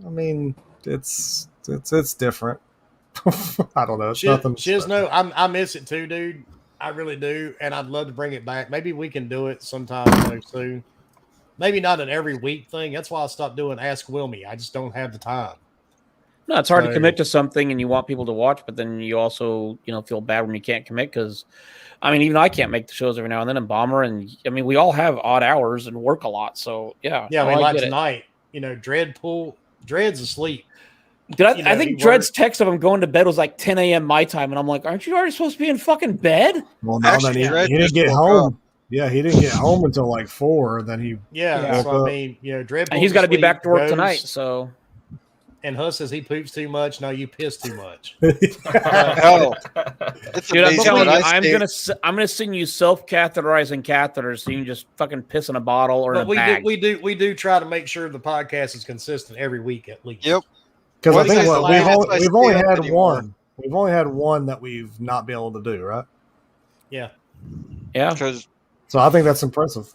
I mean, it's different. I don't know. It's nothing. Shizno, I miss it too, dude. I really do, and I'd love to bring it back. Maybe we can do it sometime soon. Maybe not an every week thing. That's why I stopped doing Ask Wilmy. I just don't have the time. No, it's hard to So- commit to something, and you want people to watch, but then you also, feel bad when you can't commit because, I mean, even I can't make the shows every now and then. And Bomber, and I mean, we all have odd hours and work a lot. So yeah, Yeah, I no, mean, like get it. tonight, Dread's asleep. I think Dred's text of him going to bed was like 10 a.m. my time, and I'm like, aren't you already supposed to be in fucking bed? Well, no, Actually, then he Dredd didn't just get woke home. Yeah, he didn't get home until like 4. Then he Yeah, so woke I mean, Dread. And he's got to be pulls back to work asleep, tonight. goes, So And Huss says he poops too much. No, you piss too much. Hell, it's dude, I'm amazing telling you, what I I'm stay- gonna send you self-catheterizing catheters so you can just fucking piss in a bottle or in But a bag. we do try to make sure the podcast is consistent every week at least. Yep. because I What think is the latest I we've only stay up had anymore? one. We've only had one that we've not been able to do, right? Yeah. Yeah. Because So I think that's impressive.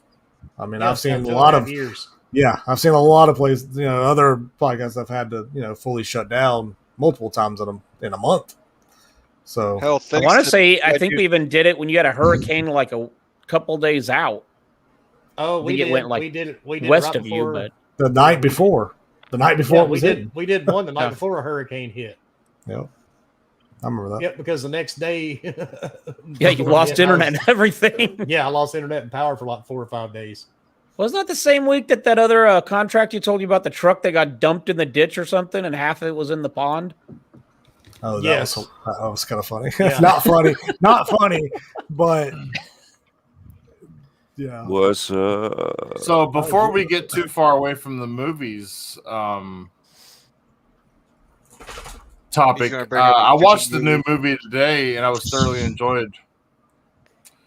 I mean, Yeah, I've seen it's a been lot 2.5 of years. Yeah, I've seen a lot of places, other podcasts have had to, fully shut down multiple times in a month. So hell, I thanks want to say I that think dude- we even did it when you had a hurricane like a couple days out. Oh, we think it did. went, like, we did it. We did it west right of you, before- but The night before. The night before Yeah, it was we hitting. did. We did one the night Yeah. before a hurricane hit. Yep. I remember that. Yep, because the next day. yeah, you lost I internet was- and everything. Yeah, I lost internet and power for like 4 or 5 days. Wasn't that the same week that other contract you told you about, the truck that got dumped in the ditch or something, and half of it was in the pond? Oh, that Yes. was kind of funny. Yeah. Not funny. Not funny, but yeah. What's So before we get too far away from the movies topic, He's gonna bring up a I watched the different new movie today and I was thoroughly enjoyed.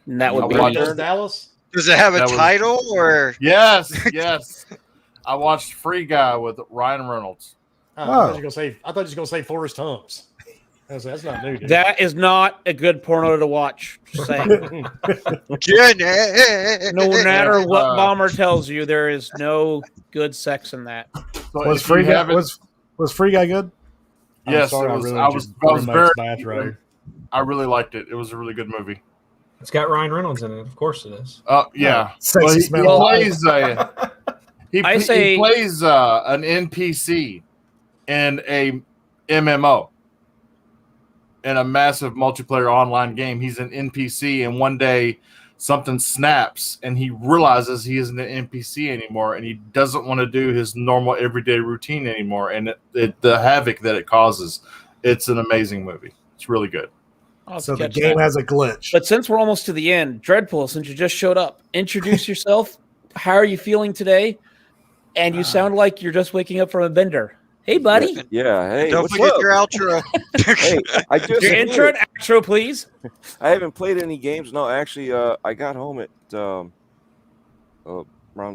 And that would I be watched- Dallas, Dallas. Does it have a That was- title or? Yes, yes. I watched Free Guy with Ryan Reynolds. I thought you were gonna say Forrest Humps. That's not new. Dude. that is not a good porno to watch. Just saying. Jenny! No matter what Uh, Bomber tells you, there is no good sex in that. So Was if Free you Guy haven't- was Free Guy good? Yes, I'm sorry, it was. really I was just very. Matt's bathrobe. I really liked it. It was a really good movie. It's got Ryan Reynolds in it. Of course it is. Yeah. Sexy Well, he smell. plays I say- he plays an NPC in a MMO in a massive multiplayer online game. He's an NPC, and one day something snaps, and he realizes he isn't an NPC anymore, and he doesn't want to do his normal everyday routine anymore. And the havoc that it causes. It's an amazing movie. It's really good. I'll So the catch game that. has a glitch. But since we're almost to the end, Dreadpool, since you just showed up, introduce yourself. How are you feeling today? And you sound like you're just waking up from a bender. Hey, buddy. Yeah, hey, Don't what's forget up? your outro. Hey, I just Your intro and outro, please. I haven't played any games. No, actually, I got home at around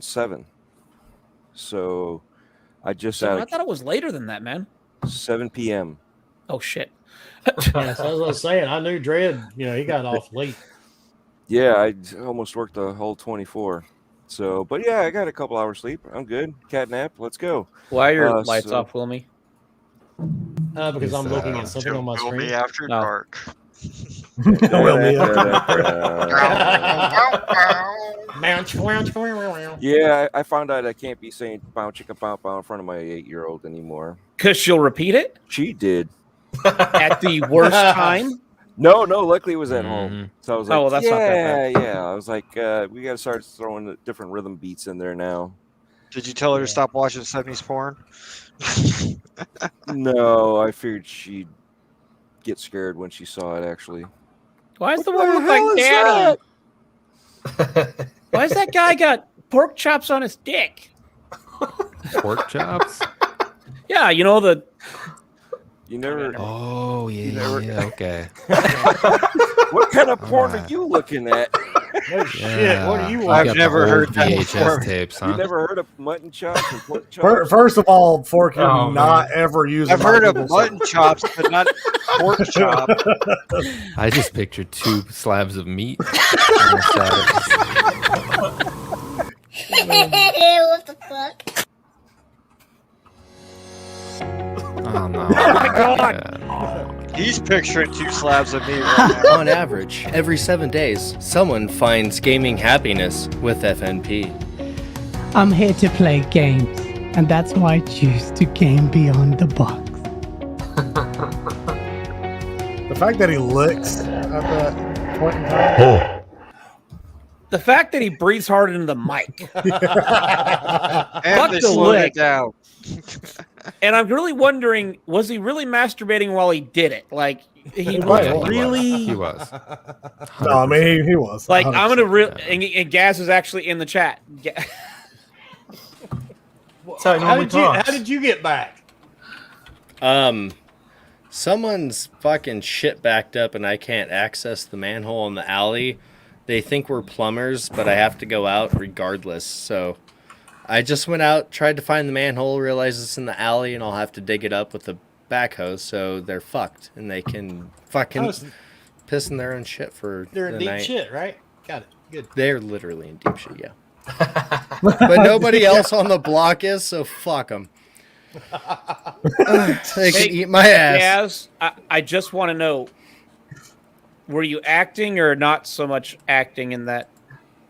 7. So I just So had I thought it was later than that, man. 7 p.m. Oh, shit. Yeah, so as I was saying, I knew Dredd. He got off late. Yeah, I almost worked the whole 24. So, but yeah, I got a couple hours sleep. I'm good. Cat nap. Let's go. Why are your lights so- off, Wilmy? Because I'm looking at something on my Film screen. me after No. dark. Yeah, I found out I can't be saying "bow chicka bow bow" in front of my 8-year-old anymore. Because she'll repeat it She did. at the worst time. No, luckily it was at home. So I was like, Oh, well, that's not that bad. yeah. I was like, we got to start throwing the different rhythm beats in there now. Did you tell her to stop watching 70s porn? No, I figured she'd get scared when she saw it, actually. Why is the What one the look like hell is Daddy? Why is that guy got pork chops on his dick? Pork chops? Yeah, you know the. You never. Oh, yeah, okay. What kind of porn are you looking at? No shit. What are you You watching? got the never old heard that VHS before. tapes, You huh? never heard of mutton chops and pork chops? First of all, Fork, you Oh, do not ever use. I've a heard of microwave. mutton chops, but not pork chop. I just pictured 2 slabs of meat. on the side. What the fuck? Oh, no. Oh my God. He's picturing 2 slabs of meat right now. On average, every 7 days, someone finds gaming happiness with FNP. I'm here to play games, and that's why I choose to game beyond the box. The fact that he licks at that point in time. The fact that he breathes hard into the mic. And Fuck they the slowed lick. it down. And I'm really wondering, was he really masturbating while he did it? Like, he might Yeah, have. really. He was. No, I mean he was. Like, I'm 100%. gonna and Gaz is actually in the chat. That's how it normally talks. How did you get back? Someone's fucking shit backed up and I can't access the manhole in the alley. They think we're plumbers, but I have to go out regardless. So I just went out, tried to find the manhole, realized it's in the alley, and I'll have to dig it up with a backhoe. So they're fucked, and they can fucking piss in their own shit for They're in the deep night. shit, right? Got it. Good. They're literally in deep shit, yeah. But nobody else on the block is, so fuck them. They can eat my ass. Gaz, I just want to know, were you acting or not so much acting in that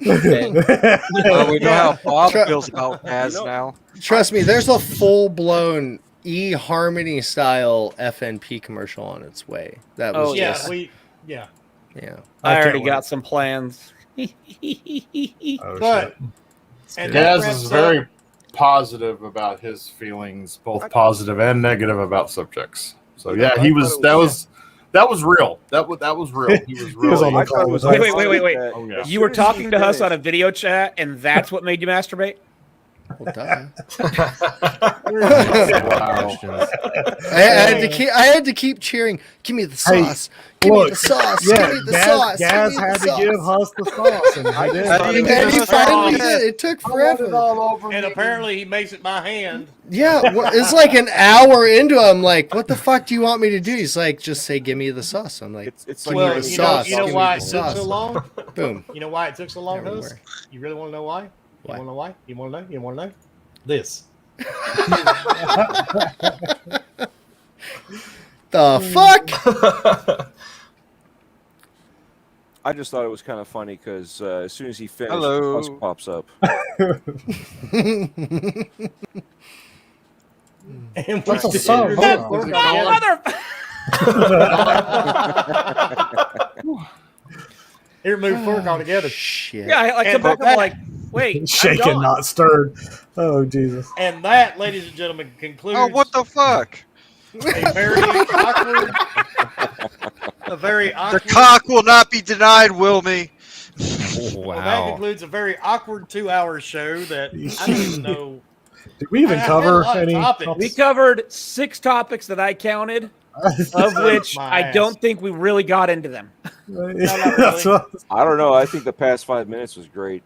Well, we know how Bob Tru- feels about Kaz now. Trust me, there's a full-blown eHarmony style FNP commercial on its way. That was yeah, just yeah. I can't already wait. got some plans. Oh, But shit. and that Gaz wraps is up- very positive about his feelings, both positive and negative about subjects. So yeah, he was. That was real. That was real. He was really. was on the I thought it was Wait. that- Oh, yeah. as You were soon as he talking to us finished- on a video chat, and that's what made you masturbate? well, duh. Wow. I had to keep cheering. Give me the sauce. Give me the sauce. Yeah, Give me the Gaz, sauce. Gaz give me had the to give sauce. Huss the sauce, and I did. How do you And give he us finally sauce? did. It took I want it forever. all over And me. apparently he makes it by hand. Yeah, it's like an hour into it. I'm like, what the fuck do you want me to do? He's like, just say, give me the sauce. I'm like, It's give like me Well, the you sauce. know give why me it the took sauce. so long? Boom. You know why it took so long, Everywhere. Huss? You really want to know why? You Why? want to know why? You want to know? You want to know? This. The fuck? I just thought it was kind of funny because as soon as he finished, Hello. Husk pops up. And What's we the song? did Hold that on. work together. Here, move fork all together. Shit. Yeah, I come And back. that- I'm like, wait, I'm Shaken, gone. not stirred. Oh Jesus! And that, ladies and gentlemen, concludes Oh, what the fuck? a very awkward, The cock will not be denied, Wilmy. Well, that concludes a very awkward 2-hour show that I don't even know. Did we even I had cover a lot of any? topics. We covered 6 topics that I counted, of which My I ass. don't think we really got into them. That's what- I don't know. I think the past 5 minutes was great.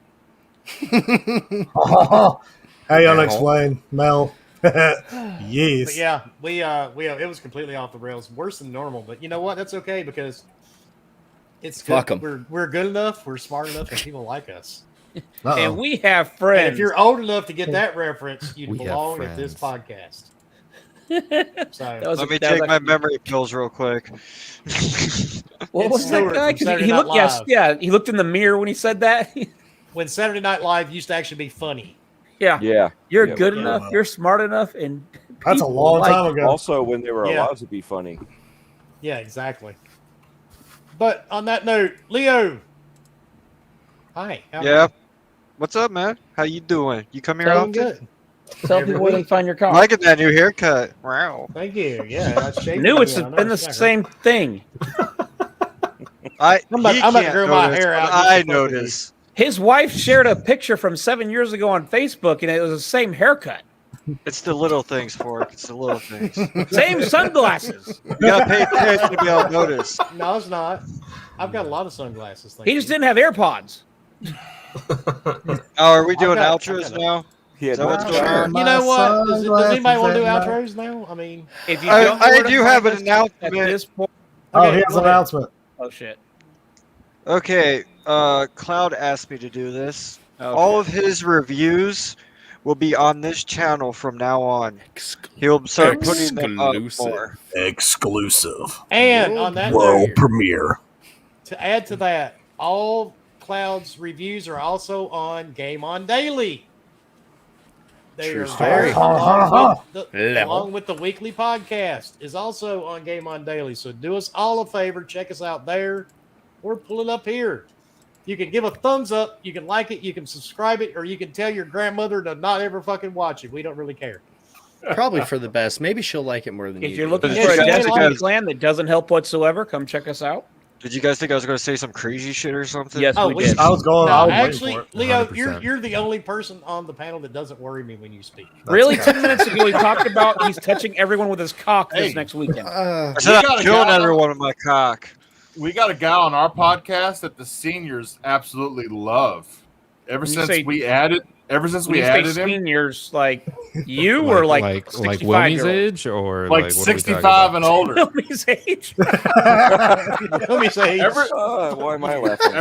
Hey, unexplained, Mel. But Yes. yeah, we it was completely off the rails, worse than normal. But you know what? That's okay because it's good. Fuck 'em. We're good enough. We're smart enough, and people like us. Uh-oh. And we have And friends. if you're old enough to get that reference, you We have belong at this podcast. So That was Let me that take was my actually- memory pills real quick. What was It's that Stewart guy? from 'Cause Saturday he Night looked, yes, Live. yeah, he looked in the mirror when he said that. when Saturday Night Live used to actually be funny. Yeah, Yeah. you're Yeah, good but- enough, you're smart enough, and That's a people long like time it. ago. Also, when they were Yeah. allowed to be funny. Yeah, exactly. But on that note, Leo. Hi. how are Yeah. you? What's up, man? How you doing? You come here Doing often? good. Tell Every people where they week. find your car. Liking that new haircut. Wow. Thank you. Yeah, I shaved Knew it it's again. I know been the it's back, same thing. I'm about to Can't grow my notice, hair but out just I to fuck with notice. His wife shared a picture from 7 years ago on Facebook, and it was the same haircut, It's the little things, Fork. It's the little things. same sunglasses. You gotta pay attention to be able to notice. you. No, it's not. I've got a lot of sunglasses. Thank He just you. didn't have AirPods. Oh, are we doing I've outros got it. now? He had So what's going on? You know what? Does anybody want to do Sunglasses outros now? I mean, If you I don't know where to do find have an us announcement. at this point. Oh, Okay, here's go an ahead. announcement. Oh shit! Okay, Cloud asked me to do this. All of his reviews will be on this channel from now on. He'll start putting them up more. Exclusive. and on that World note, premiere. to add to that, all Cloud's reviews are also on Game On Daily. They True are story. very Level. along with the weekly podcast is also on Game On Daily. So do us all a favor, check us out there, or pull it up here. You can give a thumbs up, you can like it, you can subscribe it, or you can tell your grandmother to not ever fucking watch it. We don't really care. Probably for the best. Maybe she'll like it more than If you you're do. looking Yeah, for a sure. Destiny Because- clan that doesn't help whatsoever, come check us out. Did you guys think I was going to say some crazy shit or something? Yes, Oh, we we- did. I was going. I No, was waiting actually, for it. Leo, 100%. you're the only person on the panel that doesn't worry me when you speak. Really, 10 minutes ago, he talked about he's touching everyone with his cock this Hey. next weekend. I We said I'm got a killing guy- everyone with my cock. We got a guy on our podcast that the seniors absolutely love. Ever When you since say- we added him, Seniors, like you were like 65 Wilmy's year old. age or like what are we talking 65 about? and older. Wilmy's age. Let me say, Ever, Why am I laughing?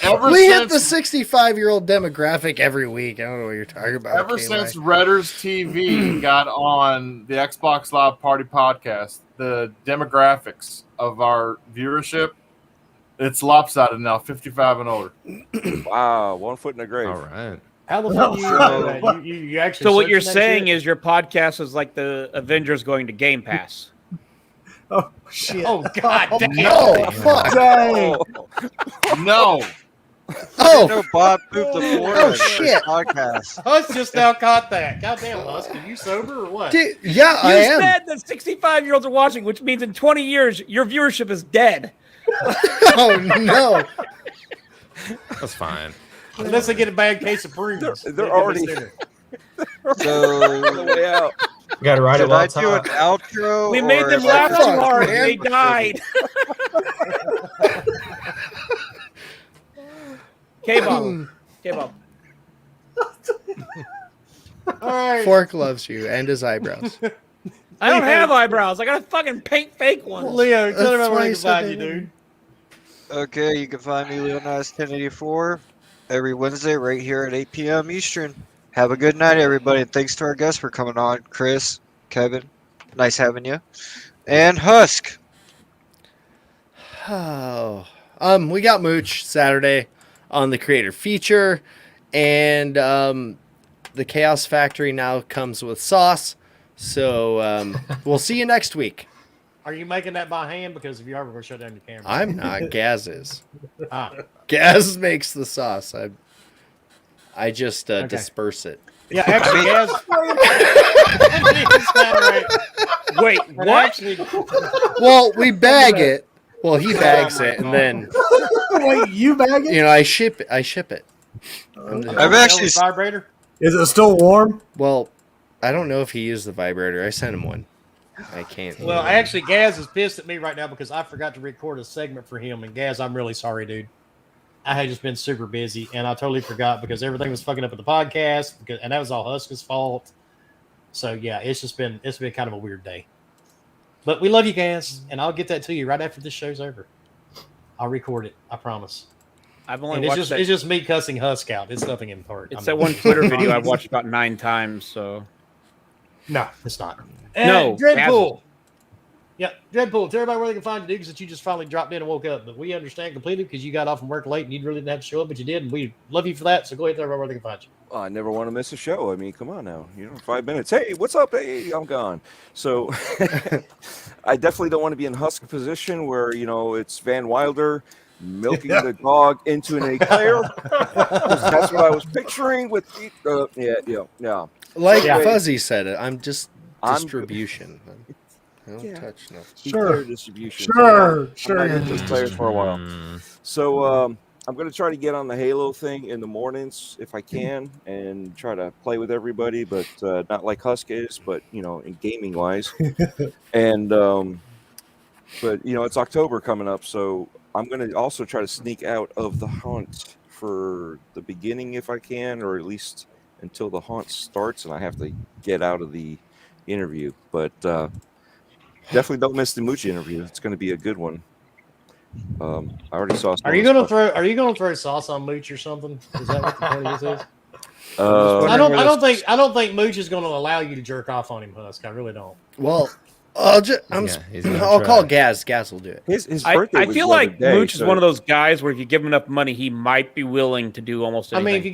ever We hit the since 65-year-old demographic every week. I don't know what you're talking about. ever KY. since Redders TV got on the Xbox Live Party podcast, the demographics of our viewership It's lopsided now, 55 and older. Wow, 1 foot in the grave. All right. How the fuck do you know that? You actually. So what you're searching that saying shit? is your podcast is like the Avengers going to Game Pass. Oh shit! Oh god damn! No! Fuck! Dang! No. Oh, No, Bob moved the board. Oh, shit. Podcast. Husk just now caught that. Goddamn, Husk, are you sober or what? dude, yeah, You I am. said that 65-year-olds are watching, which means in 20 years your viewership is dead. Oh no! That's fine. Unless they get a bad case of prunes. They're already- So, On the way out. You gotta ride it should while I it's do an hot. outro? We made or them if I laugh just- too hard. man. They died. K-Bob. K-Bob. All right. Fork loves you and his eyebrows. I don't have eyebrows. I gotta fucking paint fake ones. Leo, tell them That's where why they he can said find that you, dude. Okay, you can find me Leonidas 1084 every Wednesday right here at 8 p.m. Eastern. Have a good night, everybody, and thanks to our guests for coming on. Chris, Kevin, nice having you. And Husk. Oh, we got Mooch Saturday on the creator feature, and the Chaos Factory now comes with sauce. So we'll see you next week. Are you making that by hand? Because if you are, we're going to shut down your camera. I'm not. Gaz is. Ah, Gaz makes the sauce. I just Okay. disperse it. yeah, actually, Gaz. Wait, And what? Actually, Well, we bag it. Well, he bags it, and then Wait, you bag it? I ship it. I've actually vibrator. Is it still warm? Well, I don't know if he used the vibrator. I sent him one. I can't. Well, actually, Gaz is pissed at me right now because I forgot to record a segment for him. And Gaz, I'm really sorry, dude. I had just been super busy, and I totally forgot because everything was fucking up with the podcast, and that was all Husk's fault. So yeah, it's been kind of a weird day. But we love you, Gaz, and I'll get that to you right after this show's over. I'll record it. I promise. I've only And it's watched just that. it's just me cussing Husk out. It's nothing important. It's that one Twitter video I've watched about 9 times. So No, it's not. No, Dreadpool. Yeah, Dreadpool. Tell everybody where they can find you, dude, because you just finally dropped in and woke up. But we understand completely because you got off from work late and you really didn't have to show up, but you did, and we love you for that. So go ahead and tell everybody where they can find you. Oh, I never want to miss a show. I mean, come on now. 5 minutes. Hey, what's up? Hey, I'm gone. So I definitely don't want to be in Husk position where, it's Van Wilder milking the dog into an eclair. That's what I was picturing with yeah. Like Yeah. Fuzzy said it, I'm just distribution. I don't touch nothing. Eclair distribution. Sure. I'm not into eclairs for a while. So I'm going to try to get on the Halo thing in the mornings if I can and try to play with everybody, but not like Husk is, but, in gaming wise. And, but, it's October coming up, so I'm going to also try to sneak out of the hunt for the beginning if I can, or at least until the hunt starts and I have to get out of the interview. But definitely don't miss the Moochie interview. It's going to be a good one. I already saw. Are you gonna throw sauce on Mooch or something? Is that what the point of this is? I don't think Mooch is gonna allow you to jerk off on him, Husk. I really don't. Well, he's gonna I'll call try. Gaz. Gaz will do it. His birthday I was feel the other like day, Mooch is so- one of those guys where if you give him enough money, he might be willing to do almost anything.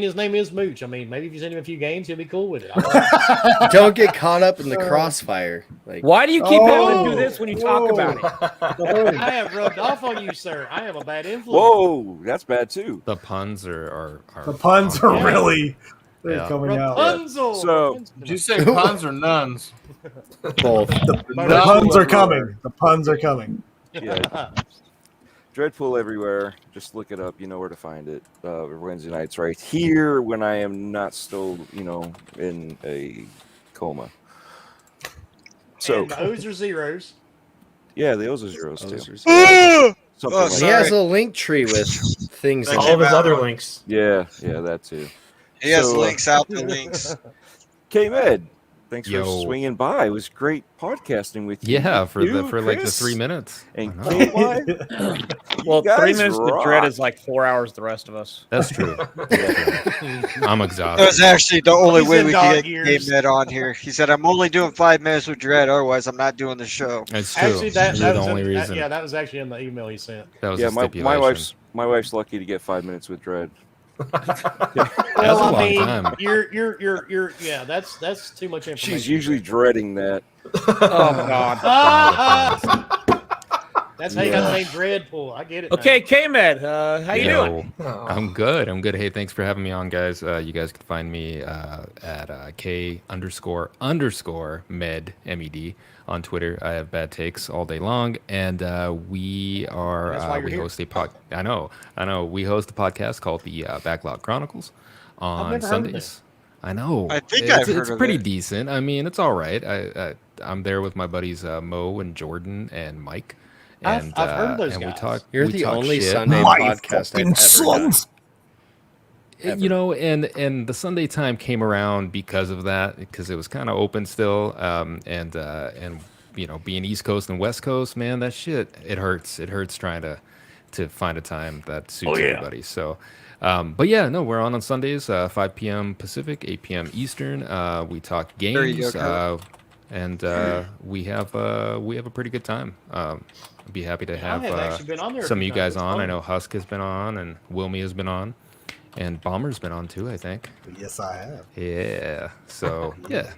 His name is Mooch. Maybe if you send him a few games, he'll be cool with it. Don't get caught up in the crossfire. Like, Why do you keep having to do this when you talk about it? I have rubbed off on you, sir. I am a bad influence. Whoa, that's bad too. The puns are The puns are Yeah. really Yeah. coming out. Rapunzel. So- Did you say puns or nuns? both. The Nuns puns are everywhere. coming. The puns are coming. Yeah. Dreadpool everywhere. Just look it up. You know where to find it. Wednesday nights right here when I am not still, in a coma. So And the O's are zeros. yeah, the O's are zeros too. Those are- Something like He sorry. has a link tree with things. Thank in All it. of his other links. yeah, that too. He has So, links out the links. K-Med, Thanks for swinging by. It was great podcasting with you. Yeah, for you, like the Chris, 3 minutes. And I KY. Well, 3 minutes rock. with Dread is like 4 hours. The rest of us. That's true. I'm exhausted. That was actually the only way we dog could get years. Game Med on here. He said, "I'm only doing 5 minutes with Dread, otherwise I'm not doing the show." It's true. Actually, that You're the was only in, reason. that was actually in the email he sent. That was Yeah, a stipulation. my wife's lucky to get 5 minutes with Dread. That's Well, a long I mean, time. you're yeah, that's too much information. She's usually dreading that. Oh God. That's how you got the name Dreadpool. I get it. Okay, K-Med, how you doing? I'm good. I'm good. Hey, thanks for having me on, guys. You guys can find me at K__med MED on Twitter. I have bad takes all day long, and we host a pod. I know. We host a podcast called the Backlog Chronicles on never heard of Sundays. I know. I think I've heard it's of pretty it. decent. I mean, it's all right. I'm there with my buddies Mo and Jordan and Mike. And I've heard of those and guys. we talk. You're we the talk only shit. Sunday My podcast fucking I've ever done. sons. You know, and the Sunday time came around because of that, because it was kind of open still, and you know, being East Coast and West Coast, man, that shit, it hurts. It hurts trying to find a time that suits everybody. So, but yeah, no, we're on Sundays, 5 p.m. Pacific, 8 p.m. Eastern. We talk There you games, go, and we have a pretty good time. I'd be happy to have actually been on there a some of few you guys times. It's on. I fun. know Husk has been on, and Wilmy has been on. And Bomber's been on too, I think. Yes, I have. Yeah. So yeah.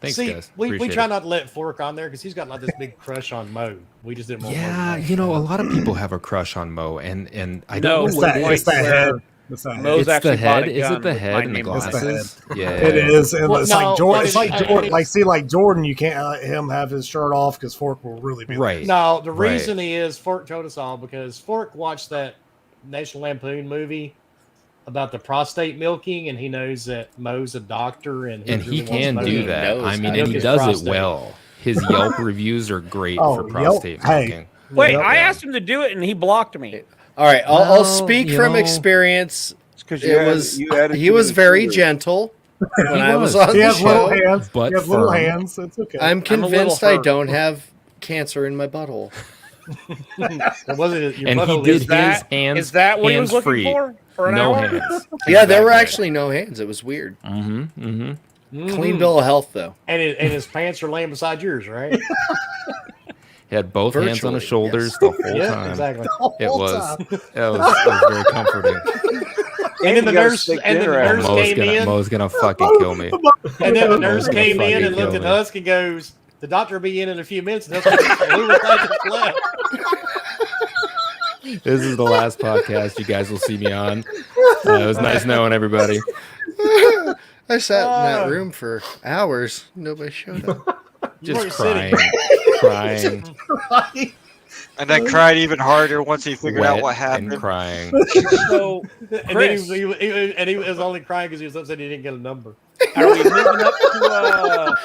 Thanks, See, guys. we Appreciate try it. not to let Fork on there because he's got like this big crush on Mo. We just didn't want. Yeah, Mo to you know, a lot of people have a crush on Mo, and I No, don't It's know that, what it's that head. It's that head. Mo's It's the actually bought head. a Is gun it the with head my and the name on it. glasses? Yeah. It is, and Well, it's no, like Jordan. what It's is- like I- Jordan. Like, see, like Jordan, you can't let him have his shirt off because Fork will really be Right. No, the Right. reason is Fork told us all because Fork watched that National Lampoon movie about the prostate milking, and he knows that Mo's a doctor, and And really he wants can Mo do to that. knows I how mean, to and milk he his does prostate. it well. His Yelp reviews are great Oh, for Yelp- prostate hey. milking. Wait, Yep. I asked him to do it, and he blocked me. All right, I'll Well, speak you from know, experience. Because He was very gentle when I was on He the has little show. hands. but He has little firm. hands. It's okay. I'm a little convinced I hurt. don't have cancer in my butthole. It wasn't your And he butthole did is his that- hands. Is that what he was looking hands-free. for an No hour? hands. Yeah, there were Exactly. actually no hands. It was weird. Mm-hmm. Mm-hmm. Clean bill of health, though. and his pants are laying beside yours, right? He had both hands on his Virtually, shoulders yes. the whole Yeah, time. exactly. It Whole was, time. it was very comforting. And then the you gotta nurse, stick and then the dinner out. nurse came in, Mo's gonna fucking kill me. and then the nurse gonna came in fucking and looked kill at me. Husk and goes, "The doctor will be in a few minutes." And Husk goes, "We were thinking left." This is the last podcast you guys will see me on. It was nice knowing everybody. I sat in that room for hours. Nobody showed up. You Just weren't crying, crying, And then cried even harder once he figured out wet what happened. and crying. So, And then Chris, he was only crying because he was upset he didn't get a number. are we moving up to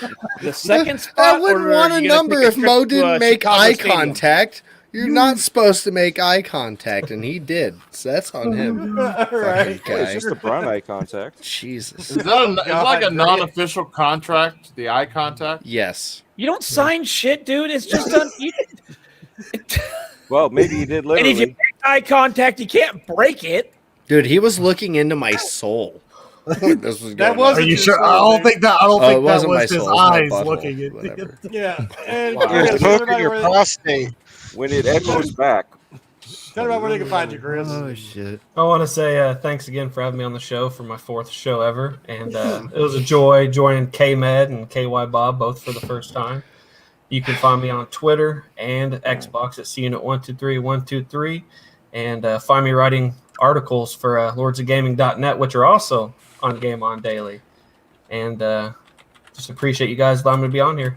the second spot? I wouldn't or want are a you gonna number take a if trip Mo to, didn't make Chicago eye Stadium? contact. You're not supposed to make eye contact, and he did. So that's on him. Right. Fucking Yeah, it's guy. just a brown eye contact. Jesus. Is that it's like a God, non-official contract? The eye contact. Yes. You don't sign shit, dude. It's just done. Well, maybe he did And if you literally. make eye contact, you can't break it. Dude, he was looking into my soul. This was That going was- Are on. you sure? I don't think that. I don't Oh, it think that wasn't my was his soul, it was my eyes butthole, looking at whatever. Yeah. And You're Chris, tell poking everybody your where- prostate. When it echoes back. tell everybody where they can find you, Chris. Oh shit! I want to say thanks again for having me on the show for my 4th show ever, and it was a joy joining K-Med and KY Bob both for the first time. You can find me on Twitter and Xbox at CUnit123123, and find me writing articles for lordsofgaming.net, which are also on Game On Daily. And just appreciate you guys allowing me to be on here.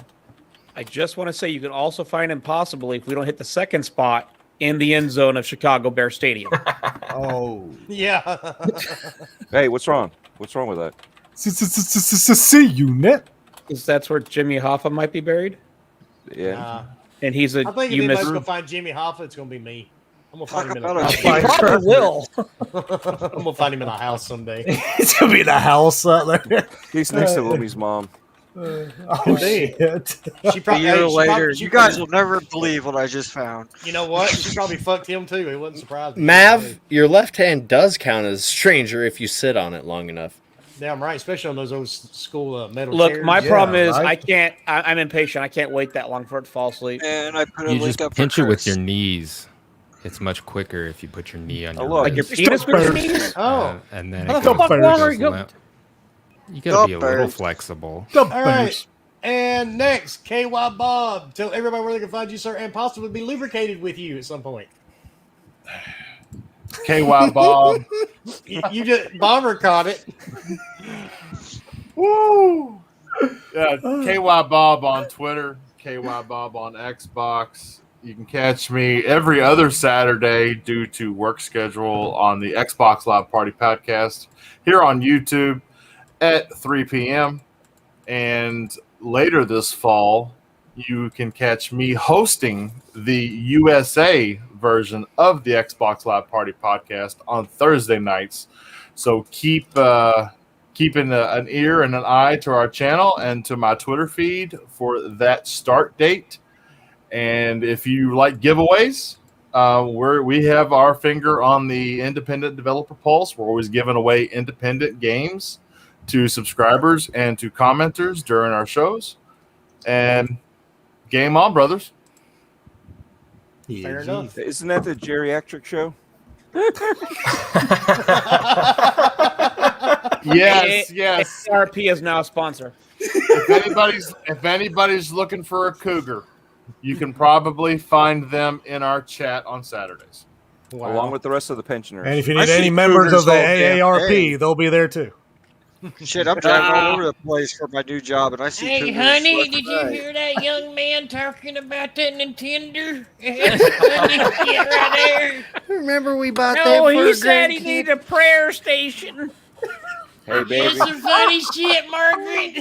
I just want to say you can also find him possibly if we don't hit the second spot in the end zone of Chicago Bear Stadium. Oh. Yeah. Hey, what's wrong? What's wrong with that? See you, Net. Because that's where Jimmy Hoffa might be buried. Yeah. And he's a I think if you anybody's missed. gonna find Jimmy Hoffa, it's gonna be me. I'm gonna find him in Talk a about house. a- You probably will. I'm gonna find him in a house someday. It's gonna be the house out there. He's next to Lumi's mom. Shit. She A probably year she later, probably- she you guys probably- will never believe what I just found. You know what? She probably fucked him too. It wouldn't surprise me. Mav, your left hand does count as stranger if you sit on it long enough. Damn right, especially on those old school metal Look, chairs. my problem is right? I can't. I'm impatient. I can't wait that long for it to fall asleep. And I put a You link just up for pinch it with Chris. your knees. It's much quicker if you put your knee on your look. Like your wrist. penis with your knees? Oh, And then How it the goes, fuck birds. long are you? limp. You gotta be a little birds. flexible. The all right. birds. And next, KY Bob. Tell everybody where they can find you, sir, and possibly be lubricated with you at some point. KY Bob. You just Bomber caught it. Woo! Yeah, KY Bob on Twitter, KY Bob on Xbox. You can catch me every other Saturday due to work schedule on the Xbox Live Party podcast here on YouTube at 3 p.m. And later this fall, you can catch me hosting the USA version of the Xbox Live Party podcast on Thursday nights. So keeping an ear and an eye to our channel and to my Twitter feed for that start date. And if you like giveaways, we have our finger on the independent developer pulse. We're always giving away independent games to subscribers and to commenters during our shows. And game on, brothers. Fair enough. Isn't that the geriatric show? Yes. RP is now a sponsor. If anybody's looking for a cougar, you can probably find them in our chat on Saturdays. Wow. Along with the rest of the pensioners. And if you I need any see members cougars of the all damn AARP, day. they'll be there too. Shit, I'm driving all over the place for my new job, and I see. Hey, cougars honey, left did and you right. hear that young man talking about that Nintendo? Get right there. Remember we bought that No, for he a said he grandkid? needed a prayer station. Hey, baby. It's some funny shit, Margaret.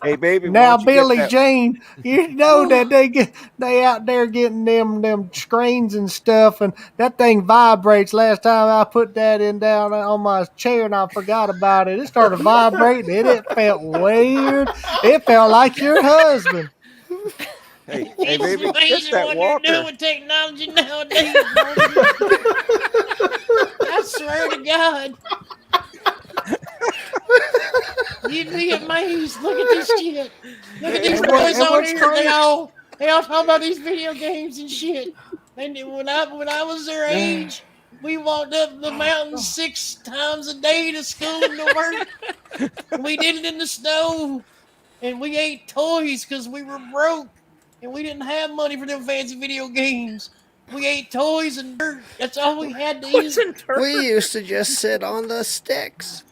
Hey, baby. why Now, don't you get Billy that- Jean, you know that they out there getting them screens and stuff, and that thing vibrates. Last time I put that in down on my chair and I forgot about it. It started vibrating and it felt weird. It felt like your husband. Hey, It's baby, get amazing that what they're doing walker. with technology nowadays, Margaret. I swear to God. You'd be amazed. Look at this shit. Look at these And boys on what's here. crazy- They all talk about these video games and shit. And when I was their age, we walked up the mountain 6 times a day to school and to work. And we did it in the snow. And we ate toys because we were broke. And we didn't have money for them fancy video games. We ate toys and dirt. That's all we had to eat. We used to just sit on the sticks.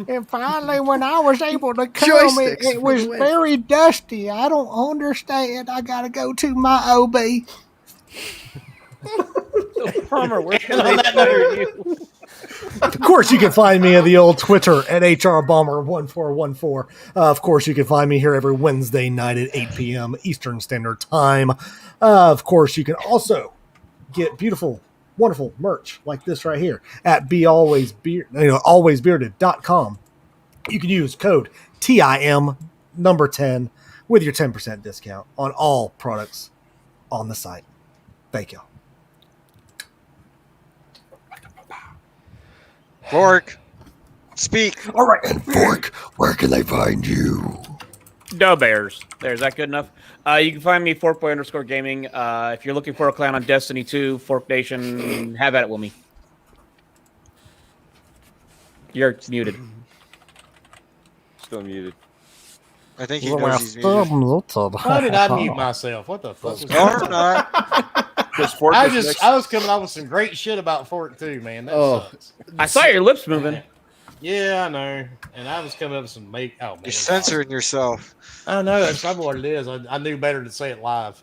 And finally, when I was able to come, Joysticks it for was the win. very dusty. I don't understand. I got to go to my OB. Bummer. Where can On they that find note, you? Of course, you can find me at the old Twitter at HRBomber1414. Of course, you can find me here every Wednesday night at 8 p.m. Eastern Standard Time. Of course, you can also get beautiful, wonderful merch like this right here at alwaysbearded.com. You can use code TIM number 10 with your 10% discount on all products on the site. Thank you. Fork, speak. All right, and Fork, where can they find you? No bears. There's that good enough. You can find me @forkboy_gaming. If you're looking for a clan on Destiny 2, Fork Nation, have at it with me. You're muted. Still muted. I think he knows he's muted. Why did I mute myself? What the fuck was Or that? not. Because Fork I was next- was coming up with some great shit about Fork too, man. That sucks. I saw your lips moving. Yeah, I know. And I was coming up with some man. You're censoring yourself. I know, that's probably what it is. I knew better to say it live.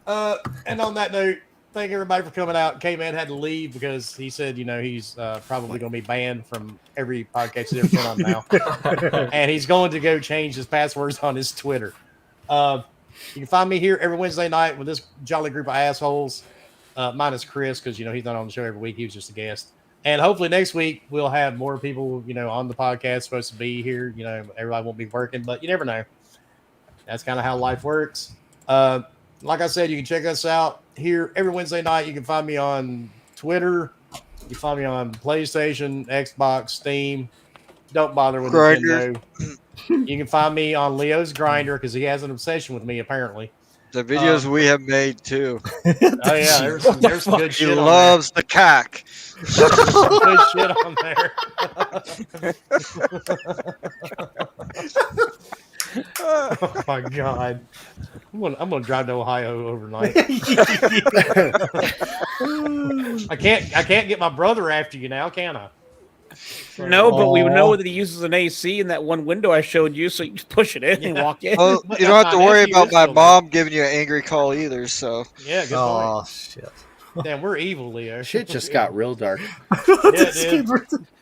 And on that note, thank everybody for coming out. K-Man had to leave because he said, he's probably going to be banned from every podcast he's ever been on now. And he's going to go change his passwords on his Twitter. You can find me here every Wednesday night with this jolly group of assholes, minus Chris, because, he's not on the show every week. He was just a guest. And hopefully next week we'll have more people, on the podcast supposed to be here. Everybody won't be working, but you never know. That's kind of how life works. Like I said, you can check us out here every Wednesday night. You can find me on Twitter. You can find me on PlayStation, Xbox, Steam. Don't bother with Grindr. Nintendo. You can find me on Leo's Grinder because he has an obsession with me, apparently. The videos we have made too. Oh yeah, there's some good He shit. loves the cock. There's some good shit on there. Oh my god! I'm gonna drive to Ohio overnight. I can't get my brother after you now, can I? No, but we know that he uses an AC in that one window I showed you, so you just push it in and walk in. Well, you don't have to worry about my mom giving you an angry call either. So yeah, good Oh point. shit! Damn, we're evil, Leo. Shit just got real dark. Yeah, dude.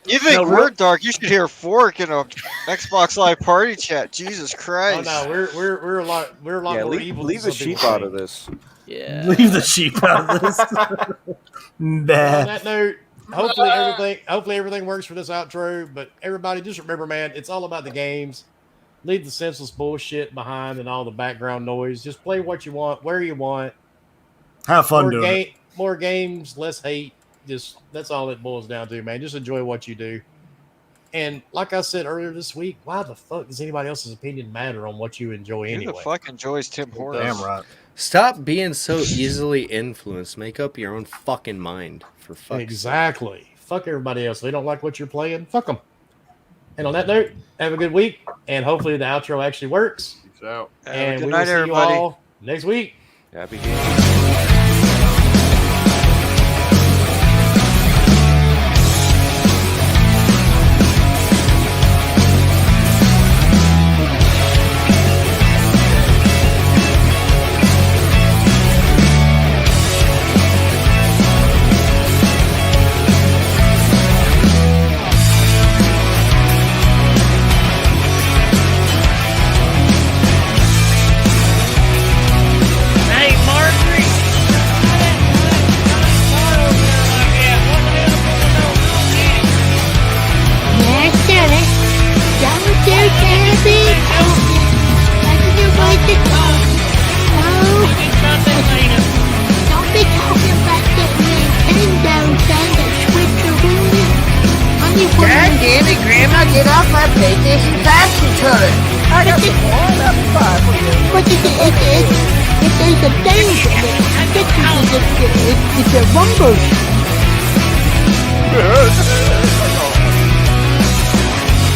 you think we're dark? You should hear Fork in a Xbox Live party chat. Jesus Oh Christ! no, we're a lot Yeah, more leave, evil. leave than the some sheep people out think. of this. Yeah. Leave the sheep out of this. On Nah. that note, hopefully everything works for this outro. But everybody, just remember, man, it's all about the games. Leave the senseless bullshit behind and all the background noise. Just play what you want, where you want. Have fun doing it. More games, less hate. Just that's all it boils down to, man. Just enjoy what you do. And like I said earlier this week, why the fuck does anybody else's opinion matter on what you enjoy Who anyway? the fuck enjoys Tim Hortons? Damn right. Stop being so easily influenced. Make up your own fucking mind. For fuck's sake. Exactly. Fuck everybody else. They don't like what you're playing. Fuck them. And on that note, have a good week, and hopefully the outro actually works. Peace out. And good we night, will see everybody. you all next week. Happy gaming. Hey, Marjorie. Yes, sir. Don't do Debbie. That's the way to go. No. Don't be talking about the Nintendo thing that switched the rules. God damn it, Grandma, get off my PlayStation 5 controller. I got the one up five for you. But there's a danger. I think it's a rumble.